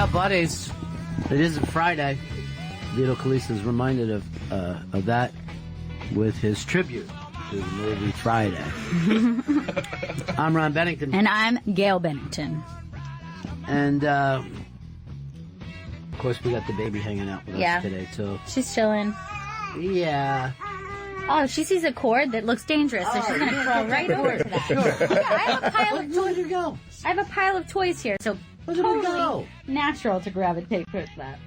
Yeah, buddies. It isn't Friday. Vito Calisa is reminded of that with his tribute to the movie Friday. I'm Ron Bennington. And I'm Gail Bennington. And, of course, we got the baby hanging out with us today, too. She's chilling. Yeah. Oh, she sees a cord that looks dangerous, so she's going to crawl right over to that. Sure. Yeah, I have a pile of Where'd you go? I have a pile of toys here, so totally natural to gravitate towards that.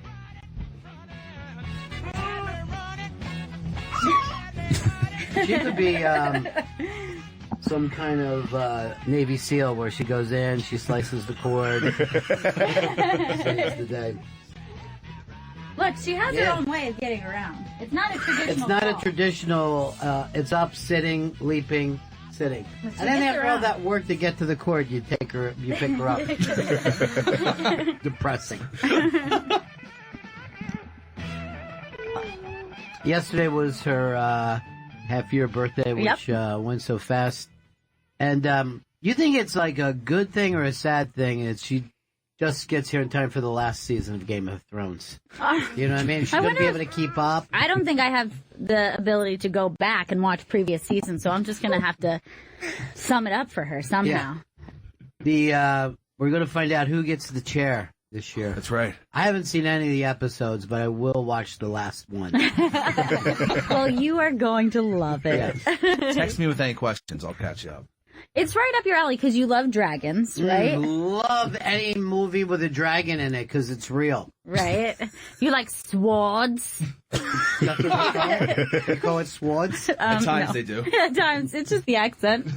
She could be some kind of Navy SEAL where she goes in, she slices the cord, saves the day. Look, she has her own way of getting around. It's not a traditional It's not fall. a traditional, it's up, sitting, leaping, sitting. And then after all that work to get to the cord, you pick her up. Depressing. Yesterday was her half-year birthday, which went so fast. And you think it's like a good thing or a sad thing? It's she just gets here in time for the last season of Game of Thrones. You know what I mean? She wouldn't be able to keep up. I don't think I have the ability to go back and watch previous seasons, so I'm just going to have to sum it up for her somehow. Yeah. We're going to find out who gets the chair this year. That's right. I haven't seen any of the episodes, but I will watch the last one. Well, you are going to love it. Yes. Text me with any questions. I'll catch you up. It's right up your alley because you love dragons, right? Love any movie with a dragon in it because it's real. Right. You like swords. That's what they call it, swords? At times they do. At times. It's just the accent.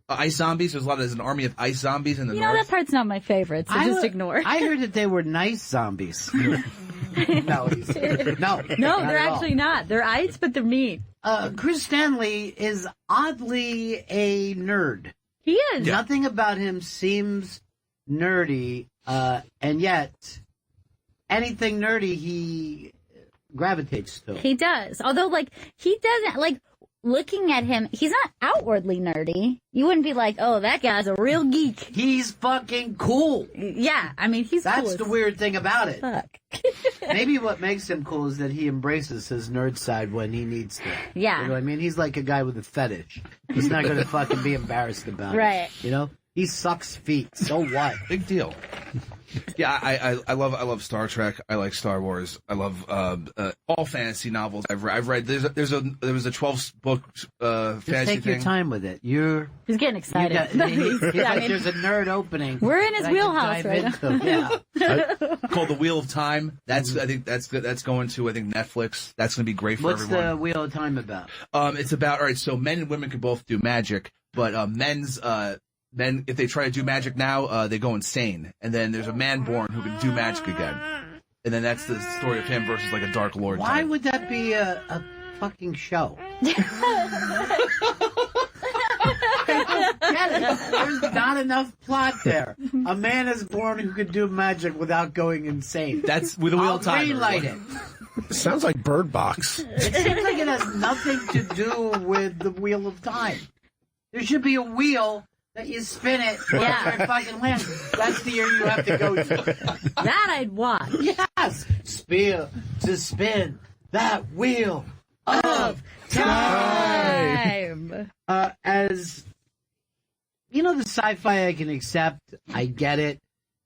Ice zombies. There's an army of ice zombies in the north. That part's not my favorite, so just ignore. I heard that they were nice zombies. No, they're actually not. They're ice, but they're mean. Chris Stanley is oddly a nerd. He is. Yeah. Nothing about him seems nerdy, and yet anything nerdy he gravitates to. He does. Although, he doesn't, looking at him, he's not outwardly nerdy. You wouldn't be like, oh, that guy's a real geek. He's fucking cool. Yeah, I mean, he's cool. That's the weird thing about it. Fuck. Maybe what makes him cool is that he embraces his nerd side when he needs to. Yeah. You know what I mean? He's like a guy with a fetish. He's not going to fucking be embarrassed about it. Right. You know? He sucks feet. So what? Big deal. Yeah, I love Star Trek. I like Star Wars. I love all fantasy novels I've read. There was a 12-book fantasy thing. Take your time with it. He's getting excited. There's a nerd opening. We're in his wheelhouse right now. Yeah. Called The Wheel of Time. I think that's going to Netflix. That's going to be great for everyone. What's the Wheel of Time about? It's about, all right, so men and women can both do magic, but men, if they try to do magic now, they go insane. And then there's a man born who can do magic again. And then that's the story of him versus a Dark Lord. Why would that be a fucking show? There's not enough plot there. A man is born who can do magic without going insane. That's with the Wheel of Time. Greenlight it. Sounds like Bird Box. It seems like it has nothing to do with the Wheel of Time. There should be a wheel that you spin it where it fucking lands. That's the year you have to go to. That I'd watch. Yes! To spin that wheel of time! As, the sci-fi I can accept. I get it.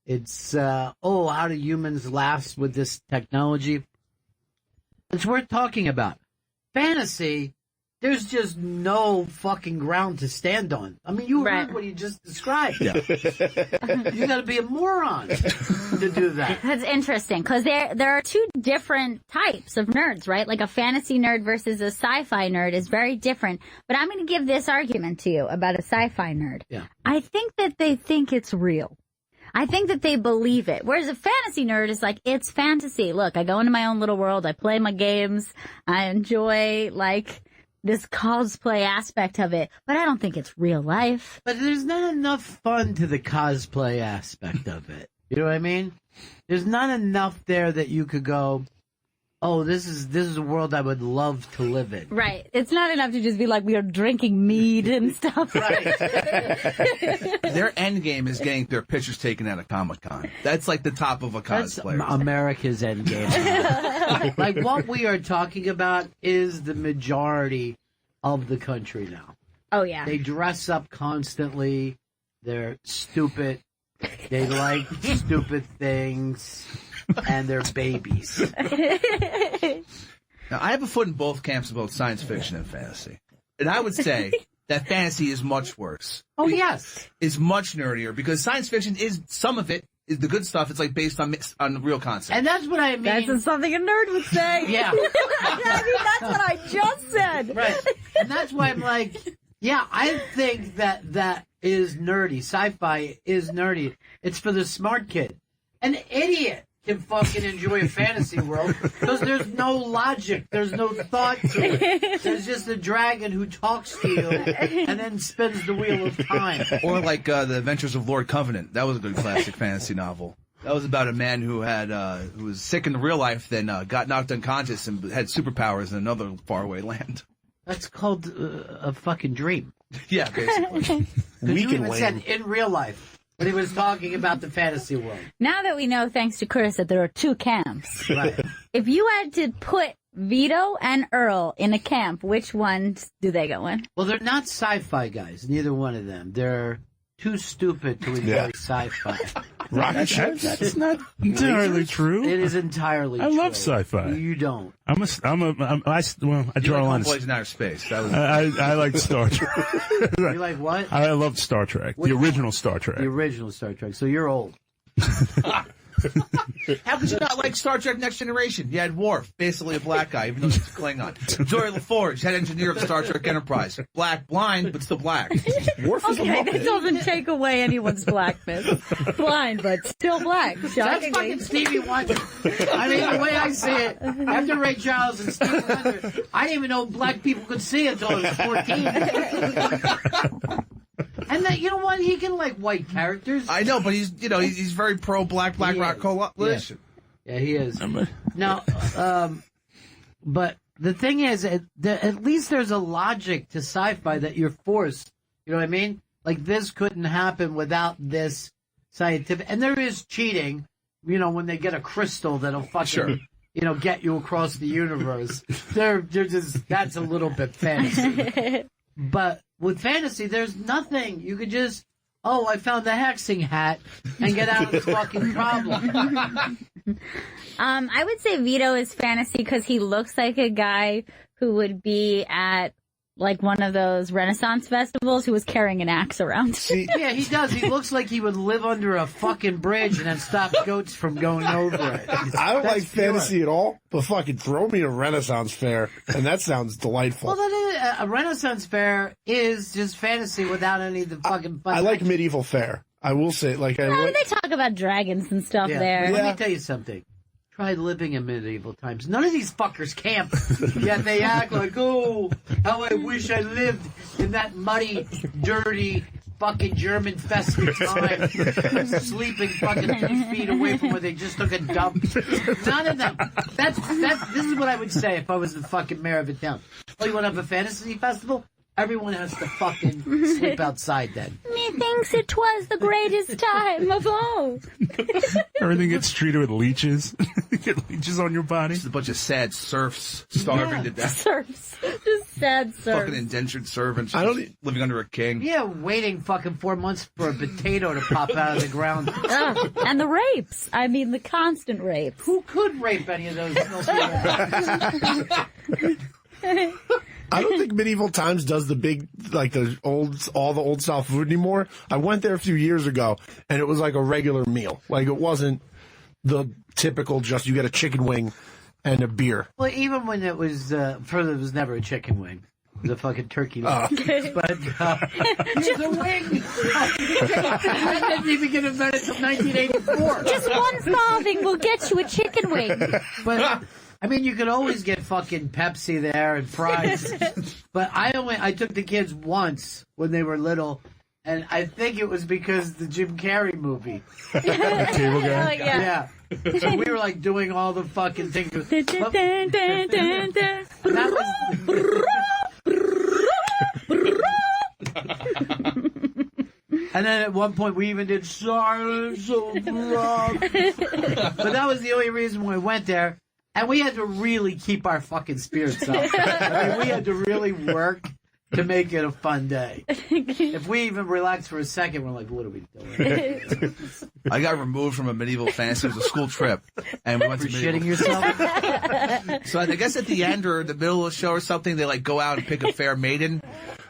It's, how do humans last with this technology? It's worth talking about. Fantasy, there's just no fucking ground to stand on. I mean, you heard what you just described. Yeah. You got to be a moron to do that. That's interesting because there are two different types of nerds, right? Like a fantasy nerd versus a sci-fi nerd is very different. But I'm going to give this argument to you about a sci-fi nerd. Yeah. I think that they think it's real. I think that they believe it. Whereas a fantasy nerd is like, it's fantasy. Look, I go into my own little world. I play my games. I enjoy this cosplay aspect of it, but I don't think it's real life. But there's not enough fun to the cosplay aspect of it. You know what I mean? There's not enough there that you could go, oh, this is a world I would love to live in. Right. It's not enough to just be like, we are drinking mead and stuff. Right. Their end game is getting their pictures taken at a Comic-Con. That's like the top of a That's cosplayer. America's endgame. Like, what we are talking about is the majority of the country now. Oh, yeah. They dress up constantly. They're stupid. They like stupid things. And they're babies. Now, I have a foot in both camps about science fiction and fantasy. And I would say that fantasy is much worse. Oh, yes. Is much nerdier because science fiction is, some of it is the good stuff. It's like based on real concepts. And that's what I mean. That's something a nerd would say. Yeah. I mean, that's what I just said. Right. And that's why I'm like, yeah, I think that is nerdy. Sci-fi is nerdy. It's for the smart kid. An idiot can fucking enjoy a fantasy world because there's no logic, there's no thought to it. There's just a dragon who talks to you and then spins the wheel of time. Or like The Adventures of Lord Covenant. That was a good classic fantasy novel. That was about a man who had who was sick in the real life, then got knocked unconscious and had superpowers in another faraway land. That's called a fucking dream. Yeah, basically. Because you even said in real life when he was talking about the fantasy world. Now that we know, thanks to Chris, that there are two camps. Right. If you had to put Vito and Earl in a camp, which ones do they go in? Well, they're not sci-fi guys, neither one of them. They're too stupid to enjoy sci-fi. Rocket ships? That's not entirely true. It is entirely I true. love sci-fi. You don't. I draw a line. Boys in Outer Space. That was I like Star Trek. You like what? I love Star Trek. The original Star Trek. The original Star Trek. So you're old. How could you not like Star Trek Next Generation? You had Worf, basically a black guy, even though he's Klingon. Zoe LaForge, head engineer of the Star Trek Enterprise. Black, blind, but still black. Worf is a Okay, that Muppet. doesn't take away anyone's blackness. Blind, but still black. That's Shockingly. fucking Stevie Wonder. I mean, the way I see it, after Ray Charles and Stevie Wonder, I didn't even know black people could see until I was 14. And that, you know what? He can like white characters. I know, but he's very pro black He rock is. coalition. Yeah, he is. No, but the thing is, at least there's a logic to sci-fi that you're forced. You know what I mean? Like this couldn't happen without this scientific. And there is cheating. You know, when they get a crystal that'll fucking, get you across the universe. They're just, that's a little bit fantasy. But with fantasy, there's nothing. You could just, I found the hexing hat and get out of the fucking problem. I would say Vito is fantasy because he looks like a guy who would be at like one of those Renaissance festivals who was carrying an axe around. See, Yeah, he does. He looks like he would live under a fucking bridge and then stop goats from going over it. I don't That's like fantasy at all, but fucking throw me a Renaissance fair, and that sounds delightful. Well, that is, a Renaissance fair is just fantasy without any of the fucking fun. I like medieval fair. I will say, like, I mean, they talk about dragons and stuff Yeah. there. Let Yeah. me tell you something. Try living in medieval times. None of these fuckers camp. Yet they act like, oh, how I wish I lived in that muddy, dirty, fucking German-fested time. Sleeping fucking 2 feet away from where they just took a dump. None of them. This is what I would say if I was the fucking mayor of a town. Oh, you want to have a fantasy festival? Everyone has to fucking sleep outside then. Methinks it was the greatest time of all. Everything gets treated with leeches. You get leeches on your body. Just a bunch of sad serfs starving to death. Serfs. Just sad serfs. Fucking indentured servants I don't- just living under a king. Yeah, waiting fucking 4 months for a potato to pop out of the ground. Ugh. And the rapes. I mean, the constant rapes. Who could rape any of those? I don't think medieval times does the big, like all the old style food anymore. I went there a few years ago, and it was like a regular meal. Like it wasn't the typical just you get a chicken wing and a beer. Well, even when it was, further, it was never a chicken wing. It was a fucking turkey leg. But, just a wing! That didn't even get invented until 1984. Just one farthing will get you a chicken wing. But, I mean, you could always get fucking Pepsi there and fries. But I took the kids once when they were little, And I think it was because the Jim Carrey movie. Cable guy. Yeah. Yeah. So we were like doing all the fucking things. And that was. And then at one point we even did Silence of Love. But that was the only reason we went there. And we had to really keep our fucking spirits up. I mean, we had to really work to make it a fun day. If we even relax for a second, we're like, what are we doing? I got removed from a medieval fantasy. It was a school trip, and we went to Shitting medieval. yourself? So I guess at the end or the middle of the show or something, they like go out and pick a fair maiden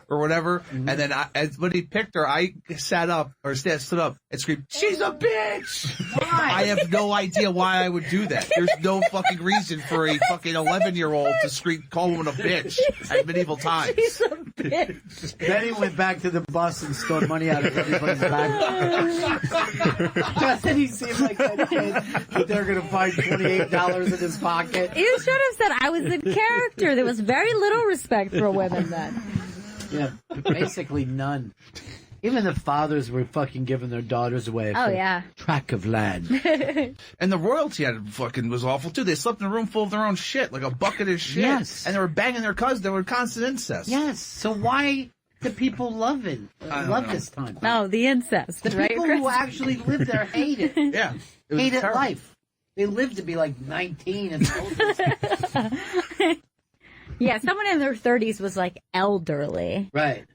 or whatever. And then when he picked her, I stood up and screamed, "She's a bitch!" Why? I have no idea why I would do that. There's no fucking reason for a fucking 11-year-old to call woman a bitch at medieval times. She's a bitch. Then he went back to the bus and stole money out of everybody's bag. Doesn't he seem like that kid that they're going to find $28 in his pocket? You should have said I was the character. There was very little respect for women then. Yeah, basically none. Even the fathers were fucking giving their daughters away for Oh, yeah. tract of land. And the royalty was awful too. They slept in a room full of their own shit, like a bucket of shit. Yes. And they were banging their cousins. They were constant incest. Yes, so why do people love know. this time? No, the incest, The right, people Chris? who actually live there hate it. Yeah. It was Hated terrible. life. They live to be like 19 and older. Yeah, someone in their 30s was like elderly. Right.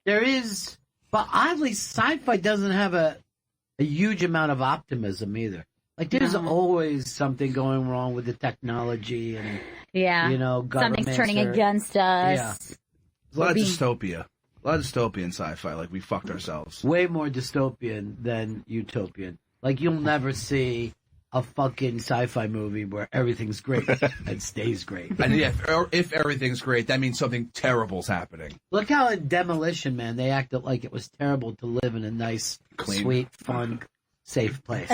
There is, but oddly, sci-fi doesn't have a huge amount of optimism either. Like, there's always something going wrong with the technology and, Yeah. you know, governments Something's turning are- against us. A lot of being- dystopia. A lot of dystopian sci-fi. Like we fucked ourselves. way more dystopian than utopian. Like, you'll never see a fucking sci-fi movie where everything's great and stays great. And yeah, if everything's great, that means something terrible's happening. Look how in Demolition Man they acted like it was terrible to live in a nice, Clean. sweet, fun, safe place.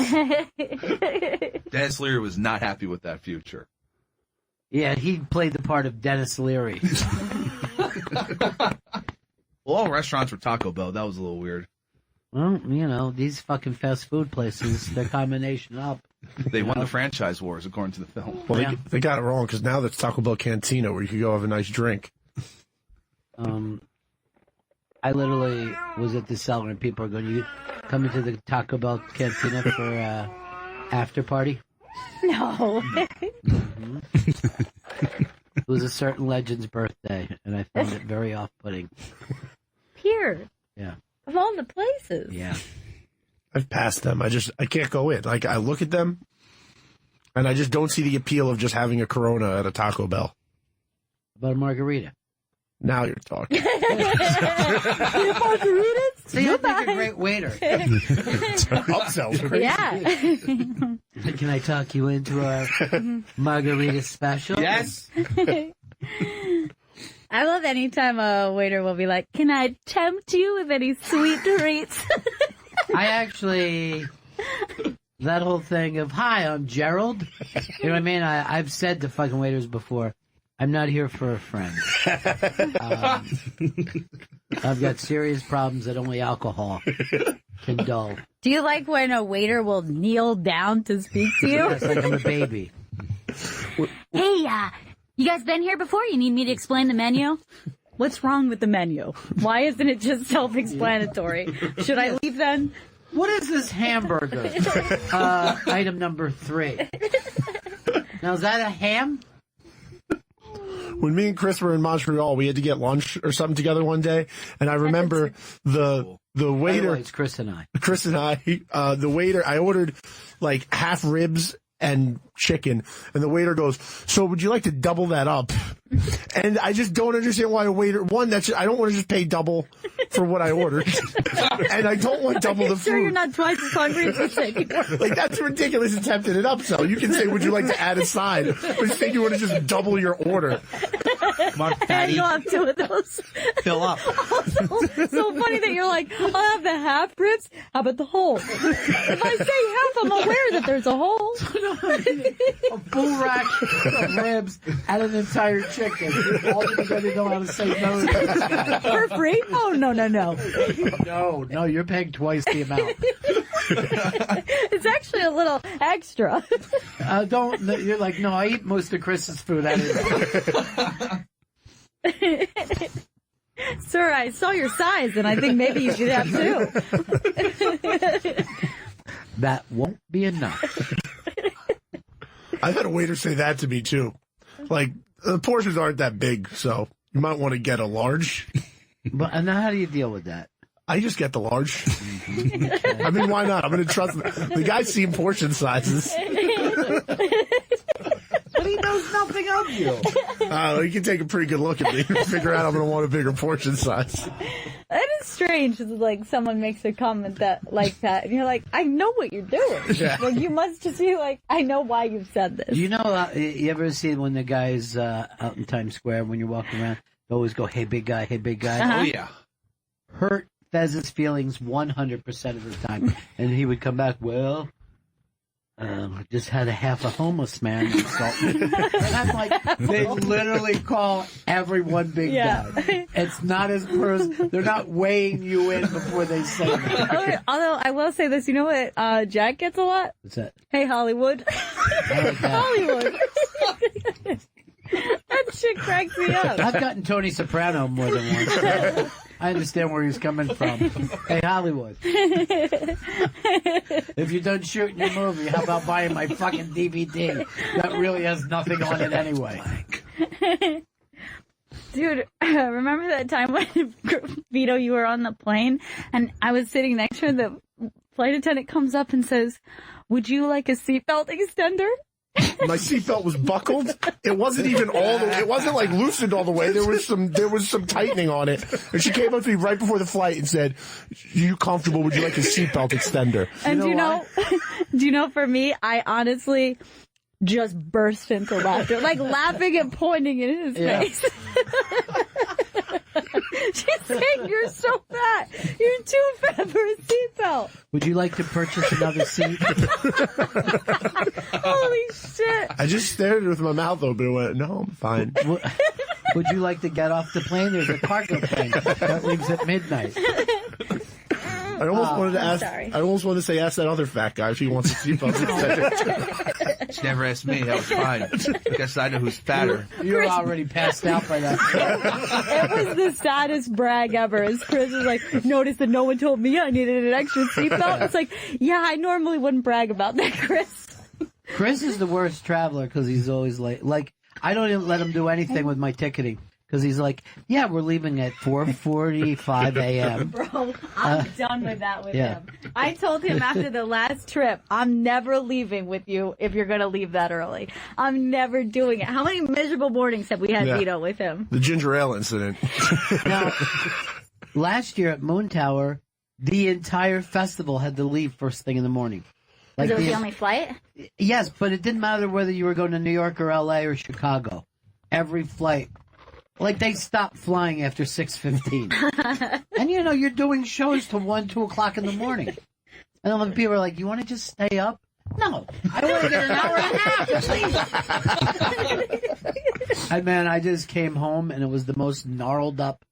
Dennis Leary was not happy with that future. Yeah, he played the part of Dennis Leary. Well, all restaurants were Taco Bell. That was a little weird. Well, you know, these fucking fast food places, their combination up. They won the franchise wars, according to the film. Well, Yeah. they got it wrong because now there's Taco Bell Cantina where you could go have a nice drink. I literally was at the cellar and people are going, you coming to the Taco Bell Cantina for after party? No. It was a certain legend's birthday, and I found it very off-putting. Here. Yeah. Of all the places. Yeah. I've passed them. I can't go in. Like, I look at them, and I just don't see the appeal of just having a Corona at a Taco Bell. About a margarita. Now you're talking. See, I think a great waiter. Upsells. Yeah. Can I talk you into a margarita special? Yes. I love anytime a waiter will be like, "Can I tempt you with any sweet treats?" I actually, that whole thing of, hi, I'm Gerald. You know what I mean? I've said to fucking waiters before, I'm not here for a friend. I've got serious problems that only alcohol can dull. Do you like when a waiter will kneel down to speak to you? It's like I'm a baby. Hey, you guys been here before? You need me to explain the menu? What's wrong with the menu? Why isn't it just self-explanatory? Should I leave then? What is this hamburger? Item number 3. Now, is that a ham? When me and Chris were in Montreal, we had to get lunch or something together one day, and I remember the waiter, It's Chris and I. the waiter, I ordered like half ribs and chicken, and the waiter goes, "So would you like to double that up?" And I just don't understand why a waiter, I don't want to just pay double for what I ordered, and I don't want double the food. Sure, you're not twice as hungry as you said you were. Like, that's a ridiculous attempt at an upsell. You can say, "Would you like to add a side?" But you think you want to just double your order. Come on, And fatty. you'll have 2 of those. Fill up. So funny that you're like, I'll have the half ribs. How about the whole? If I say half, I'm aware that there's a hole. A full rack of ribs and an entire chicken. All because they know how to say no to this guy. For free? Oh, no. No, you're paying twice the amount. It's actually a little extra. You're like, no, I eat most of Chris's food. Sir, I saw your size, and I think maybe you should have 2. That won't be enough. I've had a waiter say that to me too. Like, the portions aren't that big, so you might want to get a large. But and now how do you deal with that? I just get the large. I mean, why not? I'm going to trust the guy's seen portion sizes. But he knows nothing of you. He can take a pretty good look at me and figure out I'm going to want a bigger portion size. That is strange. It's like someone makes a comment like that, and you're like, I know what you're doing. Yeah. Like, you must just be like, I know why you've said this. You know, you ever see when the guys out in Times Square, when you're walking around, they always go, hey, big guy, hey, big guy. Uh-huh. Oh, yeah. Hurt Fez's feelings 100% of the time. And he would come back, well, just had a half a homeless man insult me. And I'm like, they literally call everyone big guy. It's not as personal. They're not weighing you in before they say that. Although I will say this, you know what Jack gets a lot? What's that? Hey, Hollywood. I like that. Hollywood. That shit cracks me up. I've gotten Tony Soprano more than once. So I understand where he's coming from. Hey, Hollywood. If you're done shooting your movie, how about buying my fucking DVD? That really has nothing on it anyway. Dude, remember that time when, Vito, you were on the plane and I was sitting next to her, the flight attendant comes up and says, would you like a seatbelt extender? My seatbelt was buckled. It wasn't even it wasn't like loosened all the way. There was some tightening on it. And she came up to me right before the flight and said, "Are you comfortable? Would you like a seatbelt extender?" And do you know, for me, I honestly just burst into laughter, like laughing and pointing in his face. She's saying, you're so fat. You're too fat for a seatbelt. Would you like to purchase another seat? Holy shit. I just stared at it with my mouth open and went, "No, I'm fine." Would you like to get off the plane? There's a cargo plane that leaves at midnight. I almost wanted to ask. sorry. I almost wanted to say, ask that other fat guy if he wants a seatbelt extender. She never asked me. That was fine. I guess I know who's fatter. You were already passed out by that point. It was the saddest brag ever. As Chris was like, notice that no one told me I needed an extra seatbelt. It's like, yeah, I normally wouldn't brag about that, Chris. Chris is the worst traveler because he's always late. Like, I don't even let him do anything with my ticketing. Because he's like, yeah, we're leaving at 4:45 a.m. Bro, I'm done with that with yeah. him. I told him after the last trip, I'm never leaving with you if you're going to leave that early. I'm never doing it. How many miserable mornings have we had, Vito, with him? The ginger ale incident. Now, last year at Moon Tower, the entire festival had to leave first thing in the morning. Like it was the only flight? Yes, but it didn't matter whether you were going to New York or L.A. or Chicago. Every flight. Like, they stopped flying after 6:15. And, you know, you're doing shows till 1, 2 o'clock in the morning. And then when people are like, you want to just stay up? No. I want to get an hour and a half at least. And, man, I just came home, and it was the most gnarled up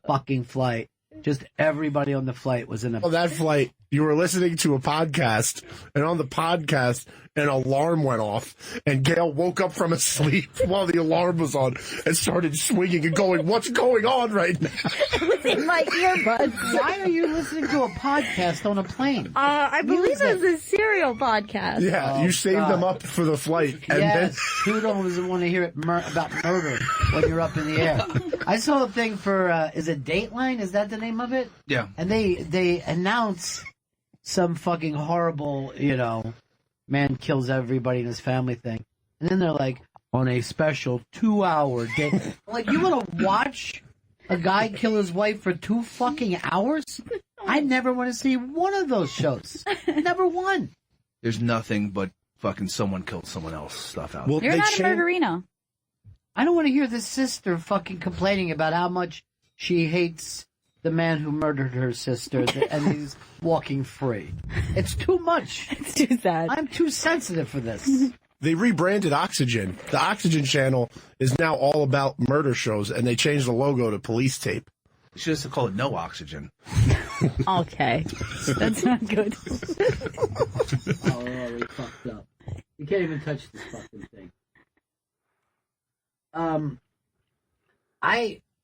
fucking flight. Just everybody on the flight was in a... On that flight, you were listening to a podcast, and on the podcast, an alarm went off, and Gail woke up from a sleep while the alarm was on and started swinging and going, "What's going on right now?" It was in my earbuds. Why are you listening to a podcast on a plane? I believe it was a serial podcast. Yeah, you saved them up for the flight. And Yes, who doesn't want to hear it about murder when you're up in the air? I saw a thing for, is it Dateline? Is that the name of it? Yeah. And they announce some fucking horrible, you know, man kills everybody in his family thing. And then they're like, on a special 2-hour day. Like, you want to watch a guy kill his wife for 2 fucking hours? I never want to see one of those shows. Never one. There's nothing but fucking someone killed someone else stuff out. Well, You're they not a murderino. I don't want to hear this sister fucking complaining about how much she hates the man who murdered her sister and he's walking free. It's too much. It's too sad. I'm too sensitive for this. They rebranded Oxygen. The Oxygen channel is now all about murder shows, and they changed the logo to police tape. You should just call it No Oxygen. Okay. That's not good. Oh, we fucked up. You can't even touch this fucking thing.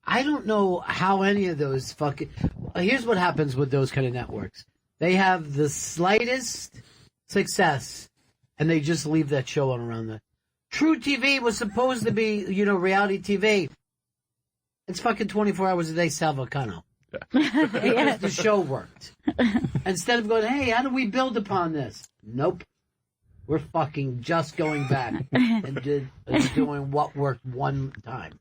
I don't know how any of those fucking... Here's what happens with those kind of networks. They have the slightest success, and they just leave that show on around the... True TV was supposed to be, reality TV. It's fucking 24 hours a day, Sal Vulcano. Yeah. The show worked. Instead of going, hey, how do we build upon this? Nope. We're fucking just going back and doing what worked one time.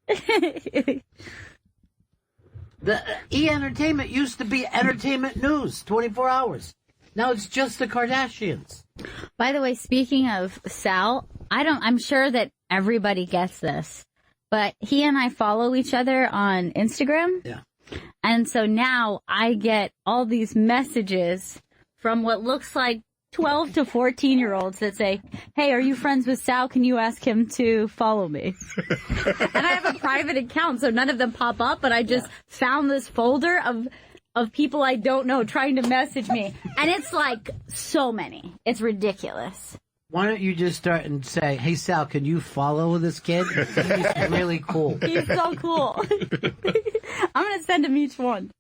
The E-Entertainment used to be entertainment news, 24 hours. Now it's just the Kardashians. By the way, speaking of Sal, I'm sure that everybody gets this, but he and I follow each other on Instagram. Yeah. And so now I get all these messages from what looks like 12 to 14-year-olds that say, hey, are you friends with Sal? Can you ask him to follow me? And I have a private account, so none of them pop up, but I just found this folder of people I don't know trying to message me. And it's like so many. It's ridiculous. Why don't you just start and say, hey, Sal, can you follow this kid? He's really cool. He's so cool. I'm going to send him each one.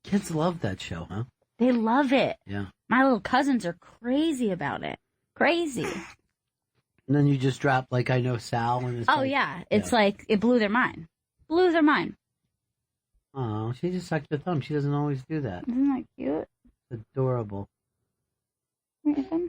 Kids love that show, huh? They love it. Yeah. My little cousins are crazy about it. Crazy. And then you just drop, like, I know Sal. And it's Oh, like, yeah. It's like, it blew their mind. Blew their mind. Oh, she just sucked her thumb. She doesn't always do that. Isn't that cute? It's adorable. Mm-hmm.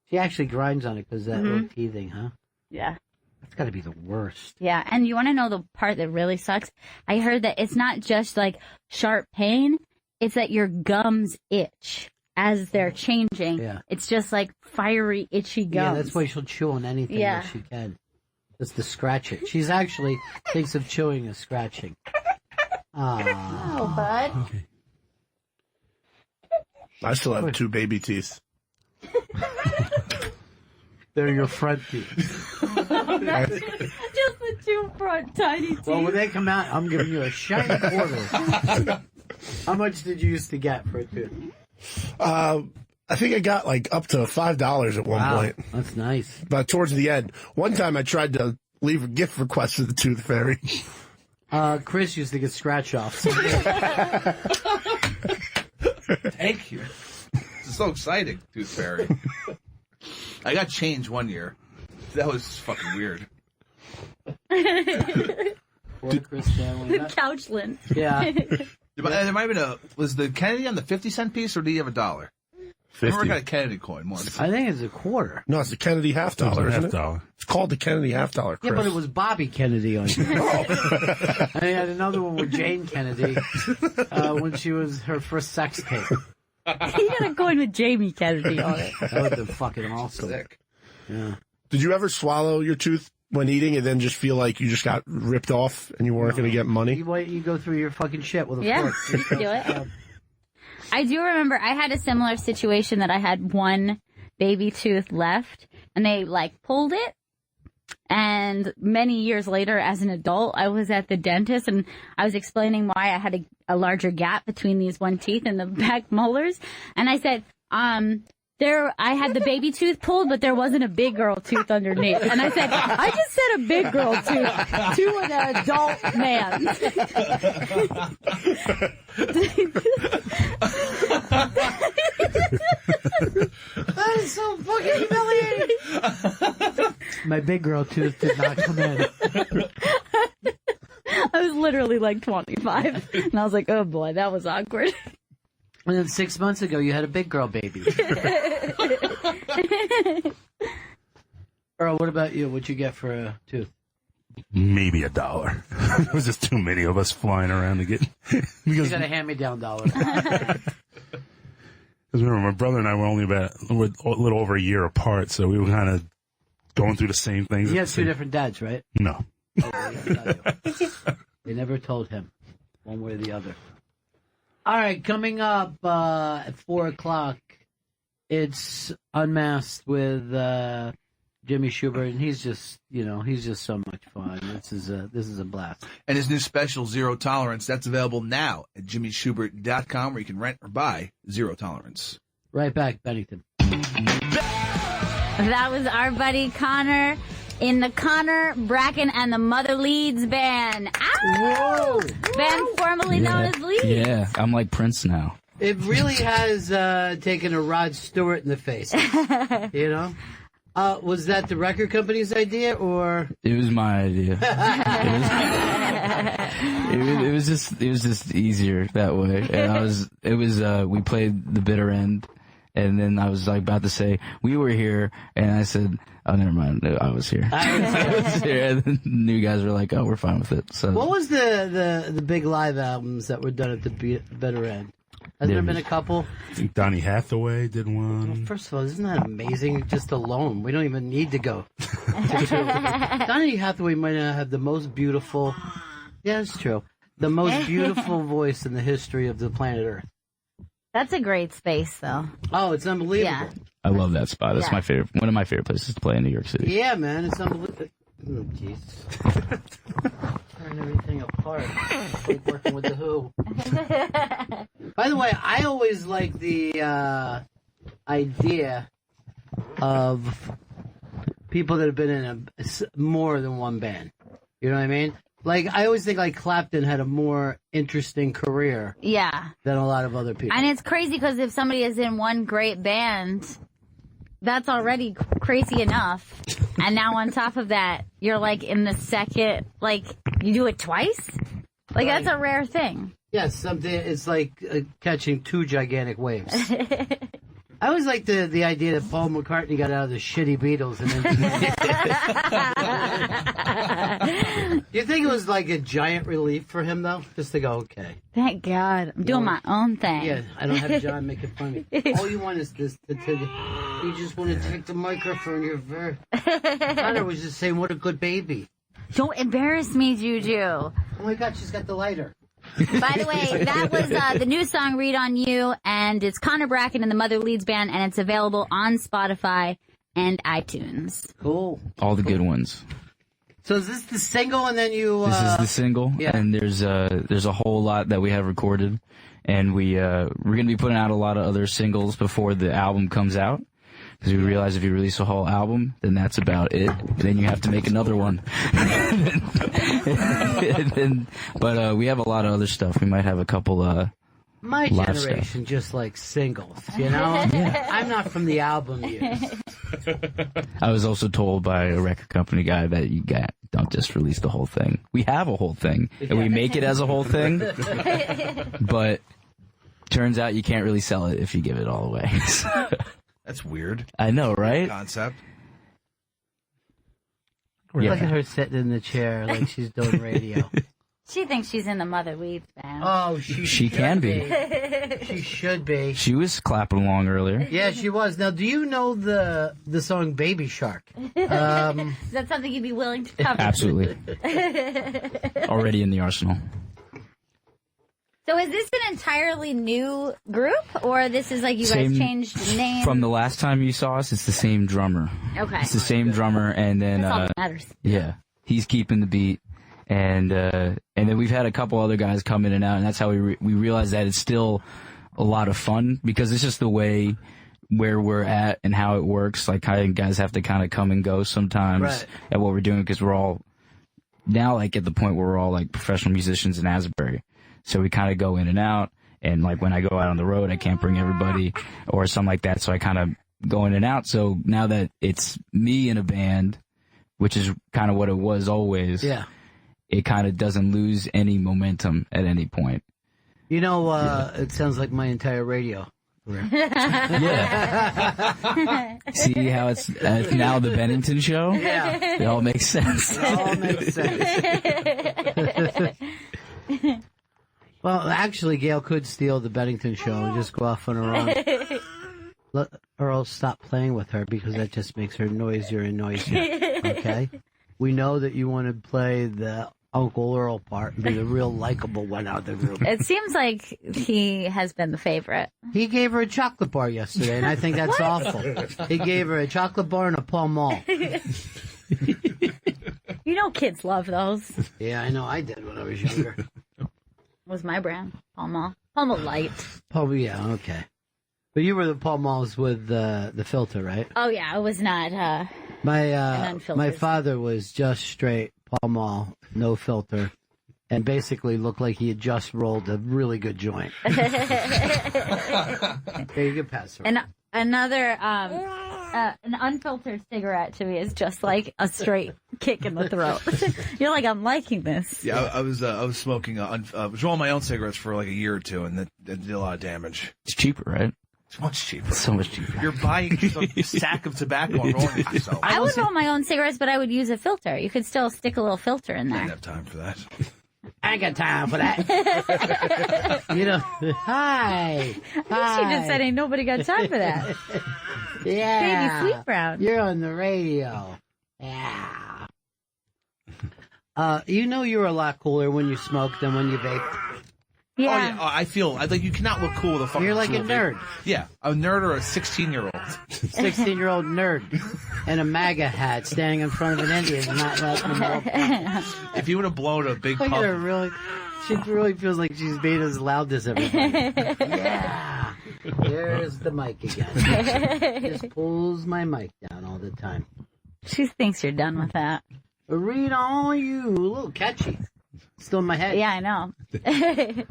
She actually grinds on it because that little teething, huh? Yeah. That's got to be the worst. Yeah. And you want to know the part that really sucks? I heard that it's not just like sharp pain. It's that your gums itch as they're changing. Yeah. It's just like fiery, itchy gums. Yeah, that's why she'll chew on anything that she can. Just to scratch it. She's actually thinks of chewing as scratching. Oh, bud. Okay. I still have 2 baby teeth. They're your front teeth. Just the 2 front tiny teeth. Well, when they come out, I'm giving you a shiny quarter. How much did you used to get for a tooth? I think I got like up to $5 at one point. That's nice. But towards the end, one time I tried to leave a gift request to the Tooth Fairy. Chris used to get scratch offs. Thank you. This is so exciting, Tooth Fairy. I got change one year. That was fucking weird. Poor Chris family. Couchland. Yeah. There might have been was the Kennedy on the 50-cent piece, or did he have $1? I remember I got a Kennedy coin once. I think it's a quarter. No, it's the Kennedy half dollar, isn't it? $half. It's called the Kennedy half dollar, Chris. Yeah, but it was Bobby Kennedy on it. And he had another one with Jane Kennedy when she was her first sex tape. He got a coin with Jamie Kennedy on it. That would have been fucking awesome. Sick. Yeah. Did you ever swallow your tooth when eating and then just feel like you just got ripped off and you weren't going to get money? You go through your fucking shit with a Yeah, fork. you can do it. I do remember I had a similar situation that I had one baby tooth left and they like pulled it. And many years later, as an adult, I was at the dentist and I was explaining why I had a larger gap between these one teeth and the back molars. And I said, I had the baby tooth pulled, but there wasn't a big girl tooth underneath. And I said, I just said a big girl tooth to an adult man. That is so fucking humiliating. My big girl tooth did not come in. I was literally like 25. And I was like, oh boy, that was awkward. And then 6 months ago, you had a big girl baby. Earl, what about you? What'd you get for a tooth? Maybe $1. There was just too many of us flying around to get. You got a hand-me-down dollar. Because remember, my brother and I were only a little over a year apart, so we would kind of going through the same things. He at has the two same- different dads, right? No. They never told him one way or the other. All right, coming up at 4 o'clock, it's Unmasked with Jimmy Schubert, and he's just so much fun. This is a blast. And his new special, Zero Tolerance, that's available now at jimmyschubert.com, where you can rent or buy Zero Tolerance. Right back, Bennington. That was our buddy Connor in the Connor, Bracken, and the Mother Leeds band. Ow! Whoa! Band formerly known as Leeds. Yeah, I'm like Prince now. It really has taken a Rod Stewart in the face. You know? Was that the record company's idea, or? It was my idea. It was just easier that way. And we played the bitter end, and then I was like about to say we were here, and I said, oh, never mind, I was here. I was here, and then the new guys were like, oh, we're fine with it. So what was the big live albums that were done at the bitter end? Has there been a couple? I think Donny Hathaway did one. Well, first of all, isn't that amazing? Just alone, we don't even need to go. Donny Hathaway might not have the most beautiful. Yeah, it's true. The most beautiful voice in the history of the planet Earth. That's a great space, though. Oh, it's unbelievable. Yeah. I love that spot. That's my favorite. One of my favorite places to play in New York City. Yeah, man, it's unbelievable. Oh, jeez. Tearing everything apart. It's like working with the Who. By the way, I always like the idea of people that have been in more than one band. You know what I mean? Like, I always think like Clapton had a more interesting career Yeah. than a lot of other people. And it's crazy because if somebody is in one great band, that's already crazy enough. And now on top of that, you're like in the second, like you do it twice? Like that's a rare thing. Yes, something. It's like catching two gigantic waves. I always like the idea that Paul McCartney got out of the shitty Beatles and then. Do you think it was like a giant relief for him though, just to go, okay? Thank God. I'm doing my own thing. Yeah, I don't have John making fun of me. All you want is this. You just want to take the microphone. You're very. Connor was just saying, what a good baby. Don't embarrass me, Juju. Oh my God, she's got the lighter. By the way, that was the new song "Read on You," and it's Connor Bracken and the Mother Leeds Band, and it's available on Spotify and iTunes. Cool. All the good ones. So is this the single, and then you? This is the single, yeah. and there's a whole lot that we have recorded, and we're gonna be putting out a lot of other singles before the album comes out. Because we realize if you release a whole album, then that's about it. And then you have to make another one. But we have a lot of other stuff. We might have a couple. My lot of generation just like singles, you know. Yeah. I'm not from the album years. I was also told by a record company guy that don't just release the whole thing. We have a whole thing, and we make it as a whole thing. But turns out you can't really sell it if you give it all away. That's weird. I know, right? Concept. Yeah. Look at her sitting in the chair like she's doing radio. She thinks she's in the Mother Leeds Band. Oh, She can be. She should be. She was clapping along earlier. Yeah, she was. Now, do you know the song "Baby Shark"? Is that something you'd be willing to cover? Absolutely. Already in the arsenal. So is this an entirely new group, or this is like you guys changed the name? From the last time you saw us, it's the same drummer. Okay. It's the same drummer, and then That's all that matters. yeah, he's keeping the beat, and then we've had a couple other guys come in and out, and that's how we realized that it's still a lot of fun because it's just the way where we're at and how it works. Like, guys have to kind of come and go sometimes at what we're doing because we're all now like at the point where we're all like professional musicians in Asbury. So we kind of go in and out, and like when I go out on the road, I can't bring everybody or something like that. So I kind of go in and out. So now that it's me in a band, which is kind of what it was always, it kind of doesn't lose any momentum at any point. You know, it sounds like my entire radio career. Yeah. See how it's now the Bennington show? Yeah. It all makes sense. It all makes sense. Well, actually, Gail could steal the Bennington show and just go off on her own. Earl, stop playing with her because that just makes her noisier and noisier. Okay? We know that you want to play the Uncle Earl part and be the real likable one out of the group. It seems like he has been the favorite. He gave her a chocolate bar yesterday, and I think that's awful. He gave her a chocolate bar and a Pall Mall. You know kids love those. Yeah, I know. I did when I was younger. Was my brand. Pall Mall. Pall Mall Light. Paul, yeah, okay. But you were the Pall Malls with the filter, right? Oh, yeah. It was not an My unfiltered. father was just straight Pall Mall, no filter, and basically looked like he had just rolled a really good joint. There, you can pass her. And another, an unfiltered cigarette to me is just like a straight kick in the throat. You're like, I'm liking this. Yeah, I was smoking, was rolling my own cigarettes for like a year or two, and that did a lot of damage. It's cheaper, right? It's much cheaper. It's so much cheaper. You're buying just a sack of tobacco and rolling it yourself. I would roll my own cigarettes, but I would use a filter. You could still stick a little filter in I there. don't have time for that. I ain't got time for that. You know, hi. She just said ain't nobody got time for that. Yeah. Baby Sweet Brown. You're on the radio. Yeah. You know you're a lot cooler when you smoke than when you vape. Oh, yeah. I feel like you cannot look cool with a fucking You're like a tool, nerd. dude. Yeah, a nerd or a 16-year-old. 16-year-old nerd in a MAGA hat standing in front of an Indian and not letting them walk. If you would have blown a big Look puff, at her, really. She really feels like she's being as loud as everybody. Yeah. There's the mic again. Just pulls my mic down all the time. She thinks you're done with that. Read on you. A little catchy. Still in my head. Yeah, I know.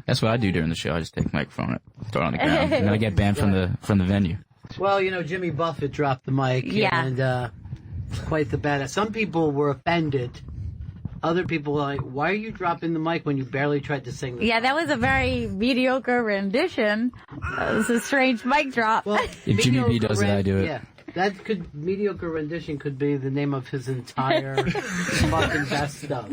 That's what I do during the show. I just take the microphone, throw it on the ground, and then I get banned from the venue. Well, you know, Jimmy Buffett dropped the mic. Yeah. And quite the badass. Some people were offended. Other people were like, why are you dropping the mic when you barely tried to sing the Yeah, that was a very mediocre rendition. That was a strange mic drop. Well, If Jimmy B does it, I do it. Yeah. That mediocre rendition could be the name of his entire fucking best stuff.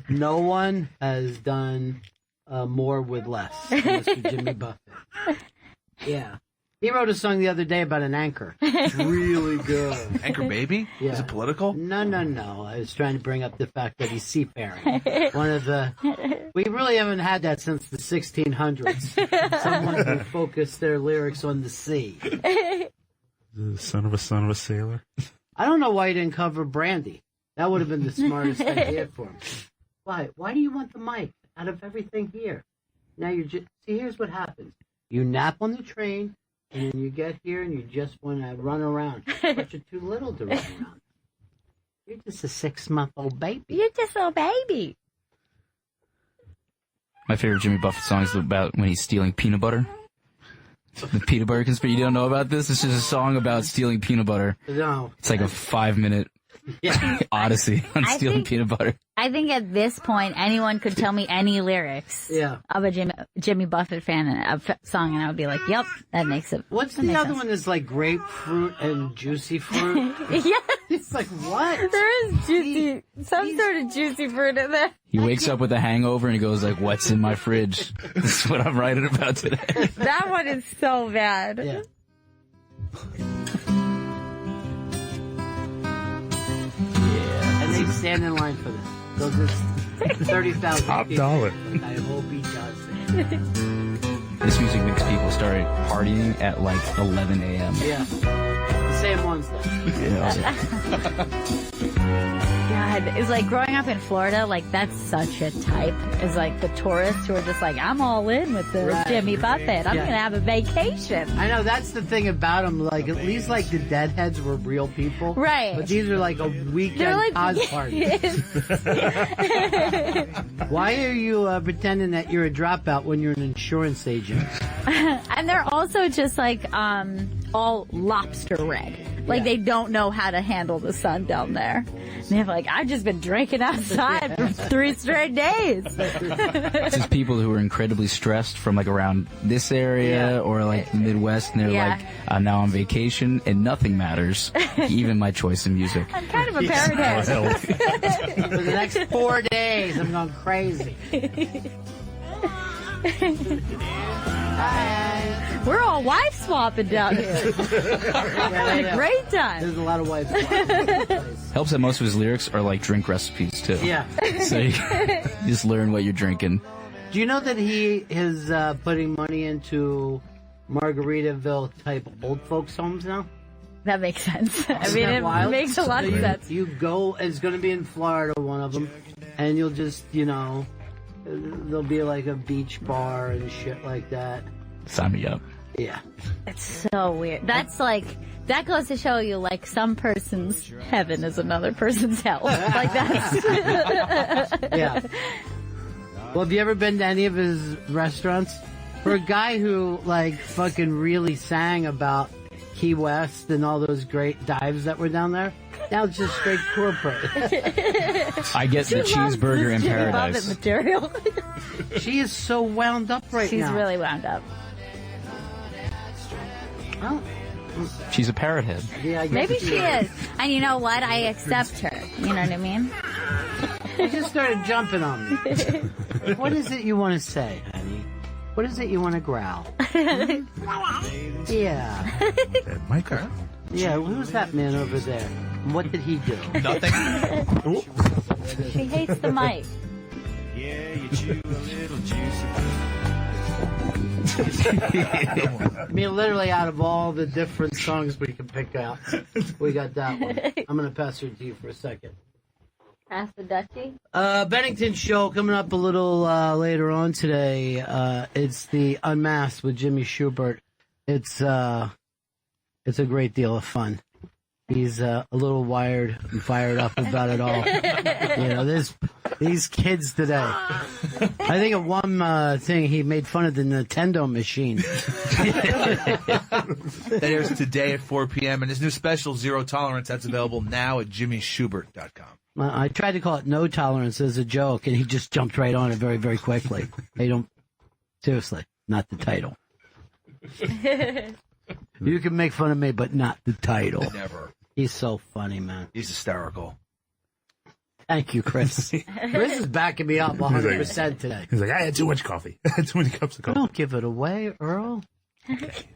No one has done more with less than Mr. Jimmy Buffett. Yeah. He wrote a song the other day about an anchor. It's really good. Anchor Baby? Yeah. Is it political? No. I was trying to bring up the fact that he's seafaring. We really haven't had that since the 1600s. Someone who focused their lyrics on the sea. The son of a sailor. I don't know why he didn't cover Brandy. That would have been the smartest idea for him. Why? Why do you want the mic out of everything here? Now you're just... See, here's what happens. You nap on the train, and then you get here and you just want to run around. But you're too little to run around. You're just a 6-month-old baby. You're just a baby. My favorite Jimmy Buffett song is about when he's stealing peanut butter. The peanut butter conspiracy. You don't know about this? It's just a song about stealing peanut butter. No. It's like a 5-minute Yeah. odyssey on I stealing think- peanut butter. I think at this point, anyone could tell me any lyrics Yeah. of a Jimmy Buffett song, and I would be like, yep, that makes it. What's that the makes other sense. one that's like grapefruit and juicy fruit? Yes, It's like, what? there is some sort of juicy fruit in there. He wakes up with a hangover and he goes like, "What's in my fridge?" This is what I'm writing about today. That one is so bad. Yeah. And they stand in line for this. So there's 30,000 Top people. dollar. I hope he does it. This music makes people start partying at like 11 a.m. Yeah. The same ones though. God, it's like growing up in Florida, like that's such a type. It's like the tourists who are just like, I'm all in with the Right. Jimmy Buffett. I'm Yeah. gonna have a vacation. I know, that's the thing about them. Like, at least like the deadheads were real people. Right. But these are like a weekend They're like cause party. Why are you pretending that you're a dropout when you're an insurance agent? And they're also just like all lobster red. Like Yeah. they don't know how to handle the sun down there. They have like, I've just been drinking outside for 3 straight days. It's just people who are incredibly stressed from like around this area Yeah. or like the Midwest, and they're Yeah. like, I'm now on vacation and nothing matters, even my choice in music. I'm kind of a parrot head. For the next 4 days, I'm going crazy. Bye. We're all wife swapping down here. Having a great time. There's a lot of white place. Helps that most of his lyrics are like drink recipes too. Yeah. So you just learn what you're drinking. Do you know that he is putting money into Margaritaville type old folks homes now? That makes sense. I mean, that it wild? makes a lot of sense. You go, it's going to be in Florida, one of them, and you'll just, there'll be like a beach bar and shit like that. Sign me up. Yeah. It's so weird. That's like, that goes to show you, like, some person's heaven is another person's hell. Like, that's... Yeah. Well, have you ever been to any of his restaurants? For a guy who, like, fucking really sang about Key West and all those great dives that were down there, now it's just straight corporate. I get the cheeseburger in Jimmy Buffett paradise. material. She is so wound up right She's now. really wound up. Well, She's a parrot head. yeah, I guess Maybe she is. And you know what? I accept her. You know what I mean? She just started jumping on me. What is it you want to say, honey? What is it you want to growl? Yeah. Micah. Yeah, who's that man over there? What did he do? Nothing. She hates the mic. I mean, literally out of all the different songs we can pick out, we got that one. I'm going to pass it to you for a second. Pass the Dutchie. Bennington show coming up a little later on today. It's the Unmasked with Jimmy Schubert. It's a great deal of fun. He's a little wired and fired up about it all. There's these kids today. I think of one thing, he made fun of the Nintendo machine. That airs today at 4 p.m. and his new special, Zero Tolerance, that's available now at jimmyschubert.com. I tried to call it No Tolerance as a joke, and he just jumped right on it very, very quickly. Seriously, not the title. You can make fun of me, but not the title. Never. He's so funny, man. He's hysterical. Thank you, Chris. Chris is backing me up 100% today. He's like, I had too much coffee. I had too many cups of coffee. Don't give it away, Earl.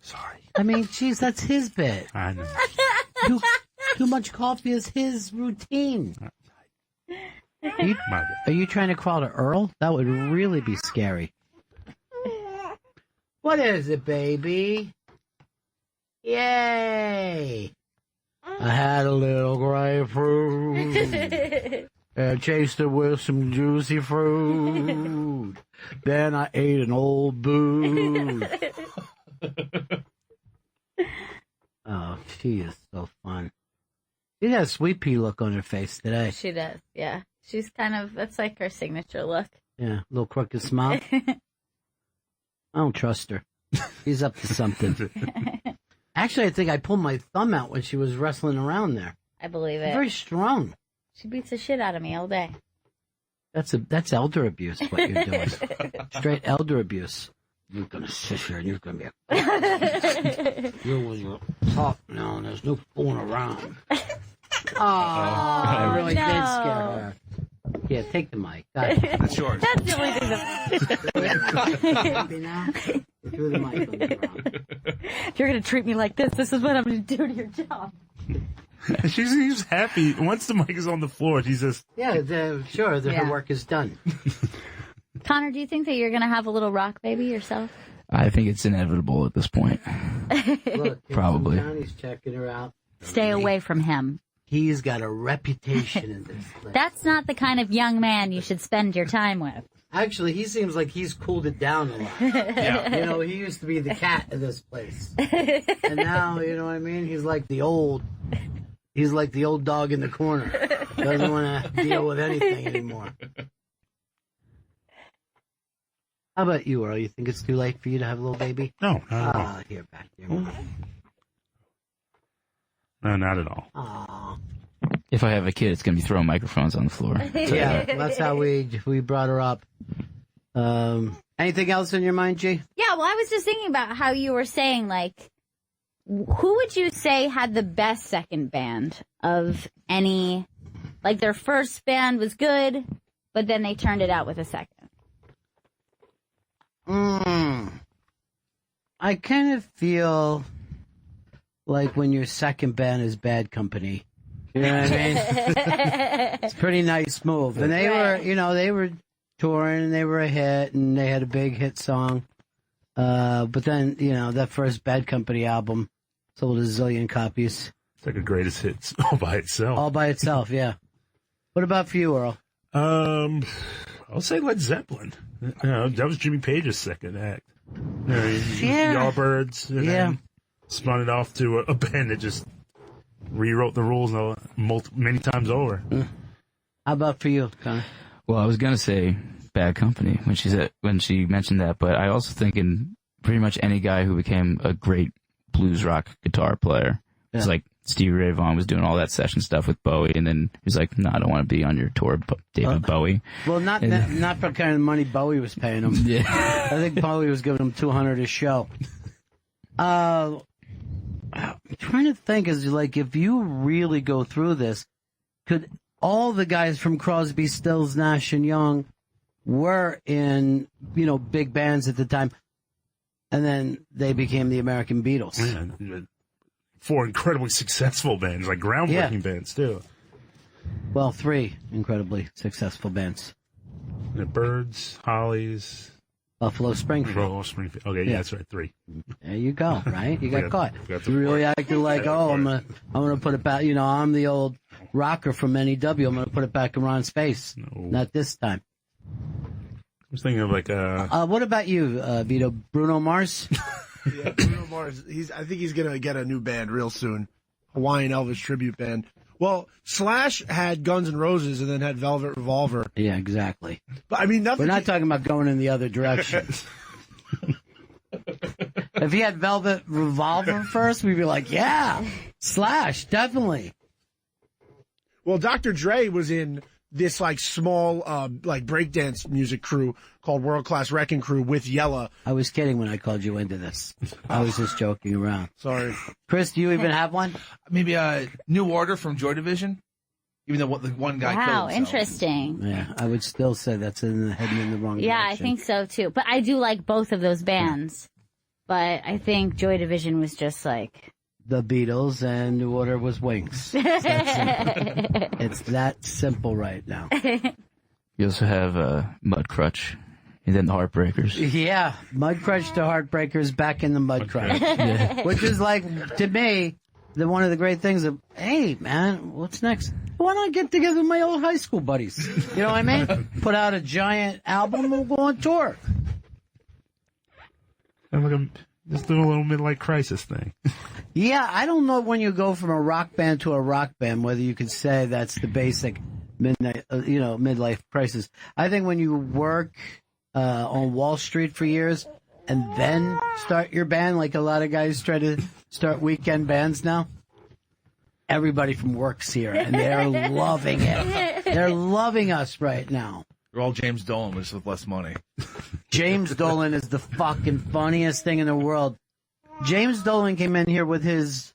Sorry. I mean, geez, that's his bit. I know. Too much coffee is his routine. My bad. Are you trying to crawl to Earl? That would really be scary. What is it, baby? Yay! I had a little grapefruit and chased it with some juicy fruit. Then I ate an old booze. Oh, she is so fun. She has a sweet pea look on her face today. She does, yeah. She's kind of, that's like her signature look. Yeah, little crooked smile. I don't trust her. She's up to something. Actually, I think I pulled my thumb out when she was wrestling around there. I believe it. Very strong. She beats the shit out of me all day. That's elder abuse, what you're doing. Straight elder abuse. You're gonna sit here and you're gonna be you're when you're talk now and there's no fooling around. Oh, I really did scare her. Yeah, take the mic. That's yours. That's the only thing that... Now, through the mic on the ground. If you're going to treat me like this is what I'm going to do to your job. She's happy. Once the mic is on the floor, she's just... Yeah, sure, Yeah. her work is done. Connor, do you think that you're going to have a little rock baby yourself? I think it's inevitable at this point. Look, Probably. Johnny's checking her out. Stay away from him. He's got a reputation in this place. That's not the kind of young man you should spend your time with. Actually, he seems like he's cooled it down a lot. Yeah. He used to be the cat of this place. And now, you know what I mean? He's like the old dog in the corner. Doesn't want to deal with anything anymore. How about you, Earl? You think it's too late for you to have a little baby? No, not at all. Oh, here, back there. No, not at all. Aw. If I have a kid, it's going to be throwing microphones on the floor. Yeah, that's how we brought her up. Anything else in your mind, G? Yeah, well, I was just thinking about how you were saying, like, who would you say had the best second band of any, like, their first band was good, but then they turned it out with a second? I kind of feel like when your second band is Bad Company. You know what I mean? It's a pretty nice move. And they were, they were touring and they were a hit and they had a big hit song. But then, that first Bad Company album sold a zillion copies. It's like a greatest hits all by itself. All by itself, yeah. What about for you, Earl? I'll say Led Zeppelin. That was Jimmy Page's second act. Yeah. Yardbirds. And then spun it off to a band that just rewrote the rules many times over. How about for you, Connor? Well, I was gonna say Bad Company when she mentioned that, but I also think in pretty much any guy who became a great blues rock guitar player. It's like Stevie Ray Vaughan was doing all that session stuff with Bowie, and then he was like, "No, I don't want to be on your tour, David Bowie." Well, not for kind of money Bowie was paying him. Yeah, I think Bowie was giving him $200 a show. I'm trying to think, is like if you really go through this, could all the guys from Crosby, Stills, Nash and Young were in big bands at the time, and then they became the American Beatles. Yeah. 4 incredibly successful bands, like groundbreaking bands too. Well, 3 incredibly successful bands. The Birds, Hollies, Buffalo Springfield. Okay, yeah, that's right, 3. There you go, right? You got caught. Got You really acted like, I'm gonna put it back. I'm the old rocker from NEW. I'm gonna put it back in Ron's face. No. Not this time. I was thinking of like What about you, Vito? Bruno Mars? Yeah, Bruno Mars. I think he's gonna get a new band real soon. Hawaiian Elvis tribute band. Well, Slash had Guns N' Roses and then had Velvet Revolver. Yeah, exactly. But I mean, nothing. We're not talking about going in the other direction. If he had Velvet Revolver first, we'd be like, yeah, Slash, definitely. Well, Dr. Dre was in this like small breakdance music crew called World Class Wrecking Crew with Yella. I was kidding when I called you into this. I was just joking around. Sorry. Chris, do you even have one? Maybe New Order from Joy Division. Even though the one guy killed himself. Interesting. Yeah, I would still say that's heading in the wrong direction. Yeah, I think so too. But I do like both of those bands. But I think Joy Division was just like the Beatles and New Order was Wings. It's that simple right now. you also have Mudcrutch, and then the Heartbreakers. Yeah, Mudcrutch to Heartbreakers, back in the Mudcrutch. Which is like, to me, one of the great things of, hey, man, what's next? Why not get together with my old high school buddies? You know what I mean? Put out a giant album and we'll go on tour. Just do a little midlife crisis thing. Yeah, I don't know when you go from a rock band to a rock band, whether you could say that's the basic midlife crisis. I think when you work on Wall Street for years and then start your band, like a lot of guys try to start weekend bands now, everybody from work's here, and they're loving it. They're loving us right now. They're all James Dolan, just with less money. James Dolan is the fucking funniest thing in the world. James Dolan came in here with his,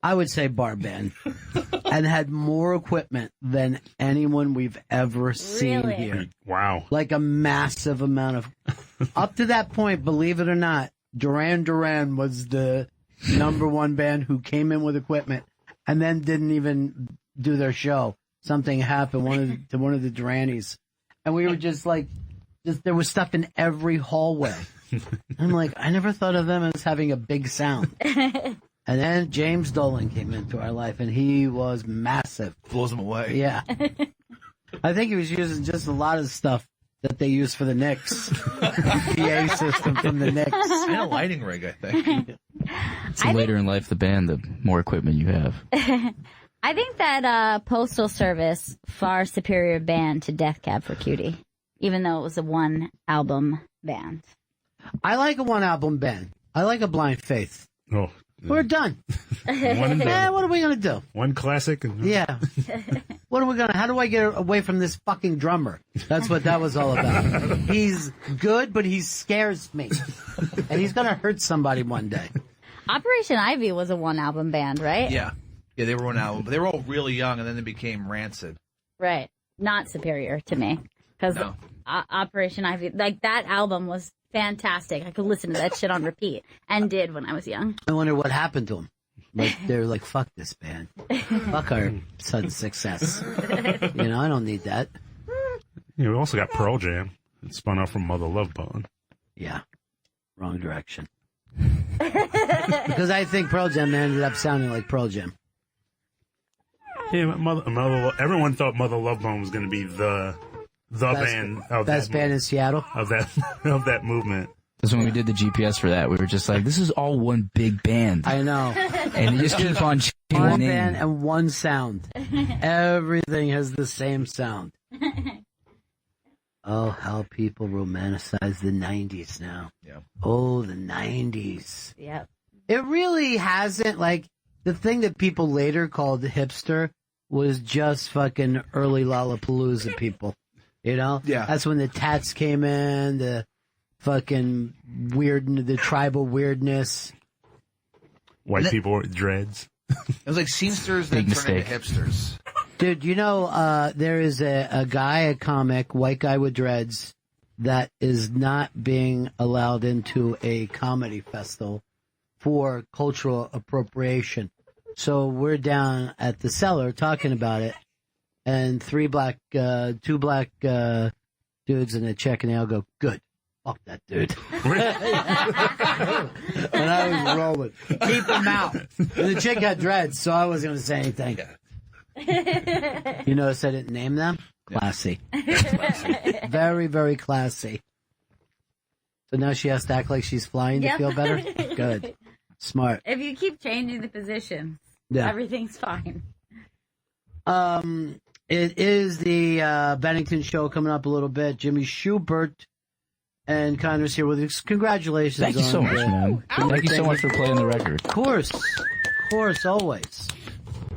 I would say, bar band, and had more equipment than anyone we've ever seen here. Wow. Like a massive amount of... Up to that point, believe it or not, Duran Duran was the #1 band who came in with equipment and then didn't even do their show. Something happened to one of the Duranis. And we were just like, there was stuff in every hallway. I'm like, I never thought of them as having a big sound. And then James Dolan came into our life, and he was massive. Blows them away. Yeah. I think he was using just a lot of stuff that they use for the Knicks. PA system from the Knicks. And a lighting rig, I think. So later in life, the band, the more equipment you have. I think that Postal Service far superior band to Death Cab for Cutie, even though it was a 1-album band. I like a 1-album band. I like a Blind Faith. Oh, We're done. one and done. What are we gonna do? One classic. Yeah. How do I get away from this fucking drummer? That's what that was all about. He's good, but he scares me. And he's gonna hurt somebody one day. Operation Ivy was a 1-album band, right? Yeah. Yeah, they were one album, but they were all really young, and then they became rancid. Right. Not superior to me. Because No. Operation Ivy, like that album was fantastic. I could listen to that shit on repeat, and did when I was young. I wonder what happened to them. Like, they're like, fuck this band. Fuck our son's success. You know, I don't need that. Yeah, we also got Pearl Jam. It spun out from Mother Love Bone. Yeah. Wrong direction. Because I think Pearl Jam ended up sounding like Pearl Jam. Yeah, everyone thought Mother Love Bone was going to be the band of best band in Seattle of that movement. Because when we did the GPS for that, we were just like, this is all one big band. I know. And they just keep on changing one the band name. and one sound. Everything has the same sound. Oh, how people romanticize the 90s now. Yeah. Oh, the 90s. Yep. It really hasn't, like, the thing that people later called hipster was just fucking early Lollapalooza people. You know? Yeah. That's when the tats came in, the fucking the tribal weirdness. White people with dreads. It was like scenesters that Big turned into mistake. hipsters. Dude, you know, there is a guy, a comic, white guy with dreads, that is not being allowed into a comedy festival for cultural appropriation. So we're down at the cellar talking about it, and two black dudes and a Czech and they all go, good. Fuck that dude. And I was rolling. Keep him out. And the chick had dreads, so I wasn't going to say anything. You notice I didn't name them? Classy. Very, very classy. So now she has to act like she's flying to Yep. feel better? Good. Smart. If you keep changing the positions, Yeah. everything's fine. It is the Bennington show coming up a little bit. Jimmy Schubert and Connor's here with us. Congratulations. Thank you so on much, the- man. Thank you so much for playing the record. Of course, always.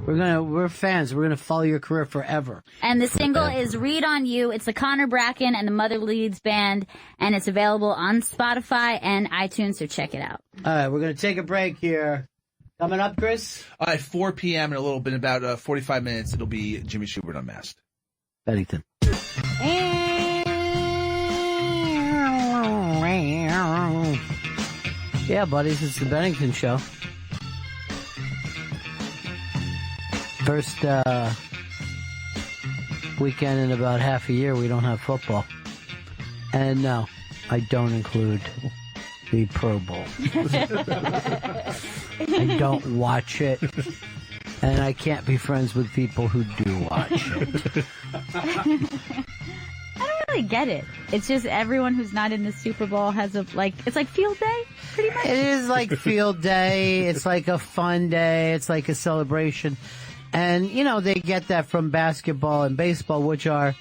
We're fans. We're gonna follow your career forever. And the single is Read on You. It's the Connor Bracken and the Mother Leeds Band, and it's available on Spotify and iTunes, so check it out. All right, we're gonna take a break here. Coming up, Chris At 4 p.m. in a little bit, in about 45 minutes, it'll be Jimmy Schubert Unmasked. Bennington. Yeah, buddies, it's the Bennington show. First weekend in about half a year we don't have football. And no, I don't include the Pro Bowl. I don't watch it. And I can't be friends with people who do watch it. I don't really get it. It's just everyone who's not in the Super Bowl has it's like field day, pretty much. It is like field day. It's like a fun day. It's like a celebration. And, you know, they get that from basketball and baseball, which are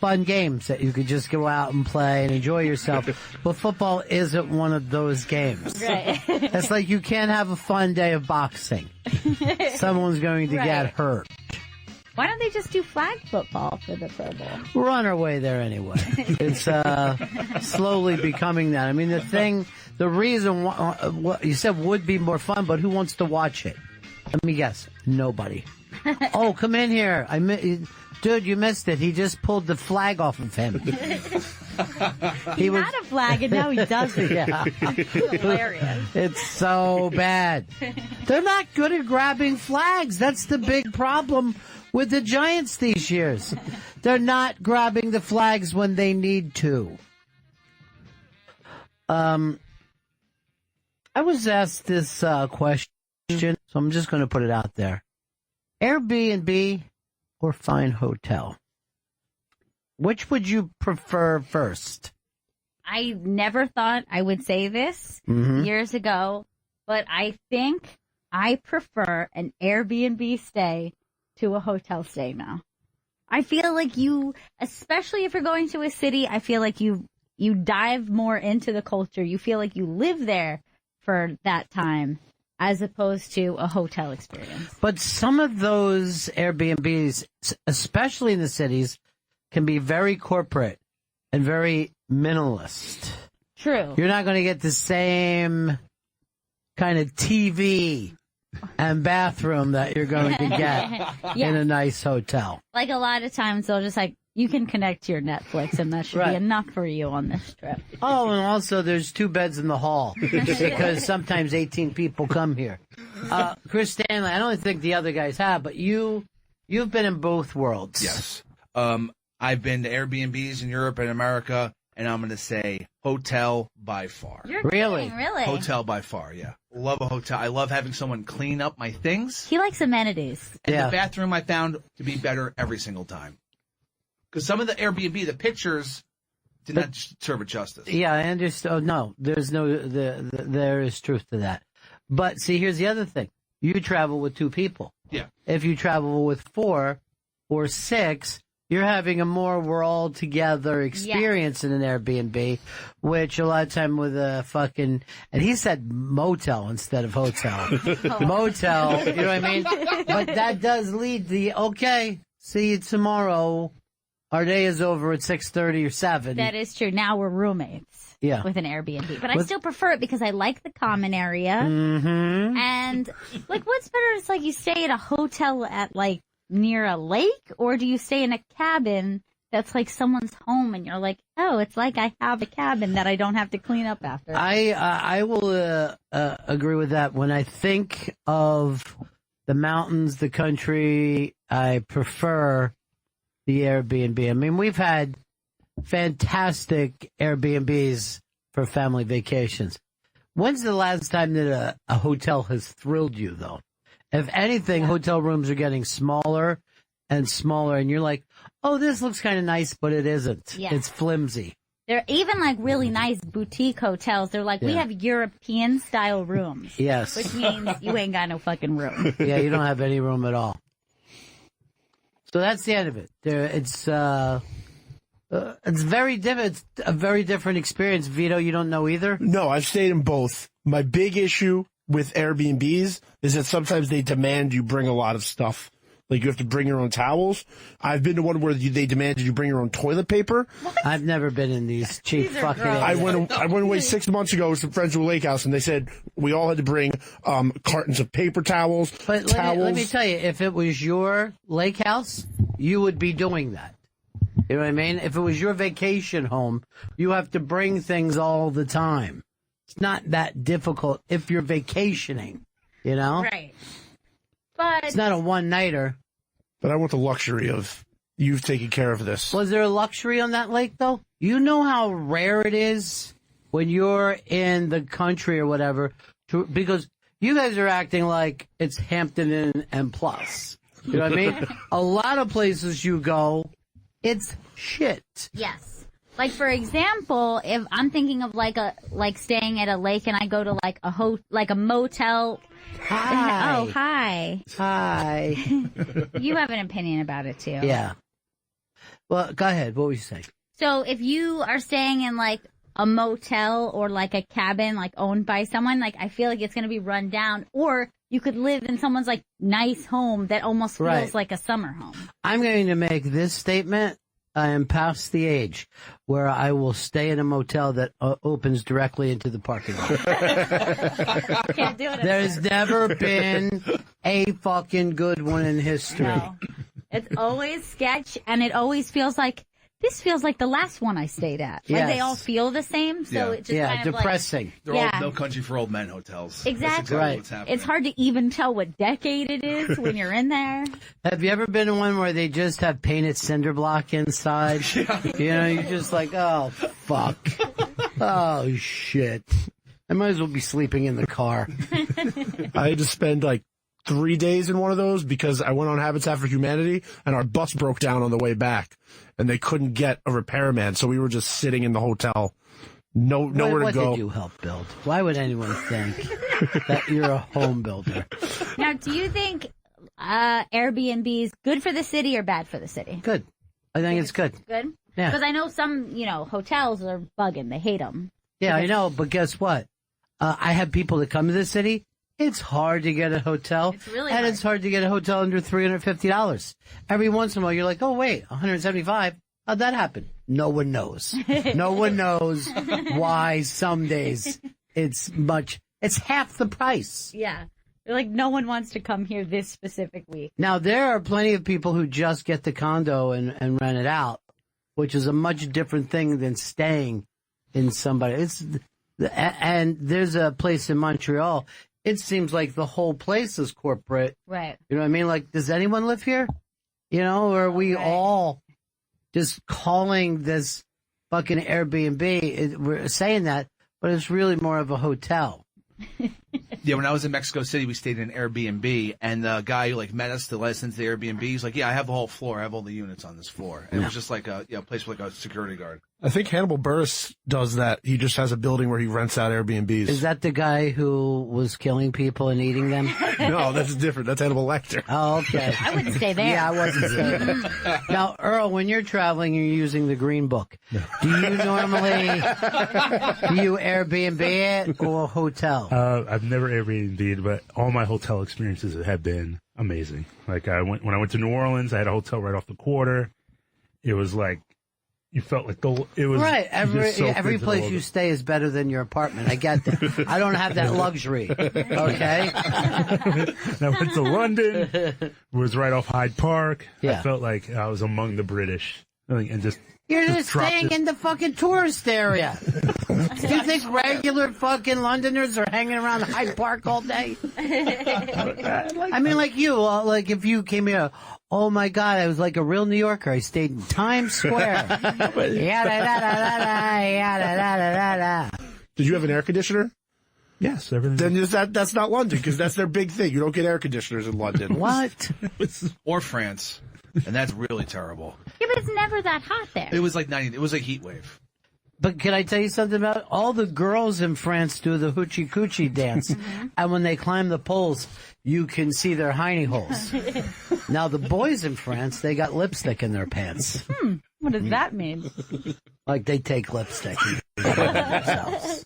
fun games that you could just go out and play and enjoy yourself. But football isn't one of those games. Right. It's like you can't have a fun day of boxing. Someone's going to get hurt. Why don't they just do flag football for the Pro Bowl? We're on our way there anyway. It's slowly becoming that. I mean, the reason what you said would be more fun, but who wants to watch it? Let me guess. Nobody. Oh, come in here. Dude, you missed it. He just pulled the flag off of him. He had a flag and now he doesn't. Yeah. Hilarious. It's so bad. They're not good at grabbing flags. That's the big problem with the Giants these years. They're not grabbing the flags when they need to. I was asked this question, so I'm just going to put it out there. Airbnb or fine hotel? Which would you prefer first? I never thought I would say this years ago, but I think I prefer an Airbnb stay to a hotel stay now. I feel like especially if you're going to a city, I feel like you dive more into the culture. You feel like you live there for that time as opposed to a hotel experience. But some of those Airbnbs, especially in the cities, can be very corporate and very minimalist. True. You're not going to get the same kind of TV and bathroom that you're going to get in a nice hotel. Like a lot of times they'll just you can connect to your Netflix, and that should Right. be enough for you on this trip. Oh, and also there's 2 beds in the hall because sometimes 18 people come here. Chris Stanley, I don't think the other guys have, but you've been in both worlds. Yes. I've been to Airbnbs in Europe and America, and I'm going to say hotel by far. You're Really? kidding, really? Hotel by far, yeah. Love a hotel. I love having someone clean up my things. He likes amenities. And Yeah. the bathroom I found to be better every single time. Because some of the Airbnb, the pictures did not serve it justice. Yeah, I understand. Oh, no, there is truth to that. But see, here's the other thing. You travel with 2 people. Yeah. If you travel with 4 or 6, you're having a more we're all together experience in an Airbnb, which a lot of time with a fucking, and he said motel instead of hotel. Motel, you know what I mean? But that does lead to, okay, see you tomorrow. Our day is over at 6:30 or 7. That is true. Now we're roommates. Yeah. With an Airbnb. But I still prefer it because I like the common area. Mm-hmm. And, like, what's better? It's like you stay at a hotel at, like, near a lake, or do you stay in a cabin that's like someone's home and you're like, oh, it's like I have a cabin that I don't have to clean up after? I will agree with that. When I think of the mountains, the country, I prefer the Airbnb. I mean, we've had fantastic Airbnbs for family vacations. When's the last time that a hotel has thrilled you, though? If anything, hotel rooms are getting smaller and smaller, and you're like, oh, this looks kind of nice, but it isn't. Yeah. It's flimsy. They're even like really nice boutique hotels. They're like, we Yeah. have European style rooms. Yes. Which means you ain't got no fucking room. Yeah, you don't have any room at all. So that's the end of it. It's very different. It's a very different experience. Vito, you don't know either? No, I've stayed in both. My big issue with Airbnbs is that sometimes they demand you bring a lot of stuff. Like you have to bring your own towels. I've been to one where they demanded you bring your own toilet paper. I've never been in these cheap These are fucking gross. I went away 6 months ago with some friends to a lake house, and they said we all had to bring cartons of paper towels, But let me tell you, if it was your lake house, you would be doing that. You know what I mean? If it was your vacation home, you have to bring things all the time. It's not that difficult if you're vacationing, you know? Right. But It's not a one-nighter. But I want the luxury of you've taken care of this. Was there a luxury on that lake, though? You know how rare it is when you're in the country or whatever, because you guys are acting like it's Hampton Inn and Plus. You know what I mean? A lot of places you go, it's shit. yes. Like, for example, if I'm thinking of like staying at a lake and I go to like a motel. Hi. Oh, hi. Hi. You have an opinion about it too. Yeah. Well, go ahead. What were you saying? So if you are staying in like a motel or like a cabin like owned by someone, like I feel like it's going to be run down, or you could live in someone's like nice home that almost feels Right. like a summer home. I'm going to make this statement. I am past the age where I will stay in a motel that opens directly into the parking lot. Can't do it. There's never been a fucking good one in history. No. It's always sketch, and it always feels like this feels like the last one I stayed at. Like they Yes. all feel the same, so Yeah. it just Yeah, kind of depressing. They're Yeah. all no country for old men hotels. That's Exactly. Right. what's happening. it's hard to even tell what decade it is when you're in there. Have you ever been in one where they just have painted cinder block inside? You know, you're just like, oh, fuck. Oh, shit. I might as well be sleeping in the car. I had to spend like 3 days in one of those because I went on Habitat for Humanity and our bus broke down on the way back and they couldn't get a repairman. So we were just sitting in the hotel. Nowhere what to go. did you help build? Why would anyone think that you're a home builder? Now, do you think Airbnb is good for the city or bad for the city? Good. I think it's good. Good? Yeah. Because I know some, hotels are bugging. They hate them. Yeah, I know, but guess what? I have people that come to the city. It's hard to get a hotel. It's really and hard. it's hard to get a hotel under $350. Every once in a while, you're like, oh, wait, $175? How'd that happen? No one knows. No one knows why some days it's half the price. Yeah. Like, no one wants to come here this specific week. Now, there are plenty of people who just get the condo and rent it out, which is a much different thing than staying in somebody. And there's a place in Montreal. It seems like the whole place is corporate. Right. You know what I mean? Like, does anyone live here? You know, or are we all just calling this fucking Airbnb? We're saying that, but it's really more of a hotel. Yeah, when I was in Mexico City, we stayed in an Airbnb, and the guy who met us to let us into the Airbnb, he's like, "Yeah, I have the whole floor. I have all the units on this floor." And it was just like a place with like a security guard. I think Hannibal Buress does that. He just has a building where he rents out Airbnbs. Is that the guy who was killing people and eating them? No, that's different. That's Hannibal Lecter. Oh, okay. I wouldn't stay there. Yeah, I wasn't staying there. Now, Earl, when you're traveling, you're using the Green Book. Do you normally Airbnb it or hotel? I've never Airbnb'd, but all my hotel experiences have been amazing. Like when I went to New Orleans, I had a hotel right off the quarter. It was like you felt like it was Right. Every into place you stay is better than your apartment. I get that. I don't have that luxury. Okay. And I went to London. It was right off Hyde Park. Yeah. I felt like I was among the British, and just You're just staying in the fucking tourist area. Do you think regular fucking Londoners are hanging around Hyde Park all day? I mean, like you, like if you came here, oh my God, I was like a real New Yorker. I stayed in Times Square. Yada-da-da-da-da, Did you have an air conditioner? yes, everything. Then that's not London, because that's their big thing. You don't get air conditioners in London. What? Or France, and that's really terrible. Yeah, but it's never that hot there. It was like 90. It was a heat wave. But can I tell you something about it? All the girls in France do the hoochie coochie dance, and when they climb the poles, you can see their hiney holes. Now the boys in France, they got lipstick in their pants. What does that mean? Like they take lipstick and put it on themselves.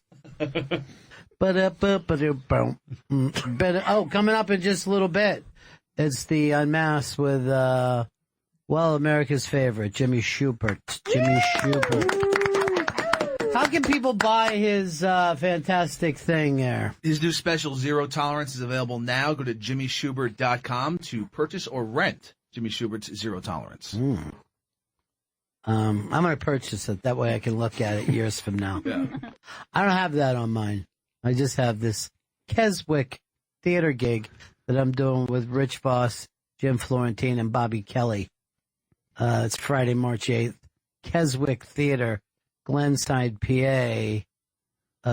Coming up in just a little bit, it's the Unmasked with, America's favorite, Jimmy Shubert. Jimmy Shubert. How can people buy his fantastic thing there? His new special, Zero Tolerance, is available now. Go to jimmyschubert.com to purchase or rent Jimmy Schubert's Zero Tolerance. I'm going to purchase it. That way I can look at it years from now. Yeah. I don't have that on mine. I just have this Keswick theater gig that I'm doing with Rich Voss, Jim Florentine, and Bobby Kelly. It's Friday, March 8th. Keswick Theater, Glenside, PA.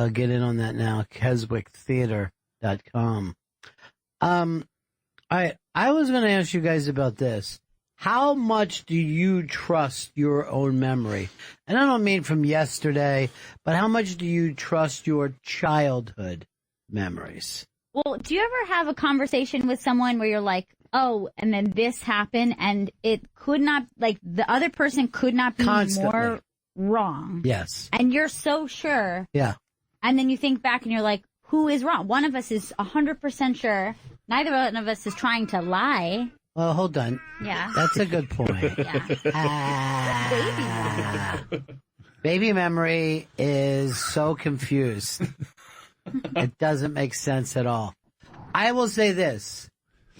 Get in on that now, keswicktheater.com. I was going to ask you guys about this. How much do you trust your own memory? And I don't mean from yesterday, but how much do you trust your childhood memories? Well, do you ever have a conversation with someone where you're like, oh, and then this happened, and it could not, like, the other person could not be Constantly. more wrong. Yes. And you're so sure. Yeah. And then you think back and you're like, who is wrong? One of us is 100% sure. Neither one of us is trying to lie. Well, hold on. Yeah. That's a good point. Baby memory is so confused. It doesn't make sense at all. I will say this.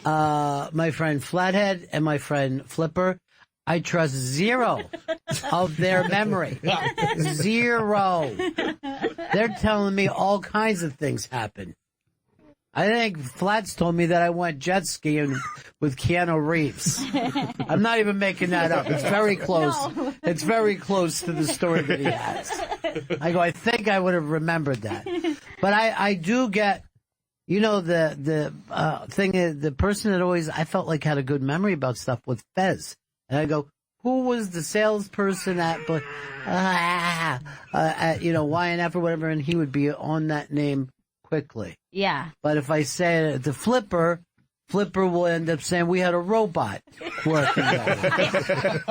My friend Flathead and my friend Flipper, I trust zero of their memory. Zero. They're telling me all kinds of things happen. I think Flats told me that I went jet skiing with Keanu Reeves. I'm not even making that up. It's very close. No. It's very close to the story that he has. I go, I think I would have remembered that. But I do get, you know, the thing, the person that always, I felt like had a good memory about stuff with Fez. And I go, who was the salesperson at YNF or whatever, and he would be on that name quickly. Yeah. But if I say it to Flipper will end up saying we had a robot working on it.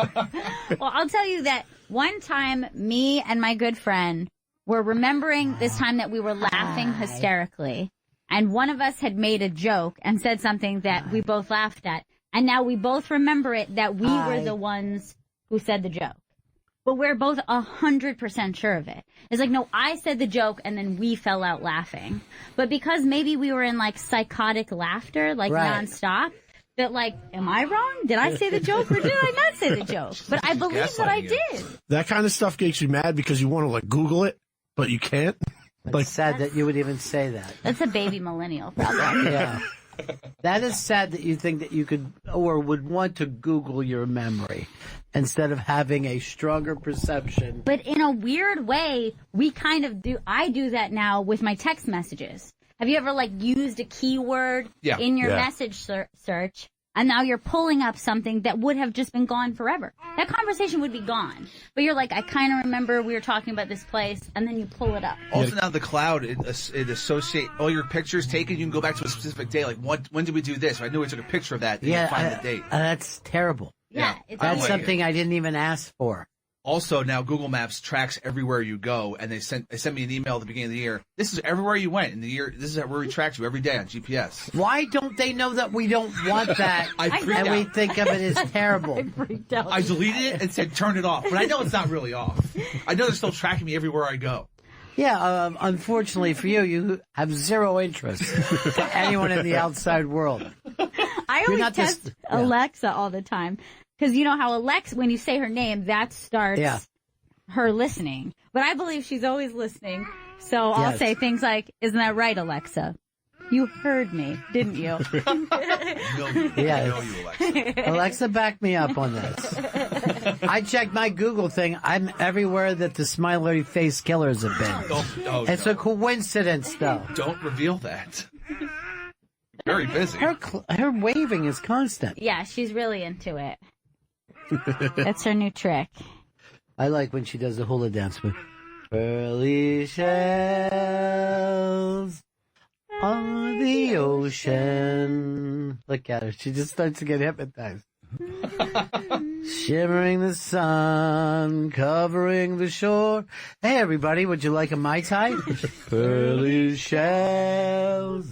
Well, I'll tell you that one time, me and my good friend were remembering this time that we were laughing hysterically. And one of us had made a joke and said something that we both laughed at. And now we both remember it, that we were the ones who said the joke. but we're both 100% sure of it. It's like, no, I said the joke and then we fell out laughing. But because maybe we were in like psychotic laughter, like nonstop, that like, am I wrong? Did I say the joke or did I not say the joke? But I believe that I did. That kind of stuff makes you mad because you want to like Google it, but you can't. It's sad that you would even say that. That's a baby millennial problem. Yeah. That is sad that you think that you could or would want to Google your memory instead of having a stronger perception. But in a weird way, we kind of do. I do that now with my text messages. Have you ever like used a keyword in your message search, and now you're pulling up something that would have just been gone forever? That conversation would be gone. But you're like, I kind of remember we were talking about this place, and then you pull it up. Also now the cloud, it associate all your pictures taken. You can go back to a specific day. Like, when did we do this? I knew we took a picture of that. Then you find the date. That's terrible. Yeah, that's something I didn't even ask for. Also, now Google Maps tracks everywhere you go, and they sent me an email at the beginning of the year. This is everywhere you went in the year. This is where we tracked you every day on GPS. Why don't they know that we don't want that? And we think of it as terrible. I deleted it and said turn it off, but I know it's not really off. I know they're still tracking me everywhere I go. Yeah, unfortunately for you, you have zero interest to anyone in the outside world. I always test Alexa all the time. Because you know how Alexa, when you say her name, that starts her listening. But I believe she's always listening. So I'll say things like, isn't that right, Alexa? You heard me, didn't you? Alexa, back me up on this. I checked my Google thing. I'm everywhere that the smiley face killers have been. It's a coincidence, though. Don't reveal that. Very busy. Her waving is constant. Yeah, she's really into it. That's her new trick. I like when she does the hula dance with pearly shells on the ocean. Look at her. She just starts to get hypnotized. Shimmering the sun, covering the shore. Hey, everybody, would you like a Mai Tai? Pearly shells.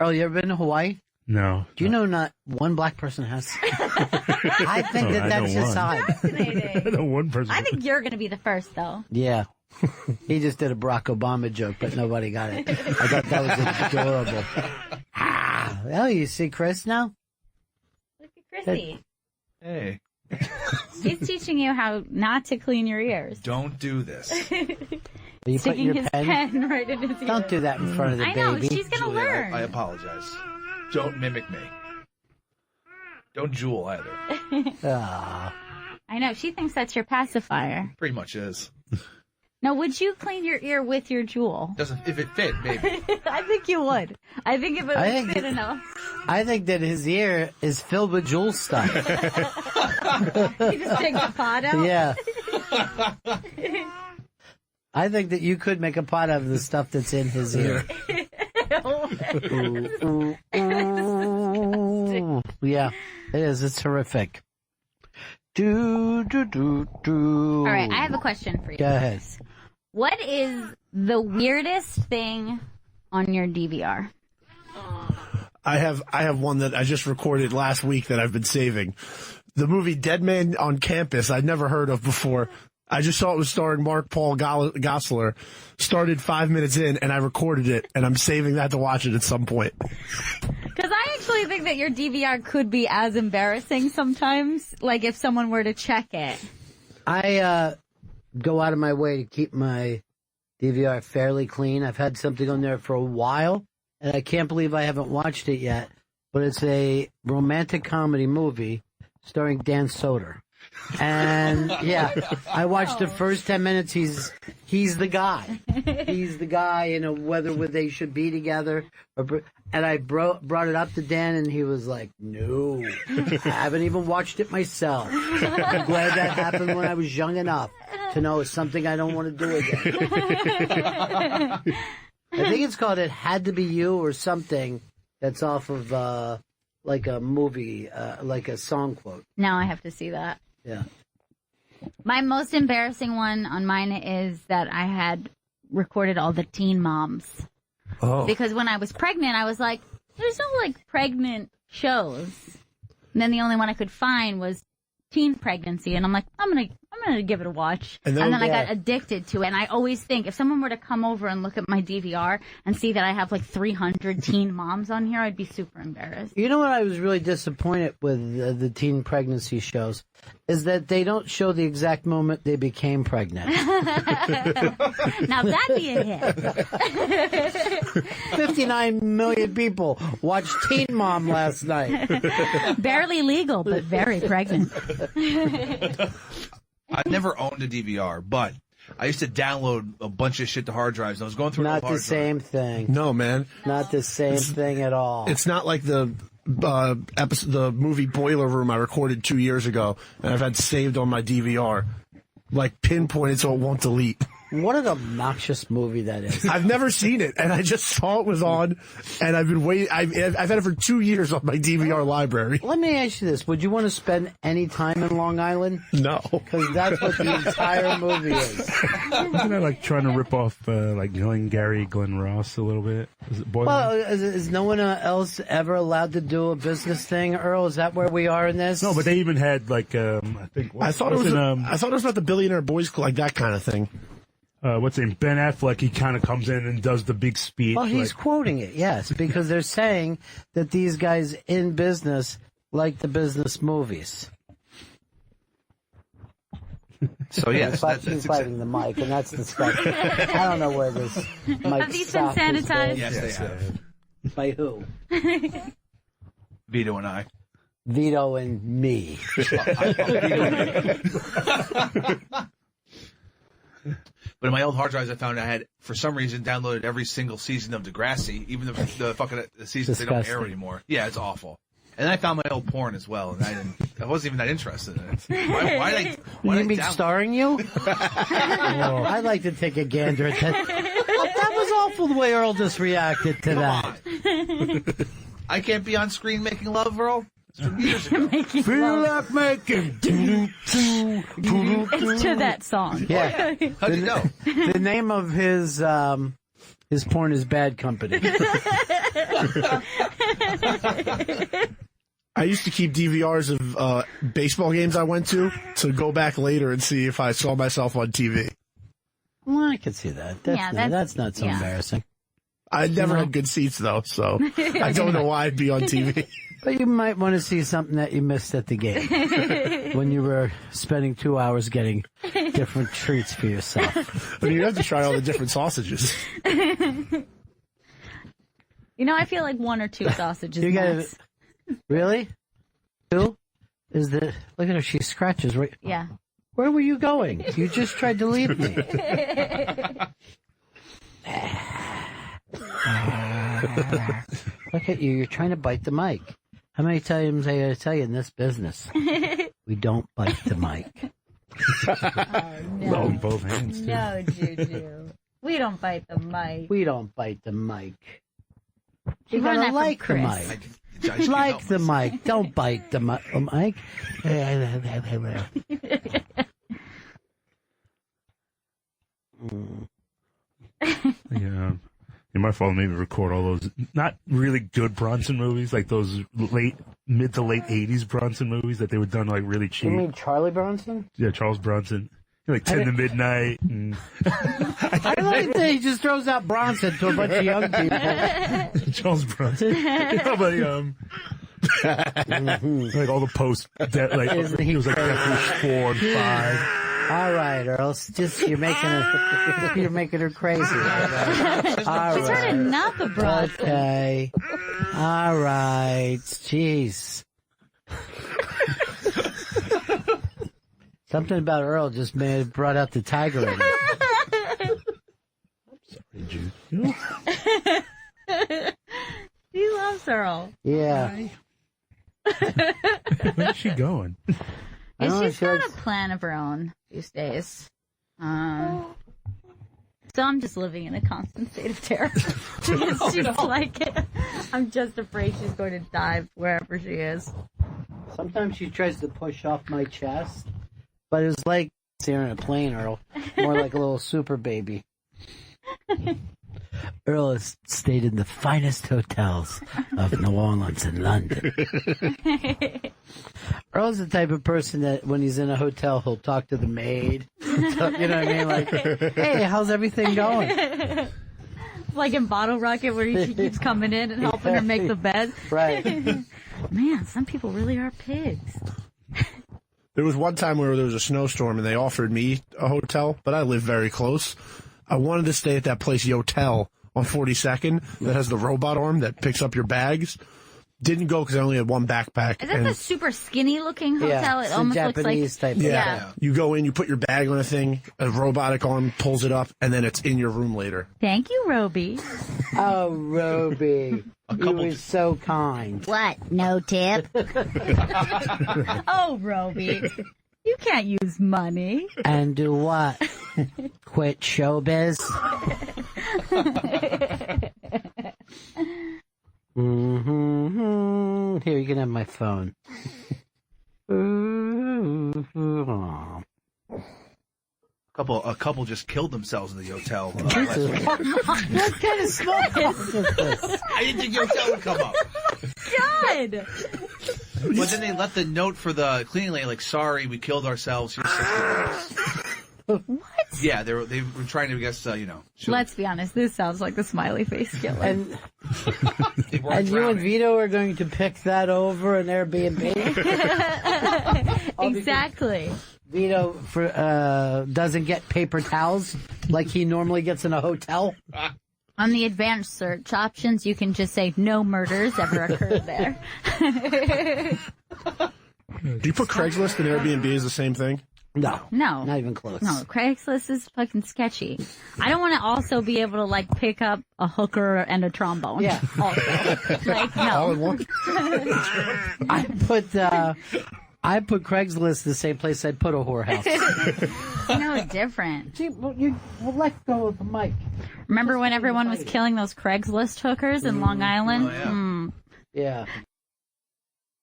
Earl, you ever been to Hawaii? No. Do you know not one black person has? I think that's just odd. Fascinating. I know one person. I think you're going to be the first, though. Yeah. He just did a Barack Obama joke, but nobody got it. I thought that was adorable. Oh, you see Chris now? Look at Chrissy. Hey. He's teaching you how not to clean your ears. Don't do this. Are you putting your his pen right in his ear. Don't do that in front of the baby. I know, she's going to learn. I apologize. Don't mimic me. Don't jewel either. I know, she thinks that's your pacifier. Pretty much is. Now, would you clean your ear with your jewel? Doesn't if it fit, maybe. I think you would. I think if it would fit enough. I think that his ear is filled with jewel stuff. You just take the pot out? Yeah. I think that you could make a pot out of the stuff that's in his ear. Yeah, it is. It's horrific. All right, I have a question for you. Go ahead. What is the weirdest thing on your DVR? I have one that I just recorded last week that I've been saving. The movie Dead Man on Campus, I'd never heard of before. I just saw it was starring Mark Paul Gosselaar. Started 5 minutes in, and I recorded it, and I'm saving that to watch it at some point. Because I actually think that your DVR could be as embarrassing sometimes, like if someone were to check it. I go out of my way to keep my DVR fairly clean. I've had something on there for a while, and I can't believe I haven't watched it yet. But it's a romantic comedy movie starring Dan Soder. And yeah, I watched the first 10 minutes. He's the guy. He's the guy in whether they should be together. And I brought it up to Dan, and he was like, "No, I haven't even watched it myself. I'm glad that happened when I was young enough to know it's something I don't want to do again." I think it's called "It Had to Be You" or something. That's off of like a movie, like a song quote. Now I have to see that. Yeah. My most embarrassing one on mine is that I had recorded all the Teen Moms. Oh. Because when I was pregnant, I was like, there's no like pregnant shows. And then the only one I could find was teen pregnancy, and I'm like, I'm gonna going to give it a watch. And And then- then I got addicted to it. And I always think if someone were to come over and look at my DVR and see that I have like 300 teen moms on here, I'd be super embarrassed. You know what I was really disappointed with the teen pregnancy shows is that they don't show the exact moment they became pregnant. Now that'd be a hit. 59 million people watched Teen Mom last night. Barely legal, but very pregnant. I've never owned a DVR, but I used to download a bunch of shit to hard drives. I was going through an Not old hard the same thing. No, man. Not the same thing at all. It's not like the the movie Boiler Room I recorded 2 years ago, and I've had saved on my DVR, like pinpointed so it won't delete. What an obnoxious movie that is. I've never seen it, and I just saw it was on, and I've been waiting. I've had it for 2 years on my DVR library. Let me ask you this. Would you want to spend any time in Long Island? No. Because that's what the entire movie is. Isn't that like trying to rip off like Glenn Ross a little bit? Is it Boiler? Well, is no one else ever allowed to do a business thing, Earl? Is that where we are in this? No, but they even had like I think I thought it was. I thought it was about the Billionaire Boys Club, like that kind of thing. what's his name? Ben Affleck. He kind of comes in and does the big speech. Well, he's quoting it, yes, because they're saying that these guys in business like the business movies. So yes, But she's biting the mic, and that's disgusting. I don't know where this mic Have these been stop has sanitized? yes, they have. By who? Vito and I. Vito and me. But in my old hard drives, I found I had, for some reason, downloaded every single season of Degrassi, even the fucking seasons they don't air Disgusting. anymore. Yeah, it's awful. And then I found my old porn as well, and I wasn't even that interested in it. Why You mean starring you? I'd like to take a gander at that. That was awful the way Earl just reacted to that. I can't be on screen making love, Earl? It's from years ago. Feel like making. It's to that song. Yeah. How'd you know? The name of his porn is Bad Company. I used to keep DVRs of baseball games I went to go back later and see if I saw myself on TV. Well, I can see that. That's not so embarrassing. I never had good seats, though, so I don't know why I'd be on TV. But you might want to see something that you missed at the game when you were spending 2 hours getting different treats for yourself. I mean, you have to try all the different sausages. You know, I feel like one or two sausages. You gotta- max. Really? Who? Look at her, she scratches right. Yeah. Where were you going? You just tried to leave me. Look at you, you're trying to bite the mic. How many times I gotta tell you in this business? We don't bite the mic. Well, in both hands. Too. No, Juju. We don't bite the mic. We don't bite the mic. You learned that gotta from like the Chris. mic. I just can't Like help the myself. mic. Don't bite the mic. Yeah. You might follow me to record all those not really good Bronson movies, like those mid to late 80s Bronson movies that they were done like really cheap. You mean Charlie Bronson? Yeah, Charles Bronson. Like 10 to Midnight. And I like that he just throws out Bronson to a bunch of young people. Charles Bronson. Yeah, but, like all the post, like, Isn't he it was like Death Wish 4 and 5. All right, Earl. It's just you're making her crazy. All right. It's sort of not the Bronson. Okay. All right. Jeez. Something about Earl just brought out the tiger in me. He loves Earl. Yeah. Where's she going? I don't know, She's got a plan of her own these days. So I'm just living in a constant state of terror. She's like it. I'm just afraid she's going to die wherever she is. Sometimes she tries to push off my chest, but it's like staring at a plane, Earl. More like a little super baby. Earl has stayed in the finest hotels of New Orleans and London. Earl's the type of person that when he's in a hotel, he'll talk to the maid. You know what I mean? Like, hey, how's everything going? Like in Bottle Rocket where he keeps coming in and helping her make the bed. Right. Man, some people really are pigs. There was one time where there was a snowstorm and they offered me a hotel, but I live very close. I wanted to stay at that place, Yotel, on 42nd, that has the robot arm that picks up your bags. Didn't go because I only had one backpack. Is that the super skinny looking hotel? Yeah, It it's almost a looks Japanese like type. Yeah. You go in, you put your bag on a thing, a robotic arm pulls it up, and then it's in your room later. Thank you, Roby. Oh, Roby. You were so kind. What? No tip? Oh, Roby. You can't use money. And do what? Quit showbiz? Mm-hmm. Here, you can have my phone. A couple just killed themselves in the hotel. What kind of smoke is this? I didn't think hotel would come up. God. But then they left the note for the cleaning lady, like, sorry, we killed ourselves. Here's $60. What? Yeah, they were trying to, I guess, Let's be honest. This sounds like the smiley face killer. And they weren't you and drowning. Vito are going to pick that over an Airbnb? Exactly. Vito doesn't get paper towels like he normally gets in a hotel. On the advanced search options, you can just say no murders ever occurred there. Do you put Craigslist and Airbnb as the same thing? No. No. Not even close. No, Craigslist is fucking sketchy. I don't want to also be able to, like, pick up a hooker and a trombone. Yeah. Also. Like, All no. in one? I put Craigslist the same place I'd put a whorehouse. It's no different. See, well, let's go with the mic. Remember when everyone was killing those Craigslist hookers in Long Island? Oh, yeah.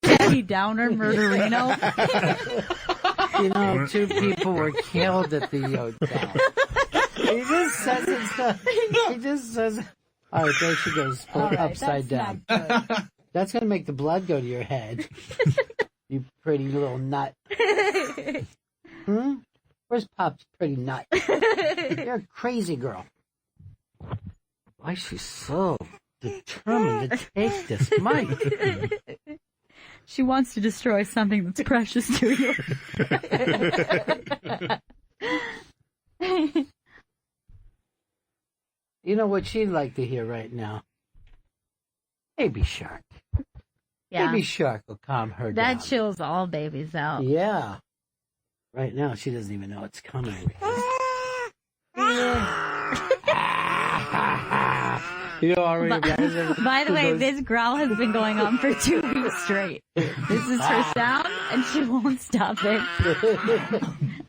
Yeah. Debbie Downer, Murderino. You know, 2 people were killed at the hotel. He just says it. He just says, all right, there she goes, upside down. That's going to make the blood go to your head. You pretty little nut. Where's Pop's pretty nut? You're a crazy girl. Why is she so determined to take this mic? She wants to destroy something that's precious to you. You know what she'd like to hear right now? Baby Shark. Yeah. Baby Shark will calm her down. That chills all babies out. Yeah. Right now, she doesn't even know it's coming. You already By the way, this growl has been going on for 2 weeks straight. This is her sound, and she won't stop it.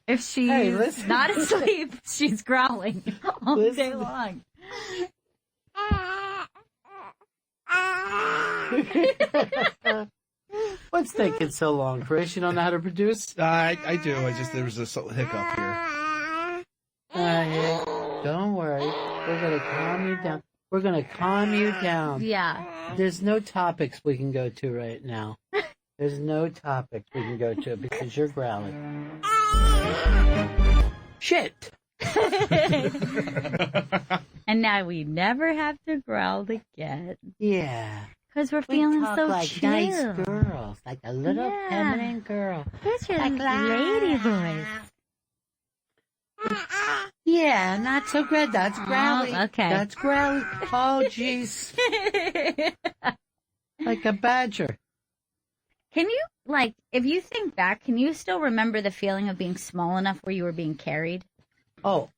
If she's not asleep, she's growling all day long. What's taking so long, Chris? You don't know how to produce? I do. There was a hiccup here. Don't worry. We're going to calm you down. We're going to calm you down. Yeah. There's no topics we can go to right now. There's no topics we can go to because you're growling. Shit. And now we never have to growl again. Yeah. Because we're We feeling talk so like chill. nice girls, like a little feminine girl. Where's your Like lady voice? Yeah, not so good. That's growly. okay. That's growly. Oh, jeez. Like a badger. Can you, like, if you think back, can you still remember the feeling of being small enough where you were being carried? Oh,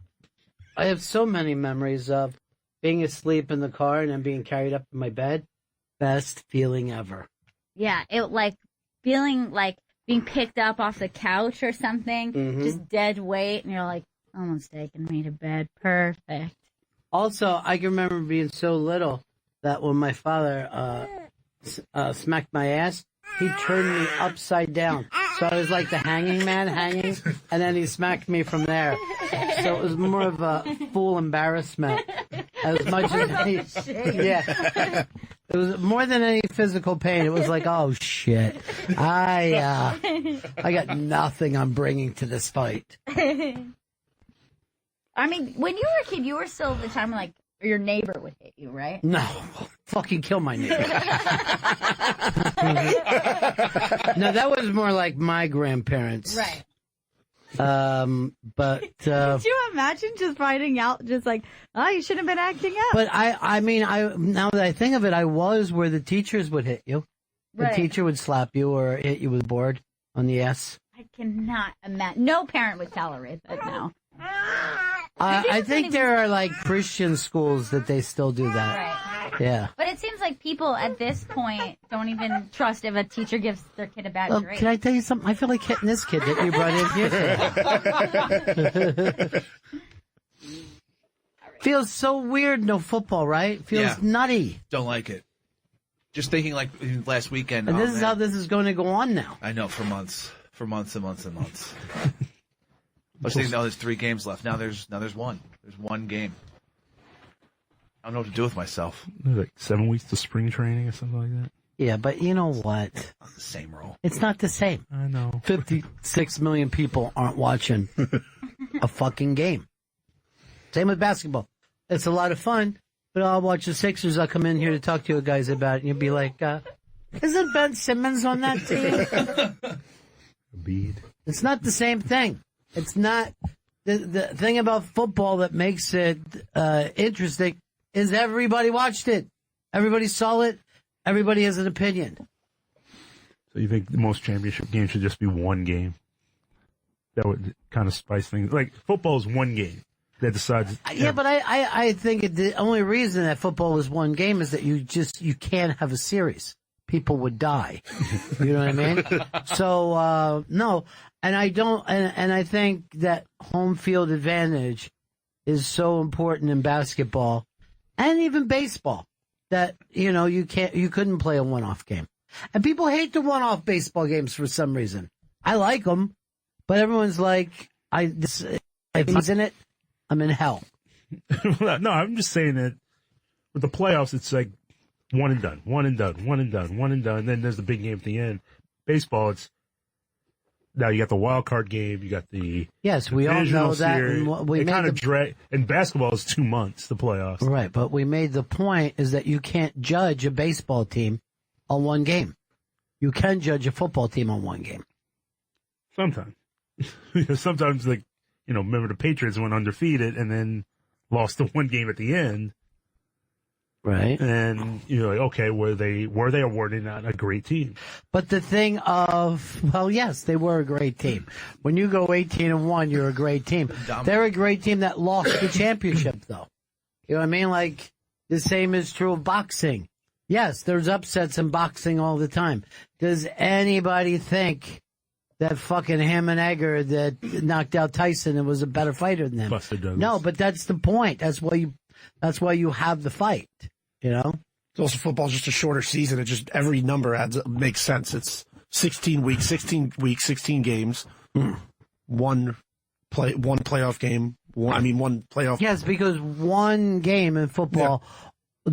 I have so many memories of being asleep in the car and then being carried up to my bed. Best feeling ever. Yeah, it like feeling like being picked up off the couch or something, just dead weight, and you're like, someone's taking me to bed. Perfect. Also, I can remember being so little that when my father smacked my ass, he turned me upside down. So I was like the hanging man hanging, and then he smacked me from there. So it was more of a full embarrassment. As much as he, yeah. It was more than any physical pain. It was like, oh shit, I got nothing I'm bringing to this fight. I mean, when you were a kid, you were still the time when, like, your neighbor would hit you, right? No, fucking kill my neighbor. No, that was more like my grandparents. Right. But Could you imagine just finding out, just like, oh, you should have been acting up? but I mean, now that I think of it, I was where the teachers would hit you. The Right. teacher would slap you or hit you with a board on the ass. I cannot imagine. No parent would tolerate that now. I think there are like Christian schools that they still do that. Right. Yeah. But it seems like people at this point don't even trust if a teacher gives their kid a bad Well, grade. can I tell you something? I feel like hitting this kid that you brought in here. Feels so weird, no football, right? Feels Yeah. nutty. Don't like it. Just thinking like last weekend. And oh, this is man. how this is going to go on now. I know, for months and months and months. I was thinking, no, there's 3 games left. Now there's one. There's one game. I don't know what to do with myself. Like 7 weeks to spring training or something like that. Yeah, but you know what? Not the same role. It's not the same. I know. 56 million people aren't watching a fucking game. Same with basketball. It's a lot of fun, but I'll watch the Sixers. I'll come in here to talk to you guys about it, and you'll be like, isn't Ben Simmons on that team? Embiid. It's not the same thing. It's not. The thing about football that makes it interesting is everybody watched it. Everybody saw it. Everybody has an opinion. So you think the most championship games should just be one game? That would kind of spice things. Like, football is one game that decides. Yeah, but I think the only reason that football is one game is that you can't have a series. People would die. You know what I mean? So, no. And I don't, and I think that home field advantage is so important in basketball and even baseball that, you couldn't play a one-off game. And people hate the one-off baseball games for some reason. I like them, but everyone's like, if he's in it, I'm in hell. No, I'm just saying that with the playoffs, it's like one and done. Then there's the big game at the end. Baseball, it's now you got the wild card game, you got the we all know that. Series. And we it made kind of drag. And basketball is 2 months, the playoffs. Right, but we made the point is that you can't judge a baseball team on one game. You can judge a football team on one game. Sometimes. Sometimes, like, remember the Patriots went undefeated and then lost the one game at the end. Right. And you're like, okay, were they or were they not a great team? But the thing of, well, yes, they were a great team. When you go 18-1, you're a great team. They're a great team that lost the championship, though. You know what I mean? Like, the same is true of boxing. Yes, there's upsets in boxing all the time. Does anybody think that fucking Ham and Egger that knocked out Tyson and was a better fighter than him? Buster Douglas. No, but that's the point. That's why you have the fight, It's also football's just a shorter season. It just every number makes sense. It's 16 weeks, 16 games, one playoff game. One playoff. Yes, because one game in football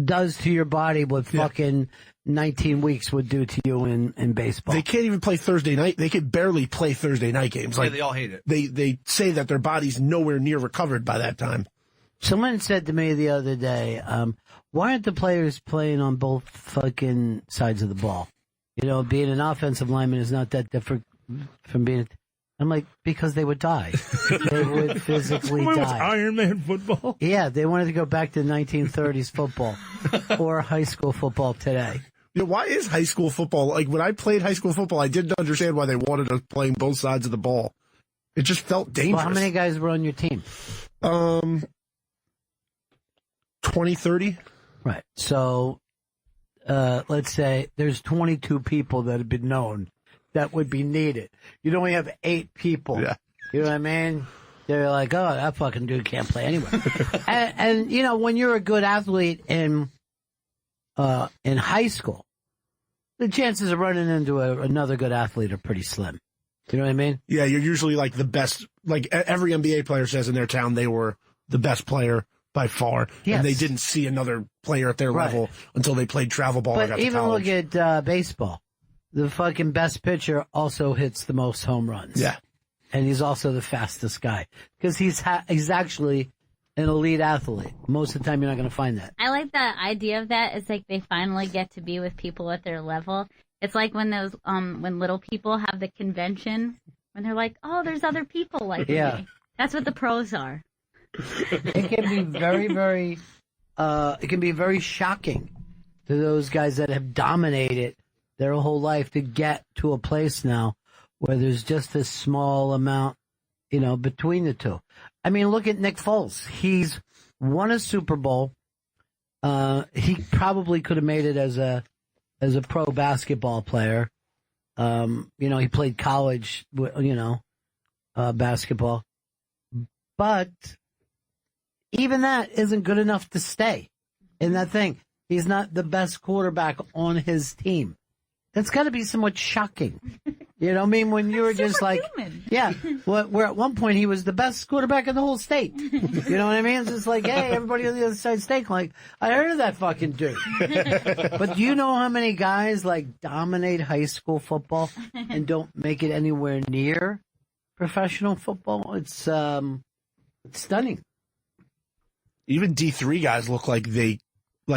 does to your body what fucking 19 weeks would do to you in baseball. They can't even play Thursday night. They can barely play Thursday night games. Yeah, they all hate it. They say that their body's nowhere near recovered by that time. Someone said to me the other day, why aren't the players playing on both fucking sides of the ball? Being an offensive lineman is not that different from being... I'm like, because they would die. They would physically Was die. Iron Man football? Yeah, they wanted to go back to 1930s football or high school football today. Why is high school football, like when I played high school football, I didn't understand why they wanted us playing both sides of the ball. It just felt dangerous. Well, how many guys were on your team? 20, 30. Right. So, let's say there's 22 people that have been known that would be needed. You'd only have 8 people. Yeah. You know what I mean? They're like, oh, that fucking dude can't play anyway. and when you're a good athlete in high school, the chances of running into another good athlete are pretty slim. You know what I mean? Yeah, you're usually like the best. Like every NBA player says in their town, they were the best player by far. Yes. And they didn't see another player at their level until they played travel ball and got But to even college. look at baseball. The fucking best pitcher also hits the most home runs. Yeah. And he's also the fastest guy. Because he's actually an elite athlete. Most of the time, you're not going to find that. I like the idea of that. It's like they finally get to be with people at their level. It's like when those when little people have the convention when they're like, oh, there's other people like me. That's what the pros are. It can be very, very, it can be very shocking to those guys that have dominated their whole life to get to a place now where there's just a small amount, between the two. I mean, look at Nick Foles. He's won a Super Bowl. He probably could have made it as a pro basketball player. He played college, basketball. But even that isn't good enough to stay in that thing. He's not the best quarterback on his team. That's got to be somewhat shocking. You know what I mean? When you were just like, where at one point he was the best quarterback in the whole state. You know what I mean? It's just like, hey, everybody on the other side of the state, like, I heard of that fucking dude. But do you know how many guys like dominate high school football and don't make it anywhere near professional football? It's stunning. Even D3 guys look like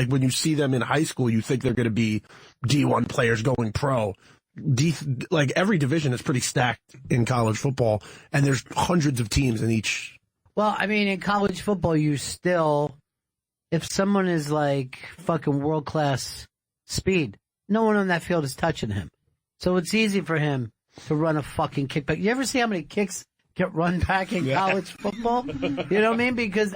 when you see them in high school, you think they're going to be D1 players going pro. Every division is pretty stacked in college football, and there's hundreds of teams in each. Well, I mean, in college football, you still, if someone is like fucking world-class speed, no one on that field is touching him. So it's easy for him to run a fucking kickback. You ever see how many kicks get run back in college football? You know what I mean? Because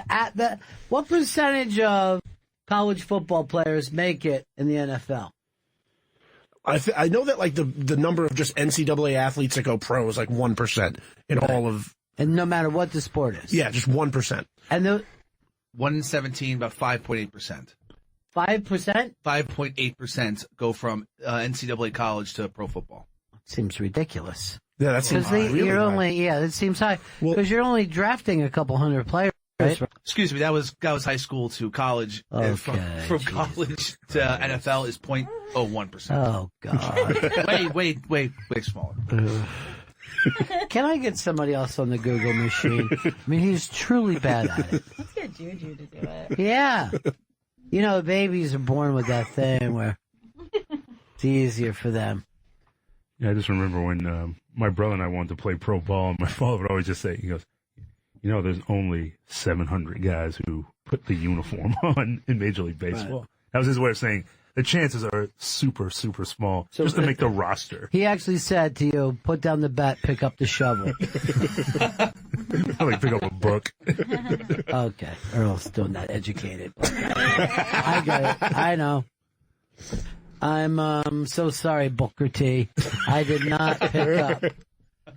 what percentage of college football players make it in the NFL? I know that the number of just NCAA athletes that go pro is 1% in all of. And no matter what the sport is. Yeah, just 1%. And 1 in 17, about 5.8%. 5%? 5.8% go from NCAA college to pro football. Seems ridiculous. Yeah, that seems really high. That seems high. Because you're only drafting a couple hundred players. Right? Excuse me, that was high school to college. Okay, from college to NFL is 0.01%. Oh, God. Way smaller. Can I get somebody else on the Google machine? I mean, he's truly bad at it. Let's get Juju to do it. Yeah. Babies are born with that thing where it's easier for them. Yeah, I just remember when my brother and I wanted to play pro ball, and my father would always just say, he goes, there's only 700 guys who put the uniform on in Major League Baseball. Right. That was his way of saying the chances are super, super small just to make the roster. He actually said to you, put down the bat, pick up the shovel. Pick up a book. Okay. Earl's still not educated. I get it. I know. I'm so sorry, Booker T. I did not pick up.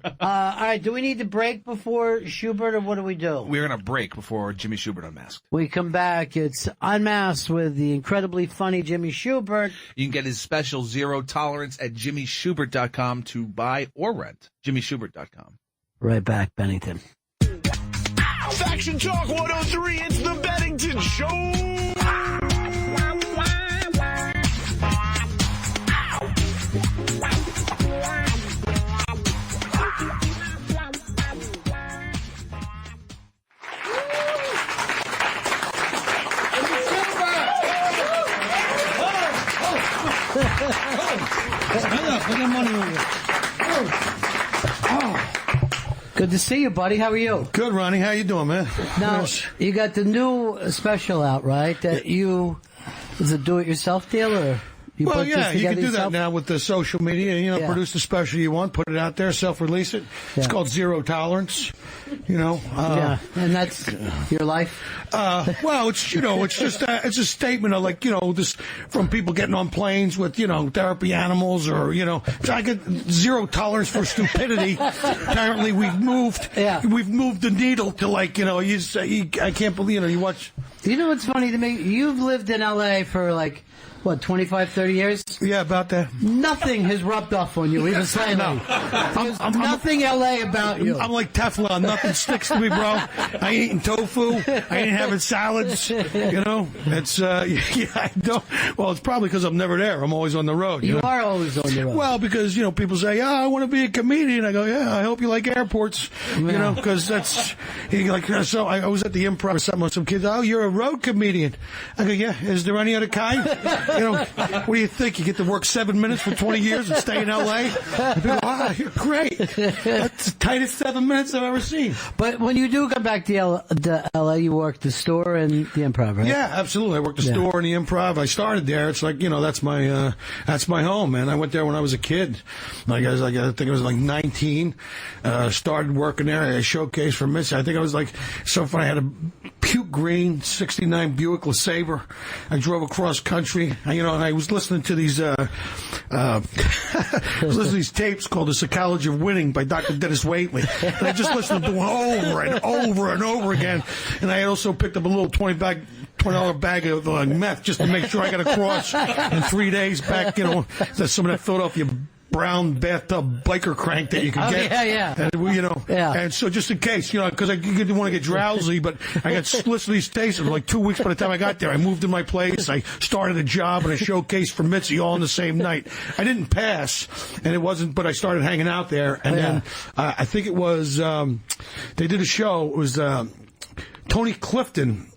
All right, do we need to break before Schubert, or what do we do? We're going to break before Jimmy Schubert Unmasked. We come back. It's Unmasked with the incredibly funny Jimmy Schubert. You can get his special Zero Tolerance at jimmyschubert.com to buy or rent. jimmyschubert.com. Right back, Bennington. Faction Talk 103, it's the Bennington Show. Good to see you, buddy. How are you? Good, Ronnie. How you doing, man? Now, you got the new special out, right? That is a do-it-yourself deal, or you put this together you can do yourself? that now with the social media. Produce the special you want, put it out there, self-release it. It's called Zero Tolerance. And that's your life. Well, it's just it's a statement of this from people getting on planes with therapy animals, or I get zero tolerance for stupidity. Apparently, we've moved the needle to you can't believe you watch. You know what's funny to me? You've lived in LA for what, 25, 30 years? Yeah, about that. Nothing has rubbed off on you, even slightly. There's nothing LA about you. I'm like Teflon. Nothing sticks to me, bro. I ain't eating tofu. I ain't having salads. You know, it's yeah, I don't. Well, it's probably because I'm never there. I'm always on the road. You know? are always on the road. Well, because people say, "Yeah, I want to be a comedian." I go, "Yeah, I hope you like airports." Yeah. Because that's So I was at the Improv or something with some kids. Oh, you're a road comedian. I go, "Yeah. Is there any other kind?" What do you think? You get to work 7 minutes for 20 years and stay in L.A.? And people go, "Ah, you're great. That's the tightest 7 minutes I've ever seen." But when you do come back to LA, you work the store and the Improv, right? Yeah, absolutely. I worked the store and the Improv. I started there. It's like, that's my home, man. I went there when I was a kid. I think I was like 19. Started working there. I showcased for Mitzi. I think I was like, so funny. I had a puke green 69 Buick LeSabre. I drove across country, and I was listening to these, these tapes called The Psychology of Winning by Dr. Dennis Waitley. And I just listened to them over and over and over again. And I also picked up a little $20 bag of meth just to make sure I got across in 3 days back, that's some of that Philadelphia brown bathtub biker crank that you can get. Yeah. And, and so just in case, because I didn't want to get drowsy, but I got listened to these tapes. It was like 2 weeks by the time I got there. I moved to my place. I started a job and a showcase for Mitzi all on the same night. I didn't pass, and it wasn't, but I started hanging out there. And then I think it was, they did a show. It was Tony Clifton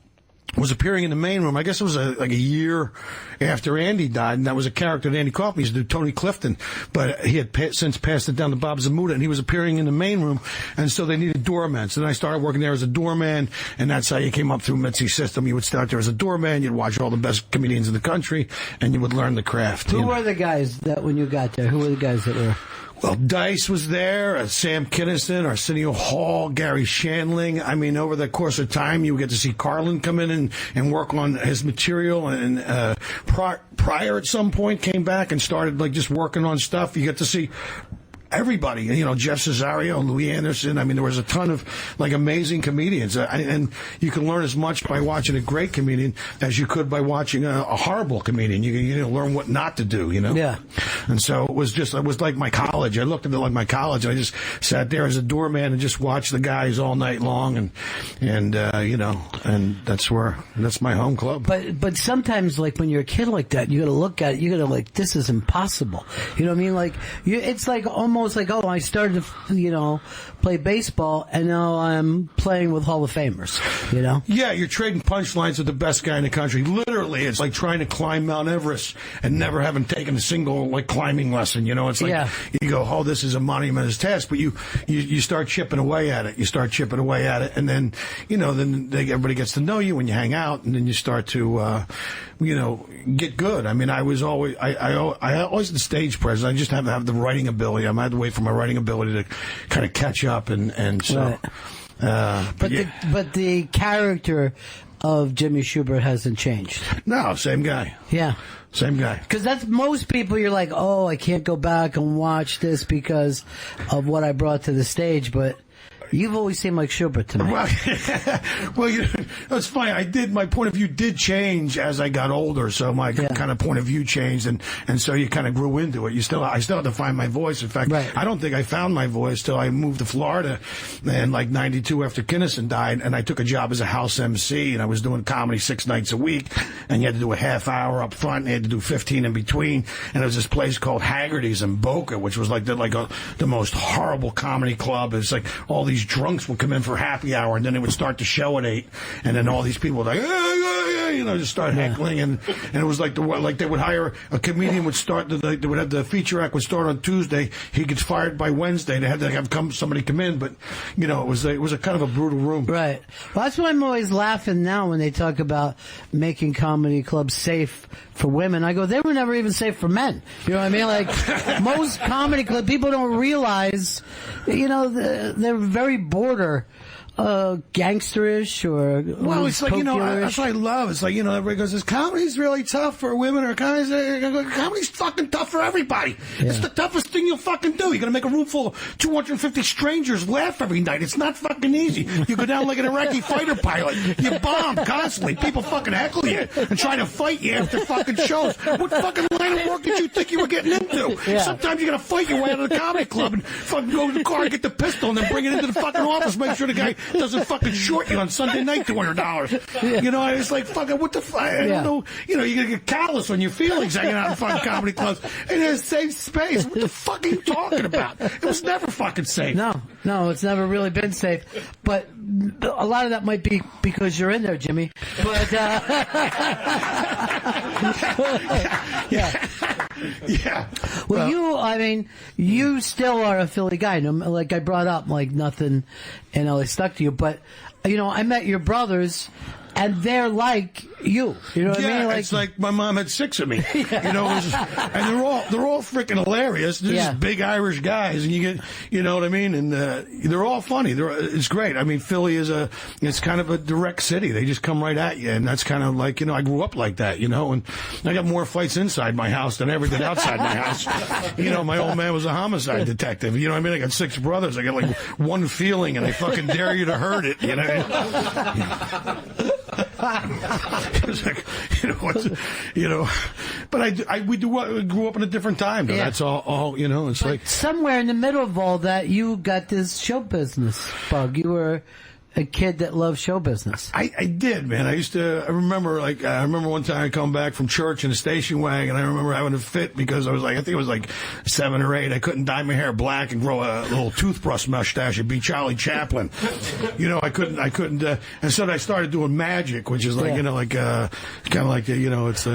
was appearing in the main room. I guess it was like a year after Andy died, and that was a character that Andy Kaufman used to do, Tony Clifton. But he had since passed it down to Bob Zamuda, and he was appearing in the main room, and so they needed doormen. So then I started working there as a doorman, and that's how you came up through Mitzi's system. You would start there as a doorman, you'd watch all the best comedians in the country, and you would learn the craft. Who were the guys that, when you got there, who were the guys that were... Well, Dice was there, Sam Kinison, Arsenio Hall, Gary Shandling. I mean, over the course of time, you would get to see Carlin come in and work on his material. And Pryor at some point came back and started just working on stuff. You get to see everybody, Jeff Cesario, Louis Anderson. I mean, there was a ton of amazing comedians, and you can learn as much by watching a great comedian as you could by watching a horrible comedian. You can learn what not to do, Yeah. And so it was like my college. I looked at it like my college. I just sat there as a doorman and just watched the guys all night long, and that's my home club. But sometimes, when you're a kid like that, you got to look at it. You got to this is impossible. You know what I mean? It's almost like, oh, I started to, play baseball, and now I'm playing with Hall of Famers, Yeah, you're trading punchlines with the best guy in the country. Literally, it's like trying to climb Mount Everest and never having taken a single, climbing lesson, It's like, you go, oh, this is a monumentous task, but you start chipping away at it. You start chipping away at it, and then, everybody gets to know you when you hang out, and then you start to, get good. I mean, I was always, I always the stage presence. I just have to have the writing ability. I had to wait for my writing ability to kind of catch up, and so. Right. But the character of Jimmy Schubert hasn't changed. No, same guy. Yeah. Same guy. Because that's most people, you're like, oh, I can't go back and watch this because of what I brought to the stage, but you've always seemed like Schubert to me. Well, it's funny. My point of view did change as I got older, so my kind of point of view changed, and so you kind of grew into it. I still had to find my voice. In fact, I don't think I found my voice till I moved to Florida in 92 after Kinison died, and I took a job as a house MC, and I was doing comedy 6 nights a week, and you had to do a half hour up front, and you had to do 15 in between, and there was this place called Haggerty's in Boca, which was the most horrible comedy club. It's like all these drunks would come in for happy hour, and then they would start the show at 8, and then all these people would just start heckling, and it was like they would hire a comedian, would start they would have the feature act would start on Tuesday, he gets fired by Wednesday, they had to have somebody come in, but it was a kind of a brutal room. Right. Well, that's why I'm always laughing now when they talk about making comedy clubs safe for women. I go, they were never even safe for men. You know what I mean? Most comedy club people don't realize, they're very border gangsterish or well, it's like, that's what I love. It's like, everybody goes, "Is comedy's really tough for women, or comedy's fucking tough for everybody." Yeah. It's the toughest thing you'll fucking do. You're gonna make a room full of 250 strangers laugh every night. It's not fucking easy. You go down like an Iraqi fighter pilot. You bomb constantly. People fucking heckle you and try to fight you after fucking shows. What fucking line of work did you think you were getting into? Yeah. Sometimes you're gonna fight your way out of the comedy club and fucking go to the car and get the pistol and then bring it into the fucking office. Make sure the guy doesn't fucking short you on Sunday night $200. Yeah. It's like fucking what the fuck? I don't know. You're gonna get callous on your feelings hanging out in fucking comedy clubs. And it's a safe space. What the fuck are you talking about? It was never fucking safe. No, it's never really been safe. But a lot of that might be because you're in there, Jimmy. But yeah. Well, you still are a Philly guy. Like I brought up, like nothing, it stuck to you. But I met your brothers, and they're like you. You know what I mean? It's like my mom had 6 of me. And they're all freaking hilarious. They're just big Irish guys, and you get, you know what I mean? And they're all funny. It's great. I mean, Philly it's kind of a direct city. They just come right at you, and that's kind of like, I grew up like that, and I got more fights inside my house than I ever did outside my house. My old man was a homicide detective. You know what I mean? I got 6 brothers. I got like one feeling, and I fucking dare you to hurt it. It's like, but we grew up in a different time. Though. Yeah. That's all. It's like somewhere in the middle of all that, you got this show business bug. You were a kid that loved show business. I did, man. I remember one time I come back from church in a station wagon. I remember having a fit because I think it was like 7 or 8. I couldn't dye my hair black and grow a little toothbrush mustache and be Charlie Chaplin. I couldn't, and so I started doing magic, which is like, kind of like, it's,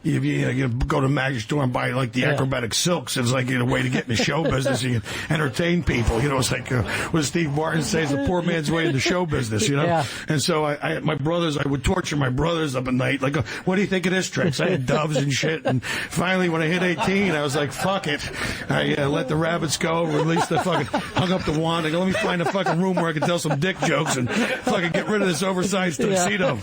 you go to a magic store and buy like the acrobatic silks. It's like a way to get in the show business. You can entertain people. It's like what Steve Martin says, the poor man's way into show business. Yeah. And so I would torture my brothers up at night. Like, what do you think of this tricks? I had doves and shit. And finally, when I hit 18, I was like, fuck it. I let the rabbits go, released the fucking, hung up the wand. I go, let me find a fucking room where I can tell some dick jokes and fucking get rid of this oversized tuxedo.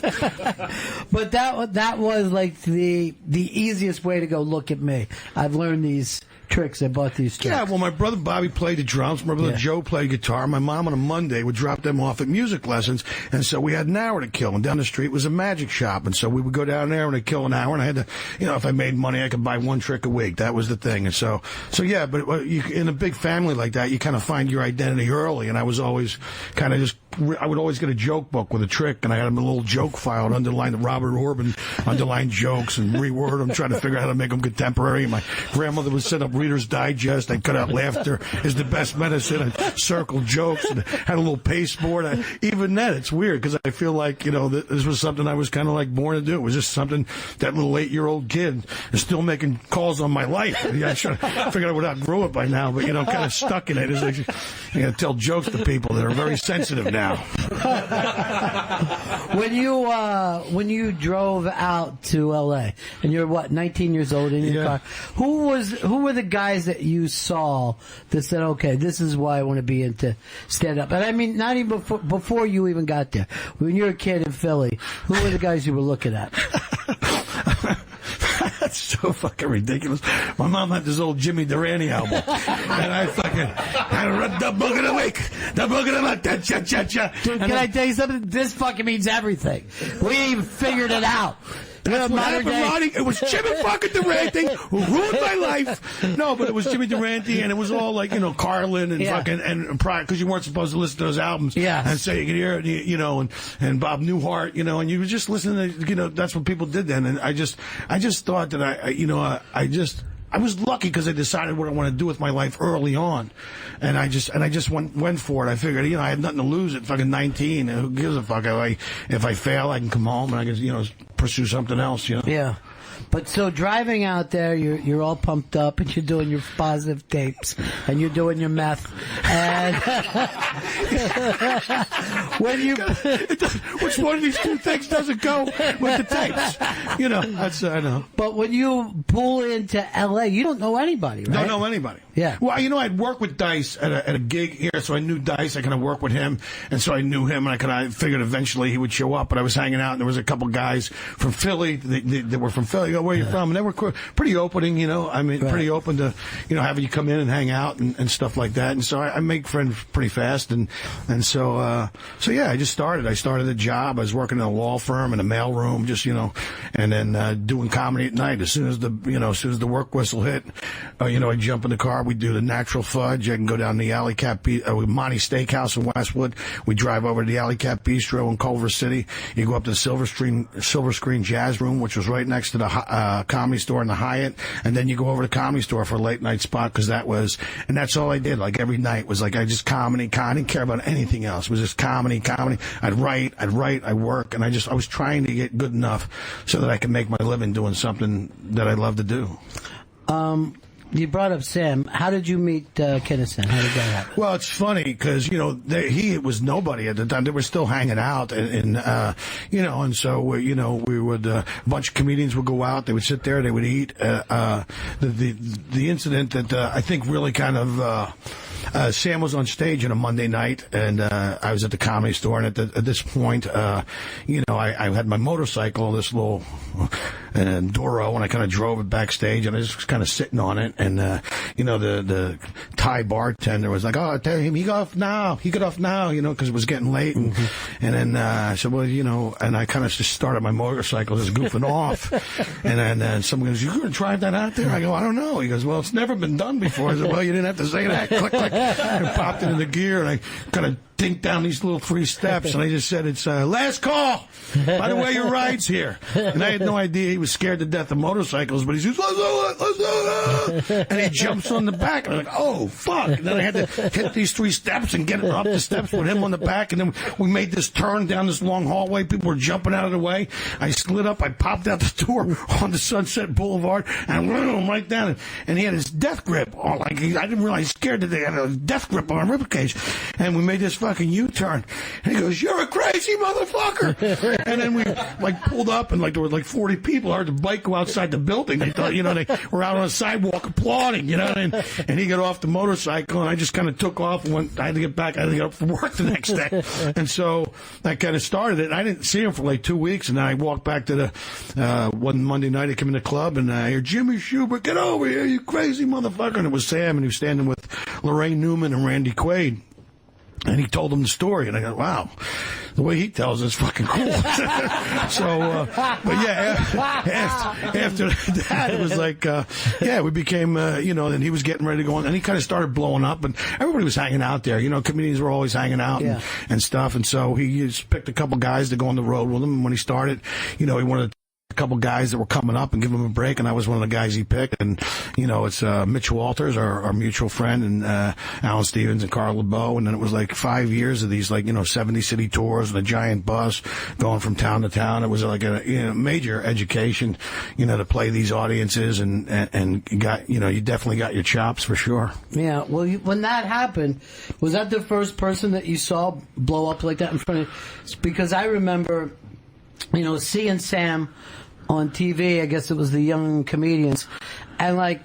But that was like the easiest way to go, look at me. I've learned these tricks. I bought these tricks. Yeah, well, my brother Bobby played the drums. My brother Joe played guitar. My mom on a Monday would drop them off at music lessons. And so we had an hour to kill. And down the street was a magic shop. And so we would go down there and I'd kill an hour. And I had to, if I made money, I could buy 1 trick a week. That was the thing. And so yeah, but in a big family like that, you kind of find your identity early. And I was always kind of I would always get a joke book with a trick, and I had a little joke file and underline the Robert Orban underlined jokes and reword them, trying to figure out how to make them contemporary. My grandmother would set up Reader's Digest. I'd cut out laughter is the best medicine. I'd circle jokes and had a little pasteboard. Even then, it's weird because I feel like, this was something I was kind of like born to do. It was just something that little 8-year-old kid is still making calls on my life. I should have figured I would outgrow it by now, but, kind of stuck in it. It's like, you got to tell jokes to people that are very sensitive now. When you drove out to LA and you're 19 years old in your car, who were the guys that you saw that said, okay, this is why I want to be into stand up? And I mean, not even before you even got there. When you were a kid in Philly, who were the guys you were looking at? That's so fucking ridiculous. My mom had this old Jimmy Durante album, and I read the book of the week, the book of the month, cha-cha-cha. Dude, can I tell you something? This fucking means everything. We figured it out. That's what happened, Ronnie. It was Jimmy fucking Durante who ruined my life. No, but it was Jimmy Durante, and it was all like, Carlin and fucking and Pryor, because you weren't supposed to listen to those albums. Yeah. And so you could hear it, and Bob Newhart, and you were just listening to, that's what people did then. And I just thought that I was lucky because I decided what I want to do with my life early on, and I just went for it. I figured, I had nothing to lose at fucking 19. Who gives a fuck? If I fail, I can come home and I can, pursue something else. Yeah. But so driving out there, you're all pumped up and you're doing your positive tapes and you're doing your meth. And when you, which one of these two things doesn't go with the tapes? You know, that's I know. But when you pull into L.A., you don't know anybody, right? Don't know anybody. Yeah. Well, you know, I'd worked with Dice at a gig here, so I knew Dice. I kind of worked with him, and so I knew him, and I figured eventually he would show up. But I was hanging out, and there was a couple guys from Philly that were from Philly. I go, where are you from? And they were pretty opening, you know. I mean, pretty open to, you know, having you come in and hang out and stuff like that. And so I make friends pretty fast, and so yeah, I just started. I started a job. I was working in a law firm in a mailroom, just, you know, and then doing comedy at night. As soon as the work whistle hit, you know, I jump in the car. We do the Natural Fudge. I can go down to the Alley Cat Monty Steakhouse in Westwood. We drive over to the Alley Cat Bistro in Culver City. You go up to the Silver Screen Jazz Room, which was right next to the Comedy Store in the Hyatt, and then you go over to the Comedy Store for a late night spot because that's all I did. Like every night was like I just comedy. I didn't care about anything else. It was just comedy. I'd write, I work, and I was trying to get good enough so that I could make my living doing something that I love to do. You brought up Sam. How did you meet Kinnison? How did that happen? Well, it's funny because, you know, he was nobody at the time. They were still hanging out and you know, and so, you know, we would, a bunch of comedians would go out. They would sit there. They would eat. The incident that I think really kind of Sam was on stage on a Monday night, and I was at the Comedy Store. And at this point, you know, I had my motorcycle, this little Doro, and I kind of drove it backstage, and I was just kind of sitting on it. And you know, the Thai bartender was like, "Oh, tell him he got off now. He got off now," you know, because it was getting late. And then I said, "Well, you know," and I kind of just started my motorcycle, just goofing off. And then someone goes, "You going to drive that out there?" I go, "I don't know." He goes, "Well, it's never been done before." I said, "Well, you didn't have to say that." Click, click. And popped it in the gear, and I kind of dinked down these little 3 steps, and I just said, "It's last call. By the way, your ride's here." And I had no idea he was scared to death of motorcycles, but he says, "Let's do it." And he jumps on the back, and I'm like, "Oh, fuck." And then I had to hit these 3 steps and get up the steps with him on the back, and then we made this turn down this long hallway. People were jumping out of the way. I slid up, I popped out the door on the Sunset Boulevard, and I went him right down, and he had his death grip on, like, I didn't realize he's scared that they had a death grip on my ribcage. And we made this fucking U-turn, and he goes, "You're a crazy motherfucker." And then we like pulled up, and like there were like 40 people. I heard the bike go outside the building. They thought, you know, they were out on the sidewalk applauding, you know. And he got off the motorcycle, and I just kind of took off and went. I had to get back. I had to get up for work the next day. And so that kind of started it. I didn't see him for like 2 weeks, and then I walked back to the one Monday night. I came in the club, and I hear, "Jimmy Schubert, get over here, you crazy motherfucker!" And it was Sam, and he was standing with Lorraine Newman and Randy Quaid. And he told them the story, and I go, "Wow, the way he tells it's fucking cool." So, but yeah, after that, it was like, yeah, we became, you know, and he was getting ready to go on, and he kind of started blowing up, and everybody was hanging out there. You know, comedians were always hanging out and stuff, and so he just picked a couple guys to go on the road with him. And when he started, you know, he wanted a couple guys that were coming up and give him a break, and I was one of the guys he picked. And you know, it's Mitch Walters, our mutual friend, and Alan Stevens and Carl LeBeau. And then it was like 5 years of these, like, you know, 70 city tours and a giant bus going from town to town. It was like a, you know, major education, you know, to play these audiences, and you got, you know, you definitely got your chops for sure. Yeah. Well, when that happened, was that the first person that you saw blow up like that in front of you? Because I remember, you know, seeing Sam on TV. I guess it was the Young Comedians, and like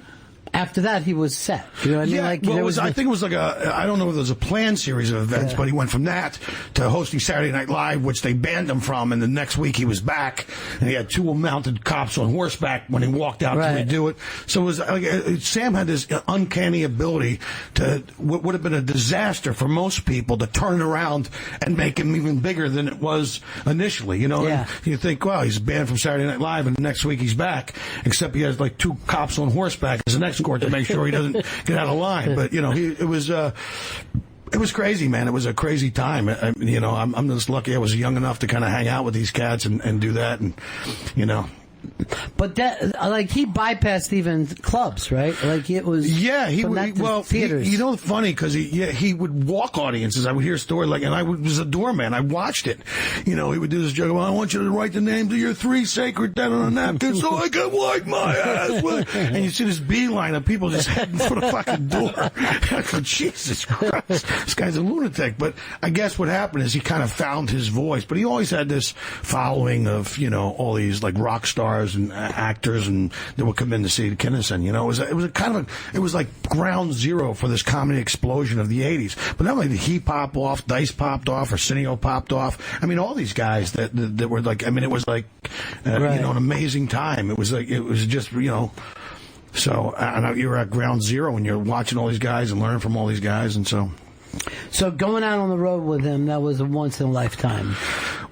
after that he was set. You know what I mean? Yeah, like, well, I think it was like I don't know if it was a planned series of events, but he went from that to hosting Saturday Night Live, which they banned him from, and the next week he was back, and he had 2 mounted cops on horseback when he walked out to redo it. So it was like, Sam had this uncanny ability to, what would have been a disaster for most people, to turn around and make him even bigger than it was initially. You know, and you think, well, he's banned from Saturday Night Live, and the next week he's back, except he has like 2 cops on horseback as an escort to make sure he doesn't get out of line. But you know, it was crazy, man. It was a crazy time. You know, I'm just lucky I was young enough to kind of hang out with these cats and do that, and you know. But that, like, he bypassed even clubs, right? Like, it was. Yeah, theaters. You know, funny because he would walk audiences. I would hear a story and I was a doorman. I watched it. You know, he would do this joke. Well, I want you to write the names of your 3 sacred dead on a napkin so I can wipe my ass with. And you see this beeline of people just heading for the fucking door. I go, Jesus Christ, this guy's a lunatic. But I guess what happened is he kind of found his voice. But he always had this following of, you know, all these like rock stars and actors, and they would come in to see Kinnison. You know, it was like ground zero for this comedy explosion of the 80s. But not only did he pop off, Dice popped off, Arsenio popped off. I mean, all these guys that were like, I mean, it was like, right. You know, an amazing time. It was just, you know, so you're at ground zero and you're watching all these guys and learning from all these guys. And so going out on the road with him, that was a once in a lifetime.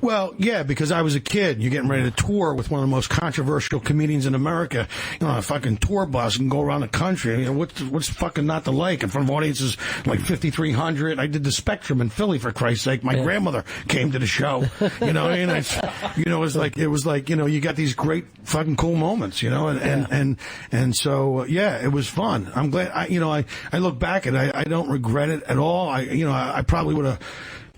Well, yeah, because I was a kid. You're getting ready to tour with one of the most controversial comedians in America. You know, on a fucking tour bus and go around the country. You know, what's fucking not to like in front of audiences like 5,300? I did the Spectrum in Philly, for Christ's sake. My grandmother came to the show. You know, and it was like, you know, you got these great fucking cool moments. You know, and so yeah, it was fun. I'm glad. I look back and I don't regret it at all. I probably would have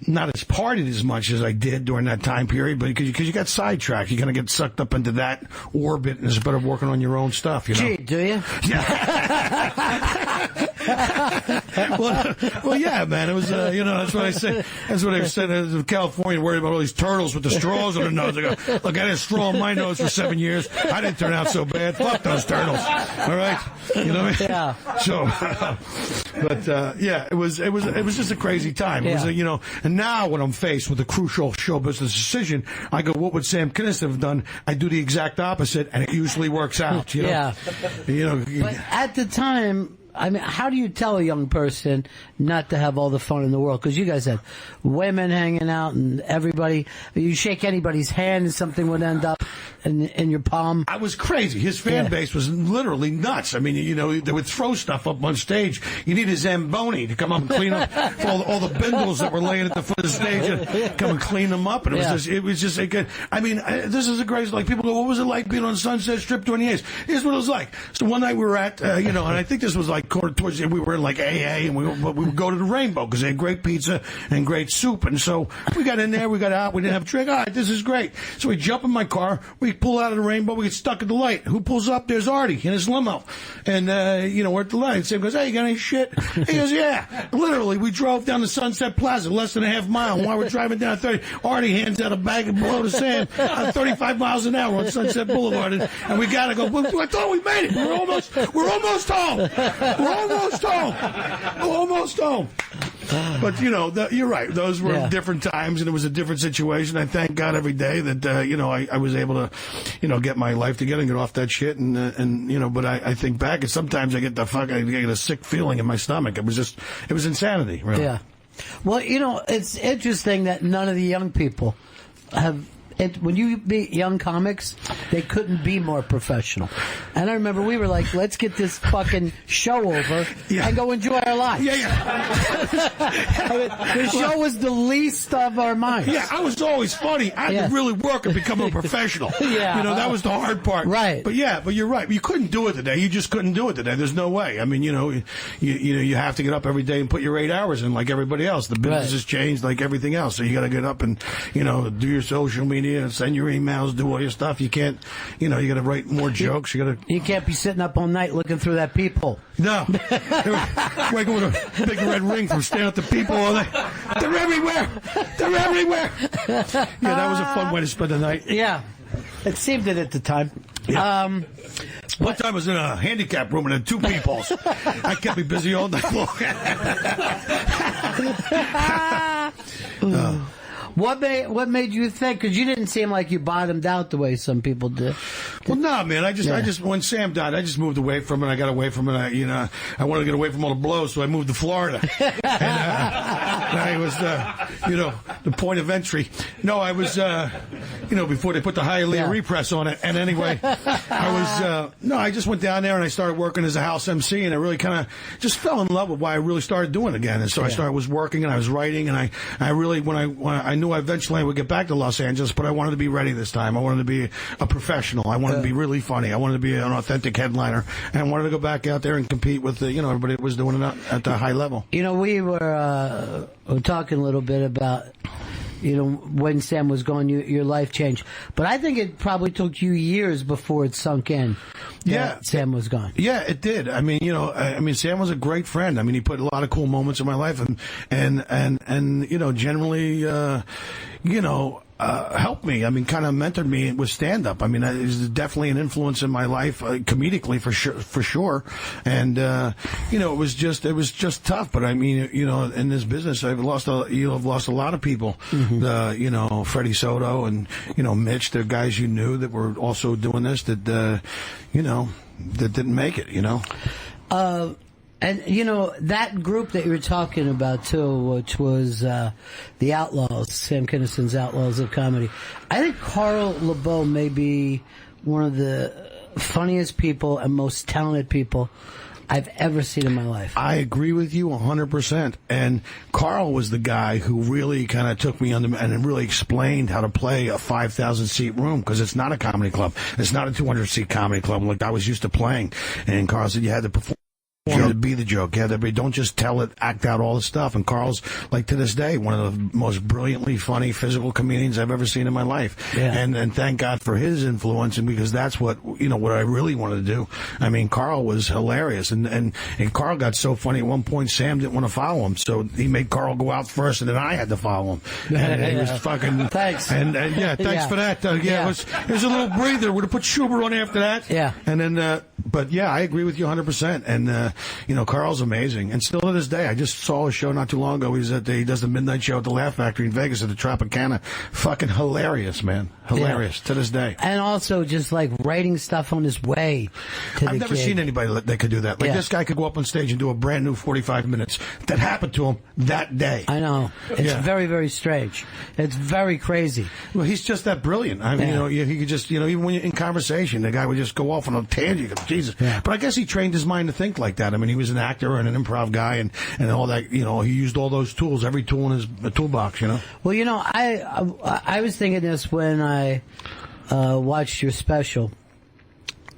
not as partied as much as I did during that time period, but because you got sidetracked, you kind of get sucked up into that orbit, and it's better working on your own stuff. You know? Gee, do you? well, yeah, man. It was, that's what I said. That's what I said. In California, worried about all these turtles with the straws on their nose. I go, look, I had a straw in my nose for 7 years. I didn't turn out so bad. Fuck those turtles. All right, you know what I mean? Yeah. So, but yeah, it was just a crazy time. It was, and now when I'm faced with a crucial show business decision, I go, what would Sam Kinison have done? I do the exact opposite, and it usually works out. You know? Yeah. But at the time, I mean, how do you tell a young person not to have all the fun in the world? Because you guys had women hanging out and everybody. You shake anybody's hand and something would end up in your palm. I was crazy. His fan base was literally nuts. I mean, they would throw stuff up on stage. You need a Zamboni to come up and clean up for all the bindles that were laying at the foot of the stage and come and clean them up. And it was just like, I mean, this is a crazy, like, people go, what was it like being on Sunset Strip 28? Here's what it was like. So one night we were at, and I think this was like towards the end, we were in like AA, and we would go to the Rainbow because they had great pizza and great soup. And so we got in there, we got out, we didn't have a drink. All right, this is great. So we jump in my car, we pull out of the Rainbow, we get stuck at the light. Who pulls up? There's Artie in his limo. And, we're at the light. Sam goes, hey, you got any shit? He goes, yeah. Literally, we drove down to Sunset Plaza, less than a half mile. While we're driving down 30, Artie hands out a bag of blow to Sam at 35 miles an hour on Sunset Boulevard. And we got to go, well, I thought we made it. We're almost home. We're almost home. But, you're right. Those were different times, and it was a different situation. I thank God every day that, I was able to, get my life together and get off that shit. But I think back, and sometimes I get a sick feeling in my stomach. It was insanity, really. Yeah. Well, it's interesting that none of the young people have. When you meet young comics, they couldn't be more professional. And I remember we were like, let's get this fucking show over and go enjoy our lives. The show was the least of our minds. Yeah, I was always funny. I had to really work and become a professional. That was the hard part. Right. But you're right. You couldn't do it today. You just couldn't do it today. There's no way. I mean, you have to get up every day and put your 8 hours in like everybody else. The business has changed like everything else. So you got to get up and, do your social media. Send your emails, do all your stuff. You can't, you got to write more jokes. You can't be sitting up all night looking through that peephole. No. Wake up with a big red ring from staring at the people all night. They're everywhere. Yeah, that was a fun way to spend the night. Yeah. It seemed it at the time. Yeah. One time I was in a handicap room and had 2 peepholes. I kept me busy all night long. What made you think? Because you didn't seem like you bottomed out the way some people did. Well, no, man. I just when Sam died, I just moved away from it. I got away from it. I wanted to get away from all the blows, so I moved to Florida. And I was, the point of entry. No, I was, before they put the Hialeah repress on it. And anyway, I just went down there and I started working as a house MC, and I really kind of just fell in love with why I really started doing it again. And so I was working and I was writing, and I really, when I knew eventually I would get back to Los Angeles, but I wanted to be ready this time. I wanted to be a professional. I wanted to be really funny. I wanted to be an authentic headliner, and I wanted to go back out there and compete with everybody that was doing it at the high level. We were talking a little bit about when Sam was gone, your life changed. But I think it probably took you years before it sunk in. Sam was gone. Yeah, it did. I mean, Sam was a great friend. I mean, he put a lot of cool moments in my life, and generally, helped me. I mean, kind of mentored me with stand up. I mean, it was definitely an influence in my life, comedically for sure. And it was just tough. But I mean, in this business, I've lost a lot of people. Mm-hmm. Freddie Soto and Mitch, they're guys you knew that were also doing this that that didn't make it. And, that group that you were talking about, too, which was the Outlaws, Sam Kinnison's Outlaws of Comedy. I think Carl LeBeau may be one of the funniest people and most talented people I've ever seen in my life. I agree with you 100%. And Carl was the guy who really kind of took me under and really explained how to play a 5,000-seat room, because it's not a comedy club. It's not a 200-seat comedy club like I was used to playing. And Carl said you had to perform. You had to be the joke. Yeah, don't just tell it, act out all the stuff. And Carl's, like, to this day, one of the most brilliantly funny physical comedians I've ever seen in my life. Yeah. And thank God for his influence, and because that's what I really wanted to do. I mean, Carl was hilarious, and Carl got so funny at one point, Sam didn't want to follow him, so he made Carl go out first, and then I had to follow him. And it was fucking... Thanks. And thanks for that. It was a little breather. We'd have put Schubert on after that. Yeah. And then, but yeah, I agree with you 100%. And, Carl's amazing. And still to this day, I just saw a show not too long ago. He does the midnight show at the Laugh Factory in Vegas at the Tropicana. Fucking hilarious, man. Hilarious to this day. And also just like writing stuff on his way to I've never seen anybody that could do that. Like this guy could go up on stage and do a brand new 45 minutes. That happened to him that day. I know. It's very, very strange. It's very crazy. Well, he's just that brilliant. I mean, he could just, even when you're in conversation, the guy would just go off on a tangent. Jesus. Yeah. But I guess he trained his mind to think like that. I mean, he was an actor and an improv guy and all that. He used all those tools, every tool in his toolbox. Well, I was thinking this when I watched your special.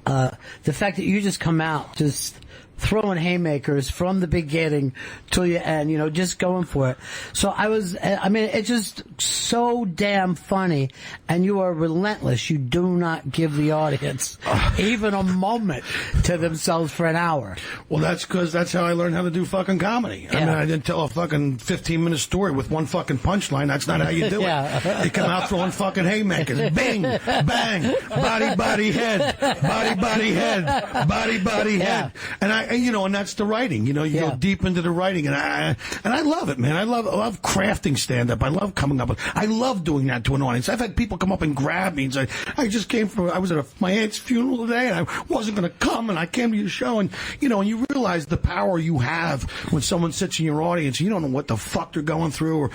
The fact that you just come out just throwing haymakers from the beginning till you end, just going for it. So it's just so damn funny, and you are relentless. You do not give the audience even a moment to themselves for an hour. Well, that's because that's how I learned how to do fucking comedy. I mean, I didn't tell a fucking 15-minute story with one fucking punchline. That's not how you do it. You come out throwing fucking haymakers. Bing, bang, body, head, body, head, body, head. And that's the writing. You go deep into the writing, and I love it, man. I love crafting stand-up. I love coming up with. I love doing that to an audience. I've had people come up and grab me and say, I was at my aunt's funeral today, and I wasn't going to come, and I came to your show, and you realize the power you have when someone sits in your audience. You don't know what the fuck they're going through, or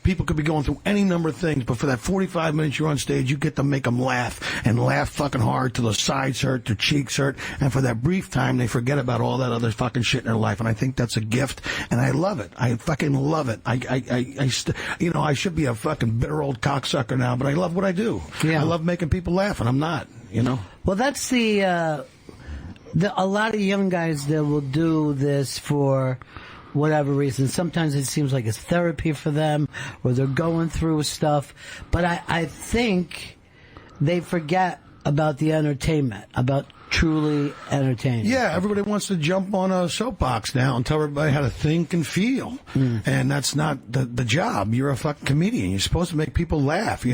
people could be going through any number of things, but for that 45 minutes you're on stage, you get to make them laugh and laugh fucking hard till the sides hurt, their cheeks hurt, and for that brief time they forget about all that other fucking shit in their life, and I think that's a gift, and I love it. I fucking love it. I should be a fucking bitter old cocksucker now, but I love what I do. I love making people laugh, and I'm not. Well, that's a lot of young guys that will do this for whatever reason. Sometimes it seems like it's therapy for them, or they're going through stuff, but I think they forget about the entertainment, about truly entertaining. Yeah, everybody wants to jump on a soapbox now and tell everybody how to think and feel. And that's not the job. You're a fucking comedian. You're supposed to make people laugh. But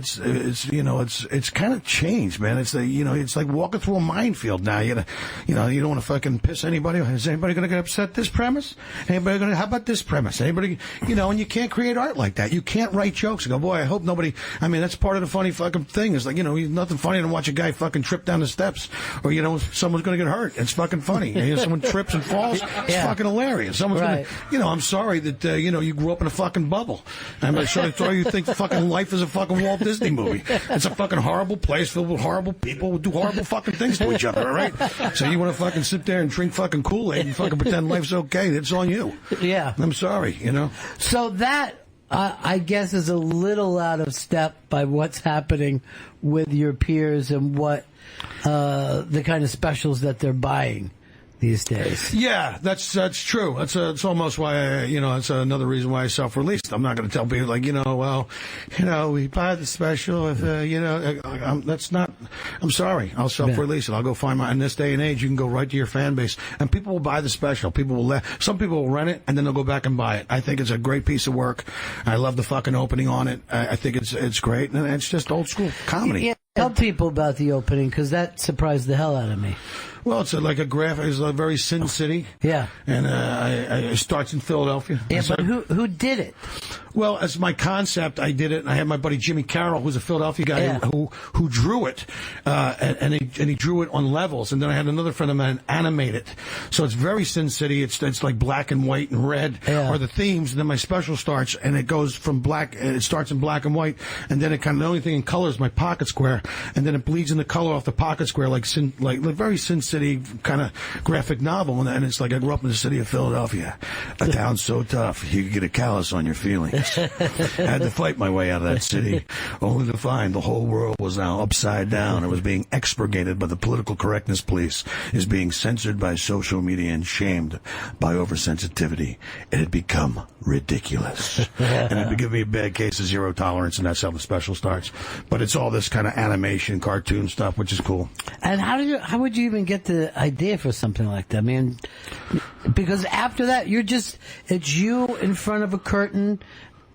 it's kind of changed, man. It's like walking through a minefield now. You don't want to fucking piss anybody. Is anybody going to get upset at this premise? How about this premise? Anybody, and you can't create art like that. You can't write jokes and go, boy, I hope nobody, that's part of the funny fucking thing. It's like, nothing funny than watch a guy guy fucking trip down the steps, or someone's going to get hurt. It's fucking funny. Someone trips and falls. It's fucking hilarious. Someone's going to, I'm sorry that you grew up in a fucking bubble. I'm sorry you think fucking life is a fucking Walt Disney movie. It's a fucking horrible place filled with horrible people who do horrible fucking things to each other. All right. So you want to fucking sit there and drink fucking Kool-Aid and fucking pretend life's okay? It's on you. Yeah. I'm sorry. So that. I guess is a little out of step by what's happening with your peers and what the kind of specials that they're buying these days. Yeah, that's true. It's almost why it's another reason why I self-released. I'm not going to tell people we buy the special. That's not. I'm sorry. I'll self-release it. I'll go find in this day and age, you can go right to your fan base, and people will buy the special. Some people will rent it and then they'll go back and buy it. I think it's a great piece of work. I love the fucking opening on it. I think it's great, and it's just old school comedy. Yeah, tell people about the opening because that surprised the hell out of me. Well, it's like a graphic. It's a very Sin City. Yeah. And it starts in Philadelphia. Yeah, but who did it? Well, as my concept, I did it, and I had my buddy Jimmy Carroll, who's a Philadelphia guy, who drew it, and he drew it on levels. And then I had another friend of mine animate it. So it's very Sin City. It's like black and white and red are the themes. And then my special starts, and it goes from black. It starts in black and white, and then the only thing in color is my pocket square, and then it bleeds in the color off the pocket square, like very Sin City kind of graphic novel. And it's like I grew up in the city of Philadelphia, a town so tough you could get a callus on your feelings. I had to fight my way out of that city, only to find the whole world was now upside down. It was being expurgated by the political correctness police, is being censored by social media and shamed by oversensitivity. It had become ridiculous. And it would give me a bad case of zero tolerance, and that's how the special starts. But it's all this kind of animation, cartoon stuff, which is cool. And how would you even get the idea for something like that? I mean, because after that, it's you in front of a curtain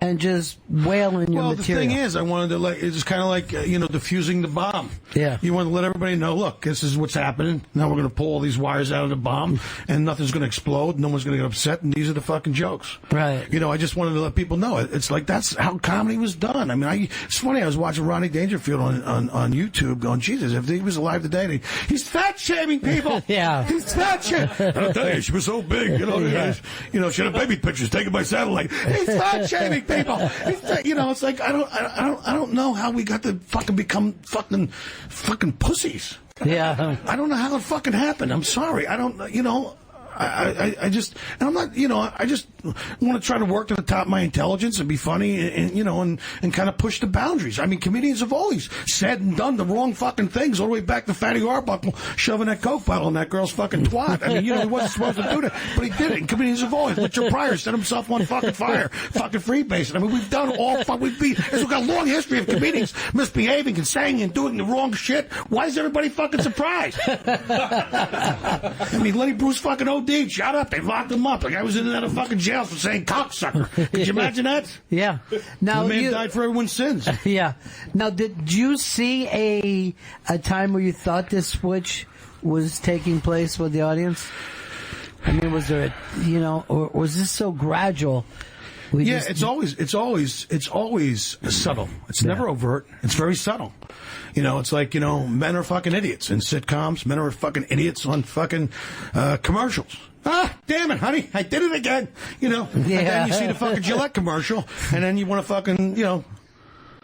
and just wailing your material. Well, the thing is, I wanted to it's kind of like, diffusing the bomb. Yeah. You want to let everybody know, look, this is what's happening. Now we're going to pull all these wires out of the bomb, and nothing's going to explode. No one's going to get upset, and these are the fucking jokes. Right. I just wanted to let people know. It's like, that's how comedy was done. I mean, it's funny, I was watching Ronnie Dangerfield on YouTube going, Jesus, if he was alive today, he's fat-shaming people. Yeah. He's fat-shaming. I'll tell you, she was so big. She had baby pictures taken by satellite. He's fat-shaming people. It's like I don't know how we got to fucking become fucking pussies. Yeah, I don't know how it fucking happened. I'm sorry. I don't. I just, and I'm not, I just want to try to work to the top of my intelligence and be funny and kind of push the boundaries. I mean, comedians have always said and done the wrong fucking things all the way back to Fatty Arbuckle shoving that Coke bottle in that girl's fucking twat. I mean, he wasn't supposed to do that, but he did it. And comedians have always. Richard Pryor set himself on fucking fire, fucking freebasing. I mean, we've done we've got a long history of comedians misbehaving and saying and doing the wrong shit. Why is everybody fucking surprised? I mean, Lenny Bruce fucking OD'd. Shut up. They locked him up. The guy was in and out of fucking jail for saying cocksucker. Could you imagine that? Yeah. Now, the man died for everyone's sins. Yeah. Now, did you see a time where you thought this switch was taking place with the audience? I mean, was there or was this so gradual? It's always subtle. It's never overt. It's very subtle. It's like, men are fucking idiots in sitcoms. Men are fucking idiots on fucking commercials. Ah, damn it, honey, I did it again. And then you see the fucking Gillette commercial, and then you want to fucking,